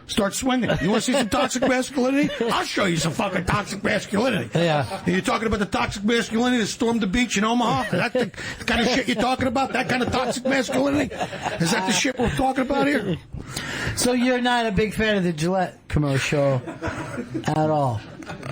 start swinging. You want to see some toxic masculinity? I'll show you some fucking toxic masculinity. Yeah. Are you talking about the toxic masculinity that stormed the beach in Omaha? Is that the kind of shit you're talking about? That kind of toxic masculinity? Is that the shit we're talking about here? So you're not a big fan of the Gillette commercial at all?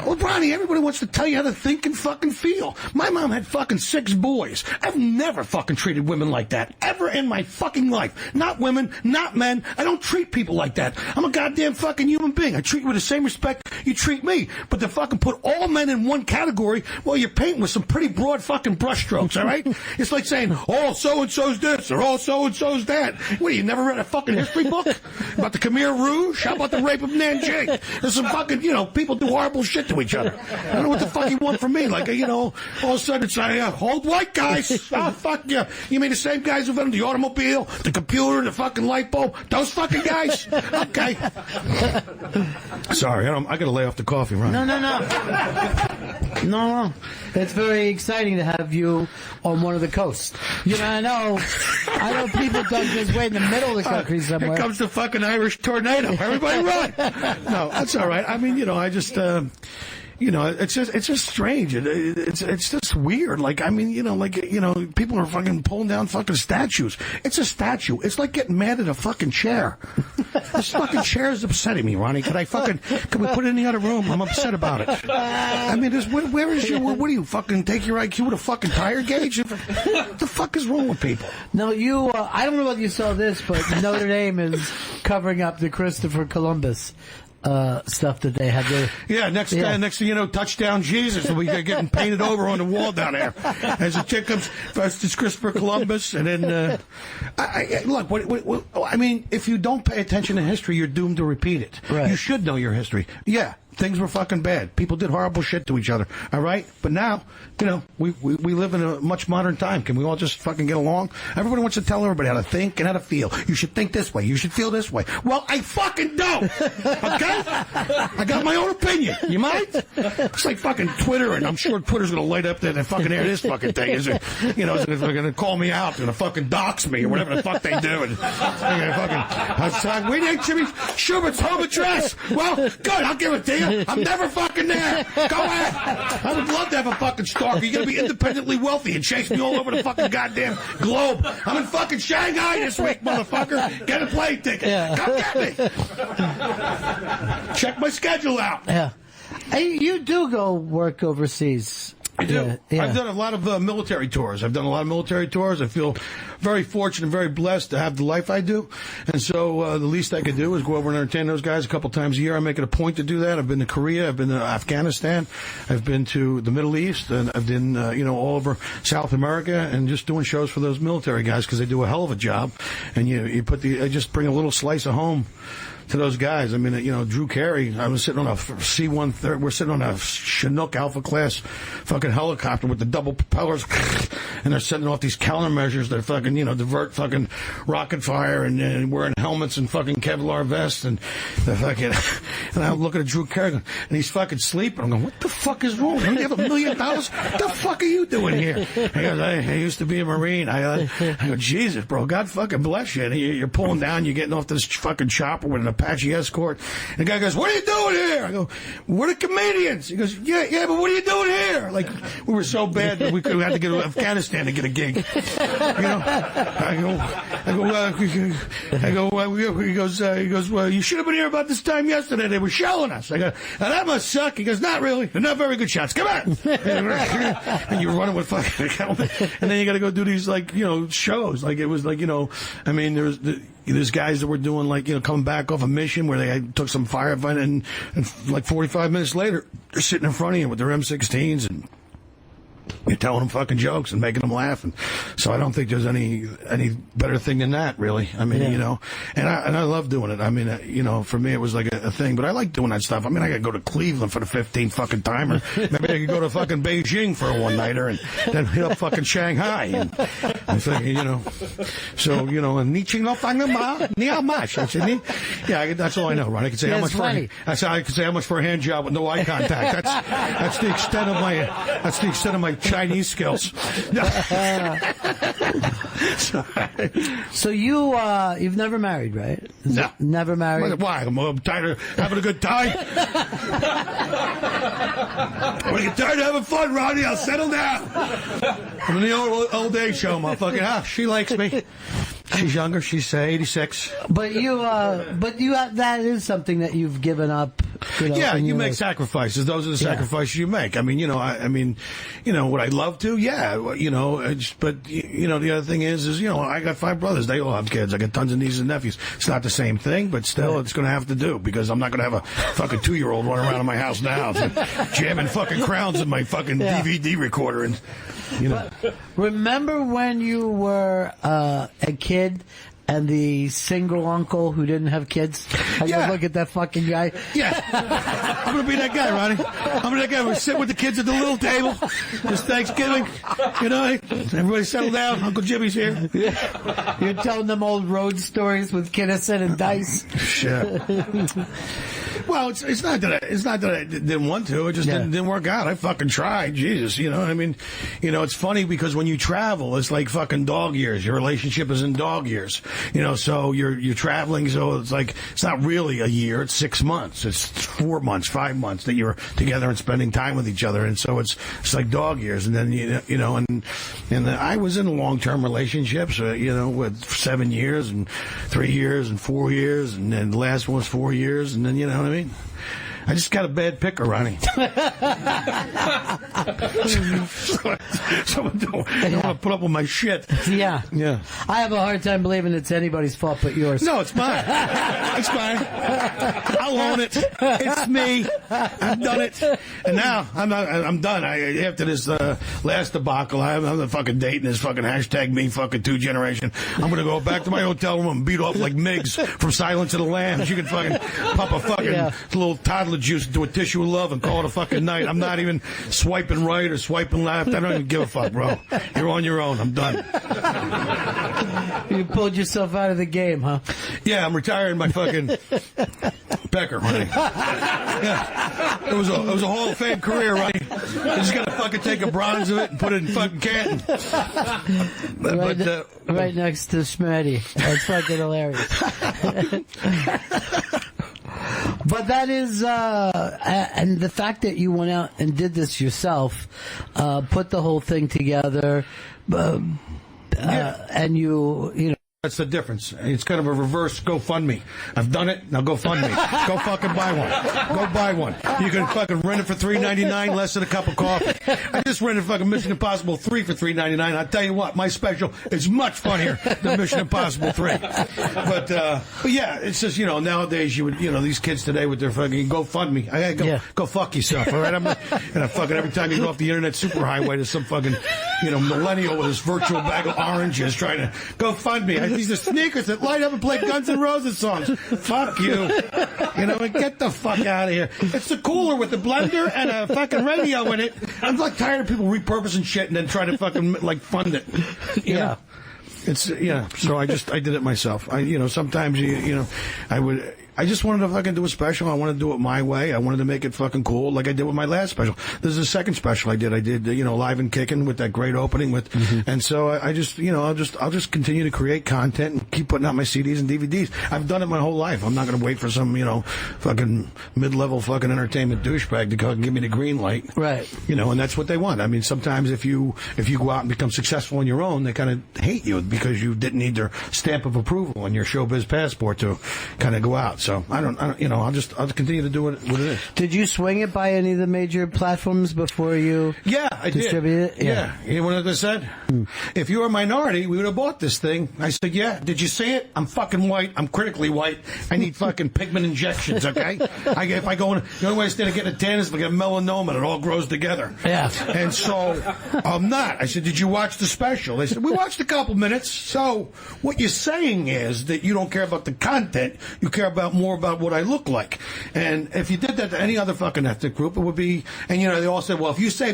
Well, Bronny, everybody wants to tell you how to think and fucking feel. My mom had fucking 6 boys. I've never fucking treated women like that. Ever in my fucking life. Not women, not men. I don't treat people like that. I'm a goddamn fucking human being. I treat you with the same respect you treat me. But to fucking put all men in one category, well, you're painting with some pretty broad fucking brushstrokes, all right? It's like saying, oh, so-and-so's this, or oh, so-and-so's that. What, you never read a fucking history book? About the Khmer Rouge? How about the rape of Nanjing? There's some fucking, people do horrible shit to each other. I don't know what the fuck you want from me. Like, all of a sudden it's old white guys. Oh, fuck you. You mean the same guys who invented the automobile, the computer, the fucking light bulb? Those fucking guys? Okay. Sorry, I got a lay off the coffee, right? No. No. It's very exciting to have you on one of the coasts. You know, I know people don't just wait in the middle of the country somewhere. Here comes the fucking Irish tornado. Everybody run! No, that's all right. I mean, I just. It's just strange. It's just weird. Like, I mean, people are fucking pulling down fucking statues. It's a statue. It's like getting mad at a fucking chair. This fucking chair is upsetting me, Ronnie. Can we put it in the other room? I'm upset about it. I mean, what do you fucking take your IQ with a fucking tire gauge? What the fuck is wrong with people? No, I don't know whether you saw this, but Notre Dame is covering up the Christopher Columbus stuff that they had there. Yeah, next thing you know, touchdown Jesus will be getting painted over on the wall down there. As a chick comes, first it's Christopher Columbus, and then look. I mean, if you don't pay attention to history, you're doomed to repeat it. Right. You should know your history. Yeah. Things were fucking bad. People did horrible shit to each other. All right? But now, we live in a much modern time. Can we all just fucking get along? Everybody wants to tell everybody how to think and how to feel. You should think this way. You should feel this way. Well, I fucking don't. Okay? I got my own opinion. You mind? It's like fucking Twitter, and I'm sure Twitter's going to light up there and fucking air this fucking thing. They're going to call me out. They're going to fucking dox me or whatever the fuck they do. And they're going to fucking, we need Jimmy Schubert's home address. Well, good. I'll give it to you. I'm never fucking there. Go ahead. I would love to have a fucking stalker. You're going to be independently wealthy and chase me all over the fucking goddamn globe. I'm in fucking Shanghai this week, motherfucker. Get a plane ticket. Yeah. Come get me. Check my schedule out. Yeah. Hey, you do go work overseas. I do. Yeah. I've done a lot of military tours. I feel very fortunate and very blessed to have the life I do. And so the least I could do is go over and entertain those guys a couple times a year. I make it a point to do that. I've been to Korea. I've been to Afghanistan. I've been to the Middle East. And I've been, all over South America and just doing shows for those military guys because they do a hell of a job. And I just bring a little slice of home to those guys. I mean, Drew Carey, I was sitting on a C-130, we're sitting on a Chinook Alpha class fucking helicopter with the double propellers, and they're sending off these countermeasures that fucking, divert fucking rocket fire and wearing helmets and fucking Kevlar vests and the fucking, and I'm looking at Drew Carey and he's fucking sleeping. I'm going, what the fuck is wrong? Don't you have $1 million? What the fuck are you doing here? He goes, I used to be a Marine. I go, Jesus, bro, God fucking bless you. And you're pulling down, you're getting off this fucking chopper with an Apache escort. And the guy goes, what are you doing here? I go, we're the comedians. He goes, yeah, but what are you doing here? Like, we were so bad that we had to go to Afghanistan to get a gig. He goes, well, you should have been here about this time yesterday. They were shelling us. I go, now that must suck. He goes, not really. They're not very good shots. Come on. And you're running with fucking helmet. And then you got to go do these, shows. Like, it was like, I mean, there's guys that were doing coming back off a mission where they took some firefighting and like 45 minutes later, they're sitting in front of you with their M16s and you're telling them fucking jokes and making them laugh. And so I don't think there's any better thing than that, really. I mean, and I love doing it. I mean, for me, it was like a thing, but I like doing that stuff. I mean, I got to go to Cleveland for the 15th fucking timer. Maybe I could go to fucking Beijing for a one-nighter and then hit up fucking Shanghai. And thinking, so, and Nietzsche no fangama, niamash. Yeah, that's all I know, right? I can say how much for a hand job with no eye contact. That's the extent of my Chinese skills. So you've never married, right? No. Never married? Why? I'm tired of having a good time. When you're tired of having fun, Ronnie, I'll settle down. I'm in the old age show, motherfucker. She likes me. She's younger. She's 86. But that is something that you've given up. Yeah, you make sacrifices. Those are the sacrifices you make. I mean, would I love to? Yeah, but the other thing is, I got 5 brothers. They all have kids. I got tons of nieces and nephews. It's not the same thing, but still, it's going to have to do because I'm not going to have a fucking 2-year-old running around in my house now, jamming fucking crowns in my fucking DVD recorder and. But remember when you were a kid and the single uncle who didn't have kids? I go look at that fucking guy. Yeah. I'm going to be that guy, Ronnie. I'm going to be that guy. We're sitting with the kids at the little table. It's Thanksgiving. Everybody settle down. Uncle Jimmy's here. Yeah. You're telling them old road stories with Kinnison and Dice. Shit. Well, it's not that I didn't want to. It just didn't work out. I fucking tried. Jesus, you know. I mean, you know, it's funny because when you travel, it's like fucking dog years. Your relationship is in dog years. You know, so you're traveling. So it's like it's not really a year. It's 6 months. It's 4 months, 5 months that you're together and spending time with each other. And so it's like dog years. And then you know, and I was in long-term relationships. You know, with 7 years and 3 years and 4 years, and then the last one was 4 years, and then you know what I mean. I just got a bad picker, Ronnie. So I don't want to put up with my shit. Yeah. Yeah. I have a hard time believing it's anybody's fault but yours. No, it's mine. It's mine. I'll own it. It's me. I've done it. And now I'm done. After this last debacle, I'm not fucking dating this fucking #me2 generation. I'm going to go back to my hotel room and beat off like Miggs from Silence of the Lambs. You can fucking pop a fucking little toddler juice into a tissue of love and call it a fucking night. I'm not even swiping right or swiping left. I don't even give a fuck, bro. You're on your own. I'm done. You pulled yourself out of the game, huh? Yeah, I'm retiring my fucking pecker, Ronnie. Yeah. It was a Hall of Fame career, Ronnie. I just got to fucking take a bronze of it and put it in fucking Canton. Right next to Schmatty. That's fucking hilarious. But that is, and the fact that you went out and did this yourself, put the whole thing together, and you know. That's the difference. It's kind of a reverse GoFundMe. I've done it. Now go fund me. Go fucking buy one. Go buy one. You can fucking rent it for $3.99, less than a cup of coffee. I just rented fucking Mission Impossible 3 for $3.99. I'll tell you what, my special is much funnier than Mission Impossible 3. But yeah, it's just, you know, nowadays you would, you know, these kids today with their fucking GoFundMe. I gotta go fuck yourself, all right? And I fucking every time you go off the internet superhighway, there's some fucking, you know, millennial with his virtual bag of oranges trying to go fund me. These are sneakers that light up and play Guns N' Roses songs. Fuck you. You know, get the fuck out of here. It's the cooler with the blender and a fucking radio in it. I'm like tired of people repurposing shit and then trying to fucking like fund it. You know? It's so I did it myself. Sometimes I just wanted to fucking do a special. I wanted to do it my way. I wanted to make it fucking cool, like I did with my last special. This is the second special I did. I did, Live and Kickin' with that great opening and so I'll just continue to create content and keep putting out my CDs and DVDs. I've done it my whole life. I'm not going to wait for some, fucking mid-level fucking entertainment douchebag to go and give me the green light. Right. And that's what they want. I mean, sometimes if you go out and become successful on your own, they kind of hate you because you didn't need their stamp of approval and your showbiz passport to kind of go out. So I'll continue to do what it is. Did you swing it by any of the major platforms before you? Yeah, I distributed did. Yeah. You know what I said? If you were a minority, we would have bought this thing. I said, yeah. Did you see it? I'm fucking white. I'm critically white. I need fucking pigment injections. Okay. If I go in, the only way I stand to get a tan is if I get melanoma and it all grows together. Yeah. And so I'm not. I said, did you watch the special? They said, we watched a couple minutes. So what you're saying is that you don't care about the content. You care more about what I look like. And if you did that to any other fucking ethnic group, it would be, and they all said, well, if you say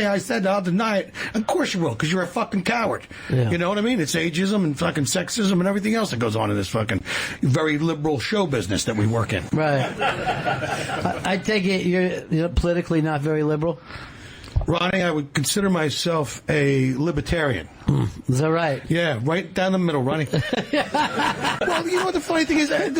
I said that, I'll deny it. Of course you will, because you're a fucking coward. Yeah. You know what I mean? It's ageism and fucking sexism and everything else that goes on in this fucking very liberal show business that we work in. Right. I take it you're politically not very liberal? Ronnie, I would consider myself a libertarian. Is that right? Yeah, right down the middle, Ronnie. Well, the funny thing is, I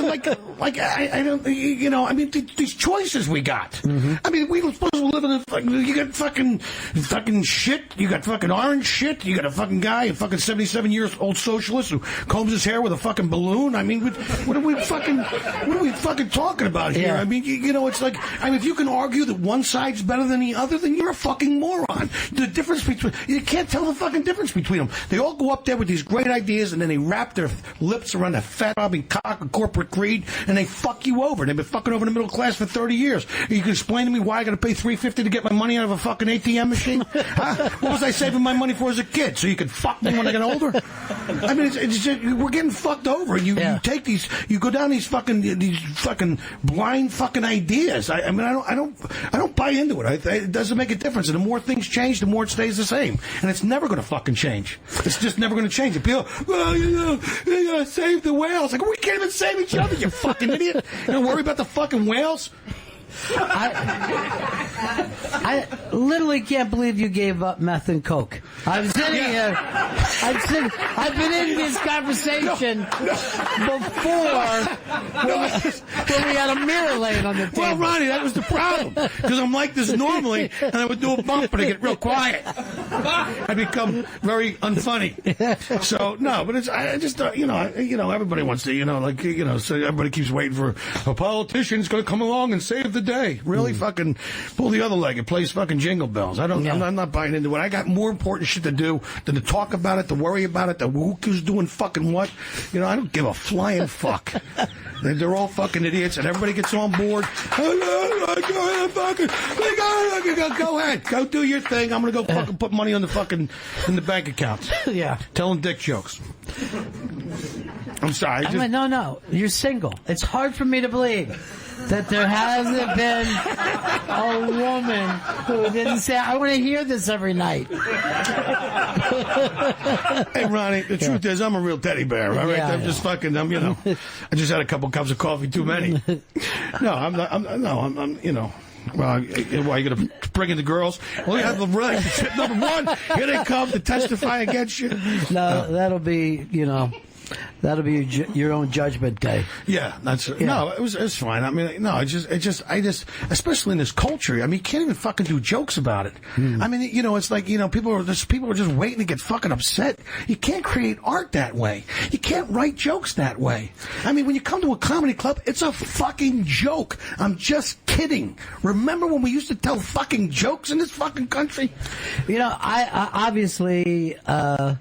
don't, I mean, these choices we got. Mm-hmm. I mean, we were supposed to live in you got fucking shit, you got fucking orange shit, you got a fucking guy, a fucking 77 years old socialist who combs his hair with a fucking balloon. I mean, what are we fucking talking about here? Yeah. I mean, it's like, if you can argue that one side's better than the other, then you're a fucking moron. The difference between, you can't tell the fucking difference between them. They all go up there with these great ideas and then they wrap their lips around a fat-robbing cock of corporate greed and they fuck you over. They've been fucking over the middle class for 30 years. You can explain to me why I got to pay $3.50 to get my money out of a fucking ATM machine? Huh? What was I saving my money for as a kid? So you could fuck me when I get older? I mean, it's just, we're getting fucked over. You take these, you go down these fucking blind fucking ideas. I mean, I don't buy into it. It doesn't make a difference. And the more things change, the more it stays the same. And it's never going to fucking change. It's just never going to change. And people, well, you gotta save the whales. Like, we can't even save each other, you fucking idiot. You don't worry about the fucking whales? I literally can't believe you gave up meth and coke. I'm sitting here. I've been in this conversation before when we had a mirror laying on the table. Well, Ronnie, that was the problem. Because I'm like this normally, and I would do a bump and I get real quiet. I become very unfunny. So no, but I just everybody wants to so everybody keeps waiting for a politician's going to come along and save the day. Really, fucking pull the other leg and plays fucking jingle bells. I'm not buying into it. I got more important shit to do than to talk about it, to worry about it, who's doing fucking what. I don't give a flying fuck. They're all fucking idiots, and everybody gets on board. Go ahead, go do your thing. I'm gonna go fucking put money on in the bank account. Yeah, telling dick jokes. I'm sorry. No, you're single. It's hard for me to believe that there hasn't been a woman who didn't say, I want to hear this every night. Hey, Ronnie, the truth is, I'm a real teddy bear, all right? I'm just fucking, I just had a couple cups of coffee too many. No, I'm not, well, why, you going to bring in the girls? Well, you have the relationship number one. Here they come to testify against you. No, that'll be, that'll be your own judgment day. Yeah, no, it's fine. I mean, no, I just, especially in this culture. I mean, you can't even fucking do jokes about it. I mean, it's like, people are just waiting to get fucking upset. You can't create art that way. You can't write jokes that way. I mean, when you come to a comedy club, it's a fucking joke. I'm just kidding. Remember when we used to tell fucking jokes in this fucking country? I obviously, I'm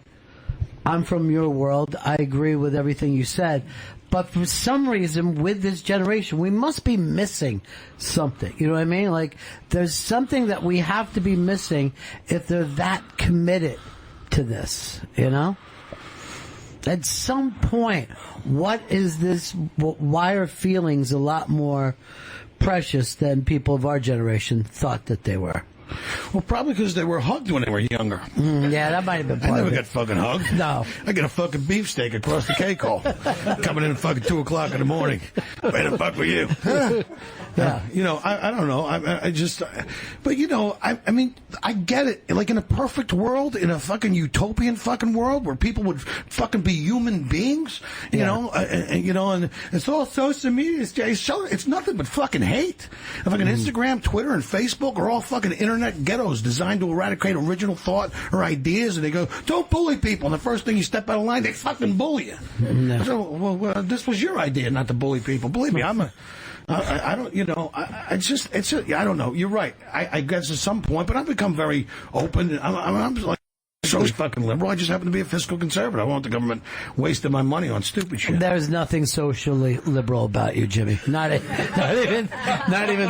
from your world. I agree with everything you said. But for some reason, with this generation, we must be missing something. You know what I mean? Like, there's something that we have to be missing if they're that committed to this, At some point, what is this? Why are feelings a lot more precious than people of our generation thought that they were? Well, probably because they were hugged when they were younger. Yeah, that might have been part I never of it. got fucking hugged. No. I get a fucking beefsteak across the cake hole. Coming in at fucking 2 o'clock in the morning. Where the fuck were you? Yeah. I don't know. I mean, I get it. Like, in a perfect world, in a fucking utopian fucking world where people would fucking be human beings, and it's all social media. It's nothing but fucking hate. Fucking Instagram, Twitter, and Facebook are all fucking internet ghettos designed to eradicate original thought or ideas, and they go, don't bully people. And the first thing you step out of line, they fucking bully you. No. So, this was your idea not to bully people. Believe me, I don't know. You're right. I guess at some point, but I've become very open. I'm like, so fucking liberal. I just happen to be a fiscal conservative. I want the government wasting my money on stupid shit. There's nothing socially liberal about you, Jimmy. Not even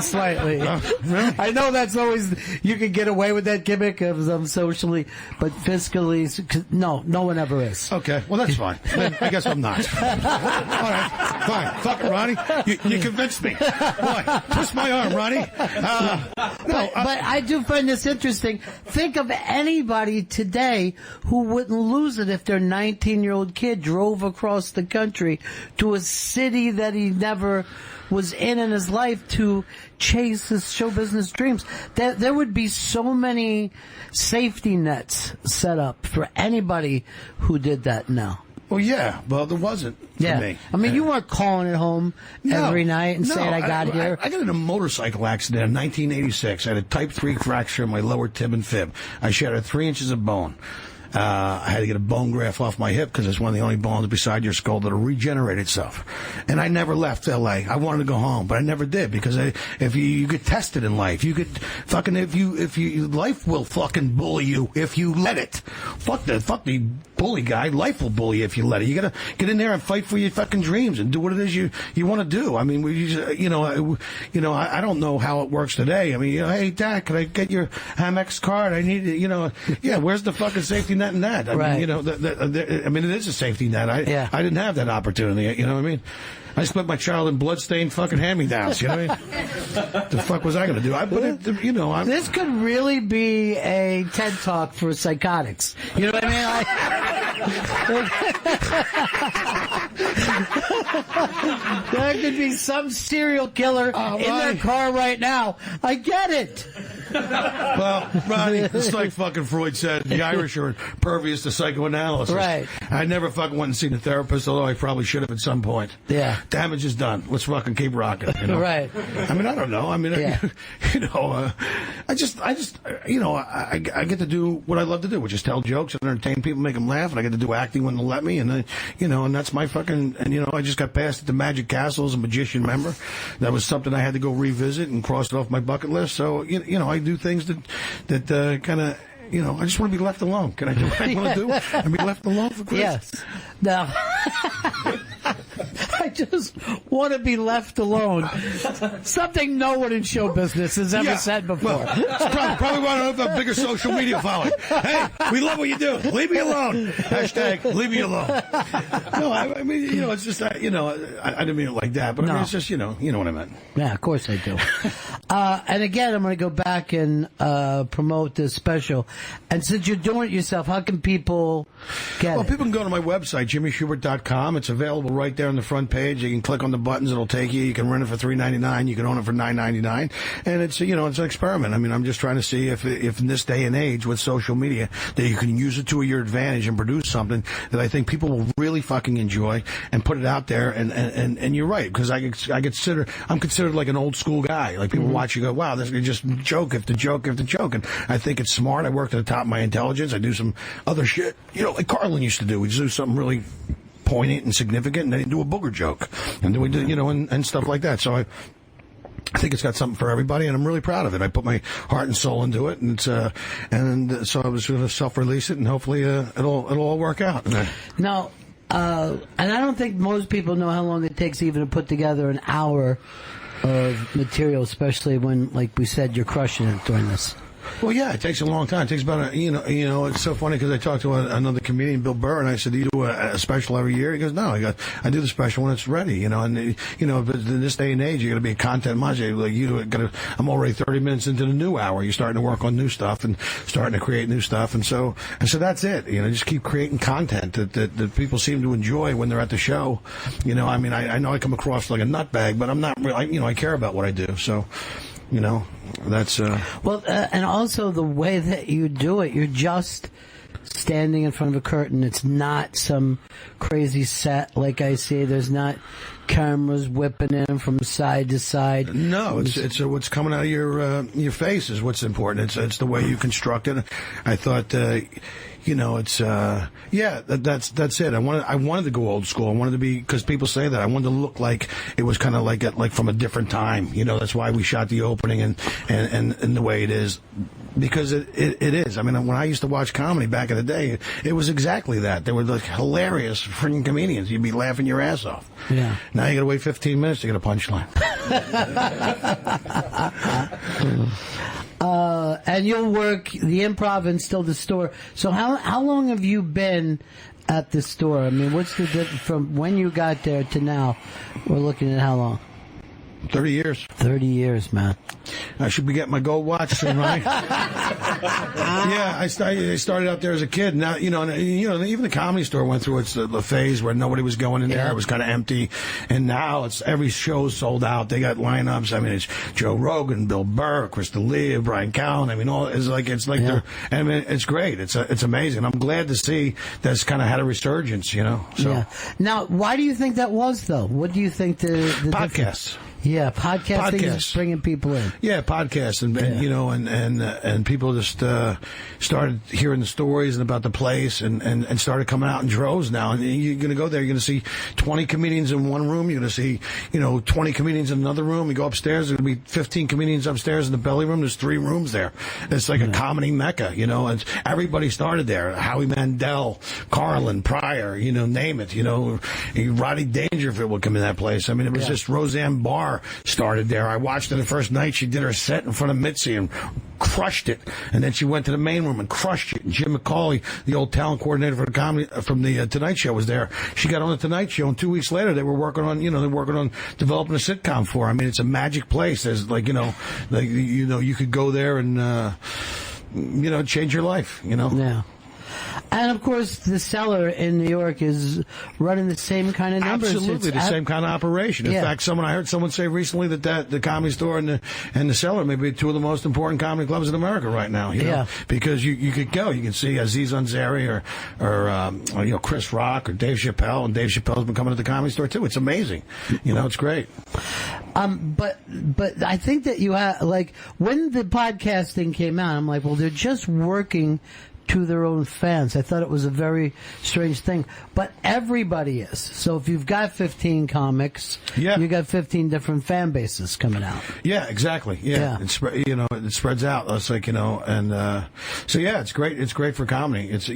slightly. Really? I know that's always, you can get away with that gimmick of socially, but fiscally, no one ever is. Okay, well that's fine. Then I guess I'm not. All right, fine. Fuck it, Ronnie. You convinced me. Boy, twist my arm, Ronnie. But I do find this interesting. Think of anybody today who wouldn't lose it if their 19-year-old kid drove across the country to a city that he never was in his life to chase his show business dreams. There would be so many safety nets set up for anybody who did that now. Well, yeah. Well, there wasn't for me. I mean, you weren't calling it home every night and saying, I got here. I got in a motorcycle accident in 1986. I had a type 3 fracture in my lower tib and fib. I shattered 3 inches of bone. I had to get a bone graft off my hip because it's one of the only bones beside your skull that'll regenerate itself. And I never left L.A. I wanted to go home, but I never did because if you get tested in life, you get fucking life will fucking bully you if you let it. Fuck the bully guy. Life will bully you if you let it. You gotta get in there and fight for your fucking dreams and do what it is you want to do. I mean, I don't know how it works today. I mean, hey, Dad, can I get your Amex card? I need it. Yeah. Where's the fucking safety net in that? I mean, it is a safety net. I didn't have that opportunity. You know what I mean? I split my child in bloodstained fucking hand-me-downs. You know what I mean? The fuck was I going to do? This could really be a TED Talk for psychotics. You know what I mean? There could be some serial killer in their car right now. I get it. Well, Ronnie, it's like fucking Freud said, the Irish are impervious to psychoanalysis. Right. I never fucking went and seen a therapist, although I probably should have at some point. Yeah. Damage is done. Let's fucking keep rocking. You know? Right. I mean, I don't know. I mean, Yeah. I get to do what I love to do, which is tell jokes and entertain people, make them laugh, and I get to do acting when they'll let me, and and that's my fucking, I just got passed at the Magic Castle as a magician member. That was something I had to go revisit and cross it off my bucket list. So, I do things that kind of, I just want to be left alone. Can I do what I want to do and be left alone for Christ? Yes. Now, I just want to be left alone. Something no one in show business has ever said before. Well, it's probably why I don't have a bigger social media following. Hey, we love what you do. Leave me alone. Hashtag leave me alone. No, I mean, it's just, I didn't mean it like that, but I mean, it's just, you know what I meant. Yeah, of course I do. And again, I'm going to go back and promote this special. And since you're doing it yourself, how can people get it? Well, people can go to my website, jimmyschubert.com. It's available right there on the front page. You can click on the buttons. It'll take you. You can rent it for $3.99. You can own it for $9.99. And it's, it's an experiment. I mean, I'm just trying to see if in this day and age with social media that you can use it to your advantage and produce something that I think people will really fucking enjoy and put it out there. And you're right, because I'm considered like an old school guy. Like people watch you go, wow, this is just joke after joke after joke. And I think it's smart. I work at the top of my intelligence. I do some other shit, like Carlin used to do. We just do something really poignant and significant, and then he'd do a booger joke, and then we do, and stuff like that. So I think it's got something for everybody, and I'm really proud of it. I put my heart and soul into it, and so I was going to self-release it, and hopefully it'll all work out. Now, and I don't think most people know how long it takes even to put together an hour of material, especially when, like we said, you're crushing it during this. Well, yeah, it takes a long time. It takes about it's so funny because I talked to another comedian, Bill Burr, and I said, do you do a special every year? He goes, no, I do the special when it's ready, but in this day and age, you got to be a content monster. Like I'm already 30 minutes into the new hour. You're starting to work on new stuff and starting to create new stuff. And so that's it. Just keep creating content that people seem to enjoy when they're at the show. I mean, I know I come across like a nutbag, but I'm not really, I care about what I do. So, that's well, and also the way that you do it, you're just standing in front of a curtain. It's not some crazy set like I see. There's not cameras whipping in from side to side. No, it's what's coming out of your face is what's important. It's the way you construct it. I thought it's that's it. I wanted to go old school. I wanted to be, because people say that, I wanted to look like it was kind of like from a different time. That's why we shot the opening and the way it is, because it is. I mean, when I used to watch comedy back in the day, it was exactly that. They were like hilarious freaking comedians. You'd be laughing your ass off. Yeah. Now you got to wait 15 minutes to get a punchline. And you'll work the Improv and still the store. So how long have you been at the store? I mean, what's the difference from when you got there to now? We're looking at how long? 30 years. 30 years, man. I should be getting my gold watch soon, right? Yeah, I started out there as a kid. Now, even the Comedy Store went through the phase where nobody was going in there. It was kind of empty. And now it's every show's sold out. They got lineups. I mean, it's Joe Rogan, Bill Burr, Krista Lee, Brian Callen. I mean, they're, I mean, it's great. It's amazing. I'm glad to see that's kind of had a resurgence, So. Yeah. Now, why do you think that was, though? What do you think the podcasts? Yeah, podcasting is bringing people in. Yeah, podcasts, and people just started hearing the stories and about the place, and started coming out in droves now. And you're going to go there, you're going to see 20 comedians in one room. You're going to see 20 comedians in another room. You go upstairs, there's going to be 15 comedians upstairs in the belly room. There's 3 rooms there. It's like a comedy mecca. And everybody started there. Howie Mandel, Carlin, Pryor, name it. Rodney Dangerfield would come in that place. I mean, it was just Roseanne Barr started there. I watched her the first night. She did her set in front of Mitzi, and crushed it. And then she went to the main room and crushed it. And Jim McCauley, the old talent coordinator for the comedy from the Tonight Show, was there. She got on the Tonight Show, and 2 weeks later they were working on developing a sitcom for her. I mean, it's a magic place. There's you could go there and change your life. Yeah. And of course, the Cellar in New York is running the same kind of numbers. Absolutely, the same kind of operation. In fact, I heard someone say recently that the Comedy Store and the Cellar may be two of the most important comedy clubs in America right now. You know? Because you could go, you can see Aziz Ansari or Chris Rock or Dave Chappelle, and Dave Chappelle's been coming to the Comedy Store too. It's amazing. It's great. But I think that you have, like, when the podcasting came out, I'm like, well, they're just working to their own fans. I thought it was a very strange thing, but everybody is. So if you've got 15 comics, you got 15 different fan bases coming out. Yeah, exactly. Yeah. It spreads out. It's like, so yeah, it's great. It's great for comedy. It's,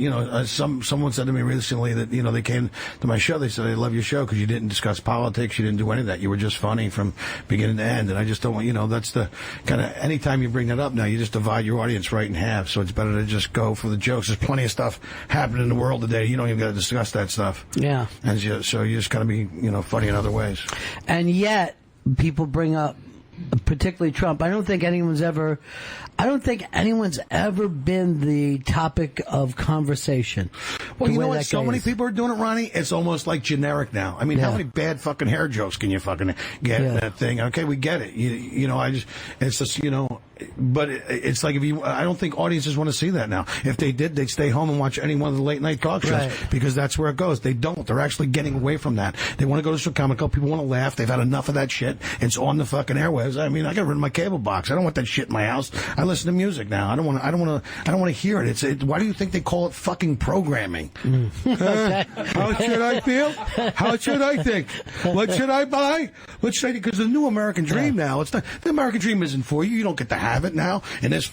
someone said to me recently that, they came to my show. They said, they love your show because you didn't discuss politics. You didn't do any of that. You were just funny from beginning to end. And I just don't want, that's the kind of, anytime you bring that up now, you just divide your audience right in half. So it's better to just go for the jokes. There's plenty of stuff happening in the world today. You don't even got to discuss that stuff. Yeah. And so you just got to be, funny in other ways. And yet, people bring up, particularly Trump. I don't think anyone's ever been the topic of conversation. Well, you know what? So many people are doing it, Ronnie. It's almost like generic now. I mean, how many bad fucking hair jokes can you fucking get in that thing? Okay, we get it. It's just, but it's like I don't think audiences want to see that now. If they did, they'd stay home and watch any one of the late night talk shows because that's where it goes. They don't. They're actually getting away from that. They want to go to some comic club. People want to laugh. They've had enough of that shit. It's on the fucking airwaves. I mean, I got rid of my cable box. I don't want that shit in my house. I listen to music now. I don't want to hear it. Why do you think they call it fucking programming? How should I feel? How should I think? What should I buy? What should I do? Because the new American dream now, it's not, the American dream isn't for you. You don't get to have it now in this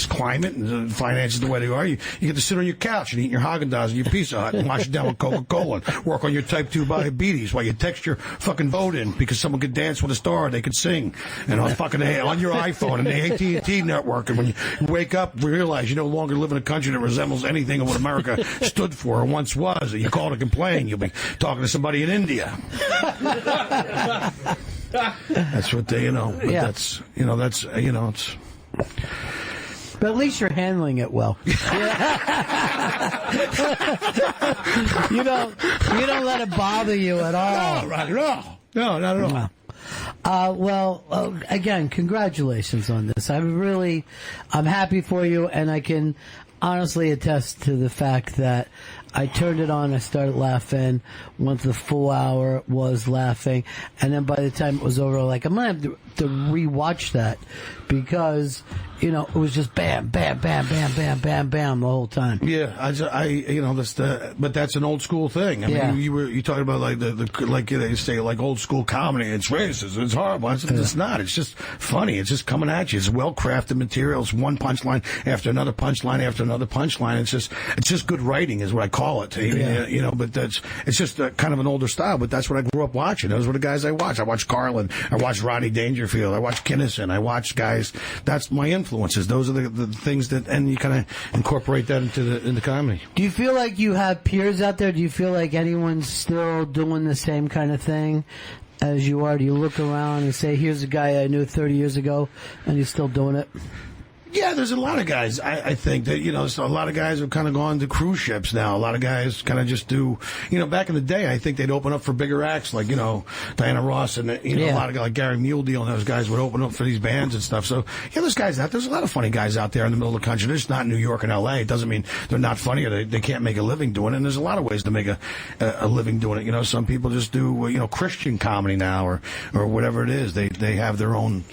climate and the finances the way they are. You get to sit on your couch and eat your Haagen-Dazs and your Pizza Hut and wash it down with Coca-Cola and work on your type 2 diabetes while you text your fucking vote in because someone could dance with a star, they could sing, and on your iPhone and the AT&T network. And when you wake up, realize you no longer live in a country that resembles anything of what America stood for or once was. You call to complain, you'll be talking to somebody in India. That's what they, but that's, it's. But at least you're handling it well. You don't let it bother you at all. No, right at all. No, not at all. Again, congratulations on this. I'm happy for you, and I can honestly attest to the fact that I turned it on, I started laughing, went the full hour, was laughing, and then by the time it was over, I'm going to have to rewatch that because, it was just bam, bam, bam, bam, bam, bam, bam the whole time. Yeah, but that's an old school thing. I mean, you talking about they say old school comedy. It's racist. It's horrible. It's not. It's just funny. It's just coming at you. It's well crafted material. It's one punchline after another punchline after another punchline. It's just good writing is what I call it. But it's just kind of an older style. But that's what I grew up watching. Those were the guys I watched. I watched Carlin. I watched Rodney Dangerfield. I watched Kinnison. I watched guys. That's my influences. Those are the things and you kind of incorporate that into comedy. Do you feel like you have peers out there? Do you feel like anyone's still doing the same kind of thing as you are? Do you look around and say, here's a guy I knew 30 years ago and he's still doing it? Yeah, there's a lot of guys. I think that, so a lot of guys have kind of gone to cruise ships now. A lot of guys kind of just do, back in the day, I think they'd open up for bigger acts like, Diana Ross and, a lot of guys like Gary Muledeal and those guys would open up for these bands and stuff. So, there's guys out there. There's a lot of funny guys out there in the middle of the country. They're just not in New York and L.A. It doesn't mean they're not funny or they can't make a living doing it. And there's a lot of ways to make a living doing it. Some people just do, Christian comedy now or whatever it is. They have their own,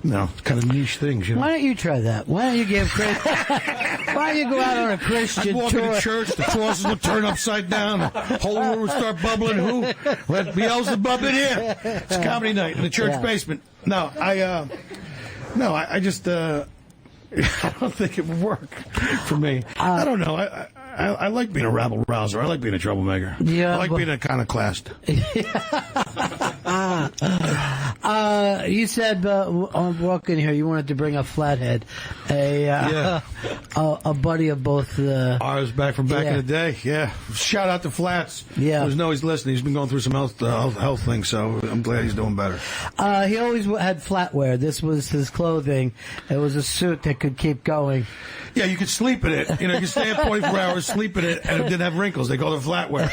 kind of niche things. Why don't you try that? Why don't you why don't you go out on a Christian walk tour? into church, the crosses will turn upside down, the whole room will start bubbling. Who? Let Beelzebub in here. It's comedy night in the church basement. No, I just, I don't think it would work for me. I don't know. I like being a rabble rouser. I like being a troublemaker. Yeah, I like being iconoclast. You said on walking here you wanted to bring up Flathead, a buddy of both. Ours back from back in the day. Yeah. Shout out to Flats. Yeah. There's no he's listening. He's been going through some health things, so I'm glad he's doing better. He always had flatwear. This was his clothing. It was a suit that could keep going. Yeah, you could sleep in it. You know, you could stay up 24 hours, sleep in it, and it didn't have wrinkles. They called it flatwear.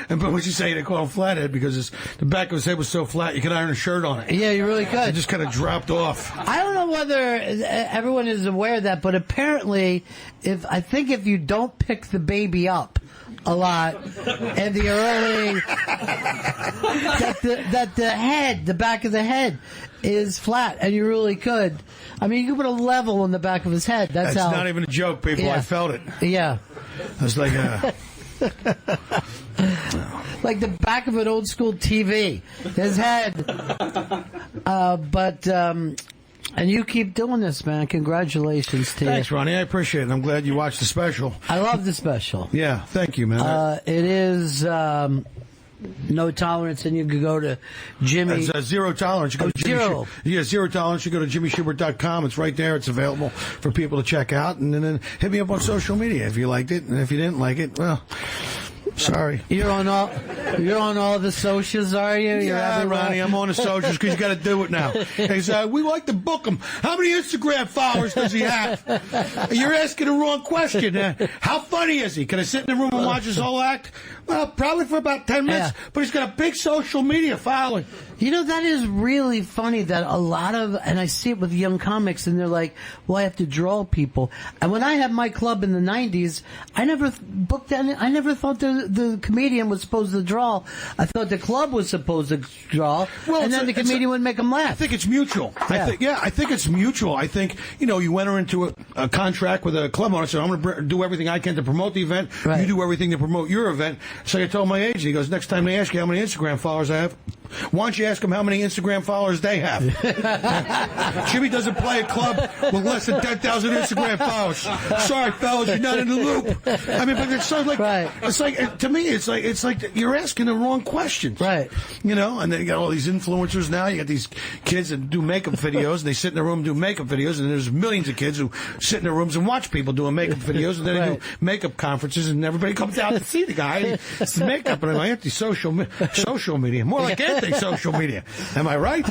But what you say, they call it flathead because the back of his head was so flat you could iron a shirt on it. Yeah, you really could. It just kind of dropped off. I don't know whether everyone is aware of that, but apparently, if you don't pick the baby up a lot in the early, that the back of the head is flat, and you really could. I mean, you could put a level in the back of his head. That's not even a joke, people. Yeah. I felt it. Yeah. I was like, like the back of an old school TV. His head. And you keep doing this, man. Congratulations to you. Thanks, Ronnie. I appreciate it. I'm glad you watched the special. I love the special. Yeah, thank you, man. It is no tolerance, and you can go to Jimmy. It's zero tolerance. You go to zero. Zero tolerance. You go to jimmyschubert.com. It's right there. It's available for people to check out. And then hit me up on social media if you liked it. And if you didn't like it, well, sorry. You're on all the socials, are you? Yeah, Ronnie, I'm on the socials because you got to do it now. We like to book him. How many Instagram followers does he have? You're asking the wrong question. How funny is he? Can I sit in the room and watch his whole act? Well, probably for about 10 minutes, but he's got a big social media following. You know, that is really funny that a lot of, and I see it with young comics, and they're like, well, I have to draw people. And when I had my club in the 90s, I never booked any, I never thought the comedian was supposed to draw. I thought the club was supposed to draw, and then the comedian would make them laugh. I think it's mutual. Yeah. I think it's mutual. I think, you enter into a contract with a club owner, so I'm going to do everything I can to promote the event. Right. You do everything to promote your event. So I told my agent, he goes, next time they ask you how many Instagram followers I have, why don't you ask them how many Instagram followers they have? Jimmy doesn't play a club with less than 10,000 Instagram followers. Sorry, fellas, you're not in the loop. I mean, but it's so like, it's like, to me, it's like you're asking the wrong questions. Right. And then you got all these influencers now. You got these kids that do makeup videos, and they sit in their room and do makeup videos, and there's millions of kids who sit in their rooms and watch people doing makeup videos, and then they do makeup conferences, and everybody comes out to see the guy. It's makeup, and I'm like, anti-social media. More like anti-social media. Am I right?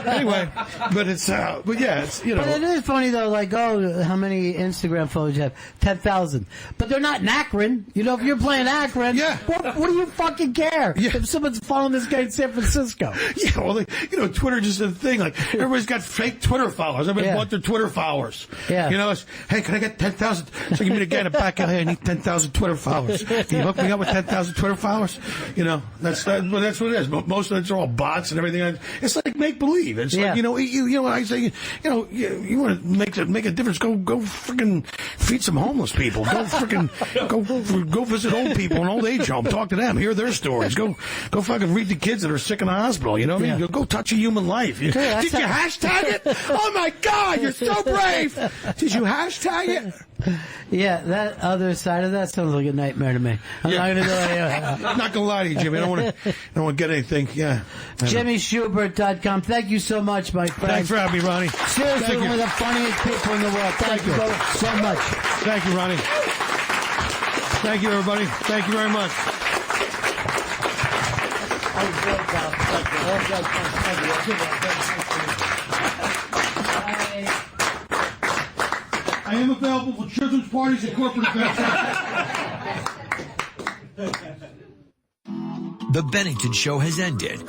Anyway, but it's, but it's. But it is funny though, like, how many Instagram followers you have? 10,000. But they're not in Akron. If you're playing Akron, what do you fucking care? If someone's following this guy in San Francisco. Yeah, well, Twitter just a thing. Like, everybody's got fake Twitter followers. Everybody bought their Twitter follers. Yeah. It's, hey, can I get 10,000? So you meet a guy in the back, hey, I need 10,000 Twitter followers. Can you hook me up with 10,000 Twitter followers? That's what it is. Most of it's all bots and everything. It's like make believe. It's like, I say, you want to make a difference, go freaking feed some homeless people. Go freaking go visit old people in old age home. Talk to them. Hear their stories. Go fucking read the kids that are sick in the hospital. You know what I mean? Go touch a human life. Did you hashtag it? Oh my God, you're so brave. Did you hashtag it? Yeah, that other side of that sounds like a nightmare to me. I'm not going to go anywhere. I'm not going to lie to you, Jimmy. I don't want to get anything. Yeah. JimmySchubert.com. Thank you so much, my friend. Thanks for having me, Ronnie. Seriously, one of the funniest people in the world. Thank you so much. Thank you, Ronnie. Thank you, everybody. Thank you very much. I am available for children's parties and corporate events. The Bennington Show has ended.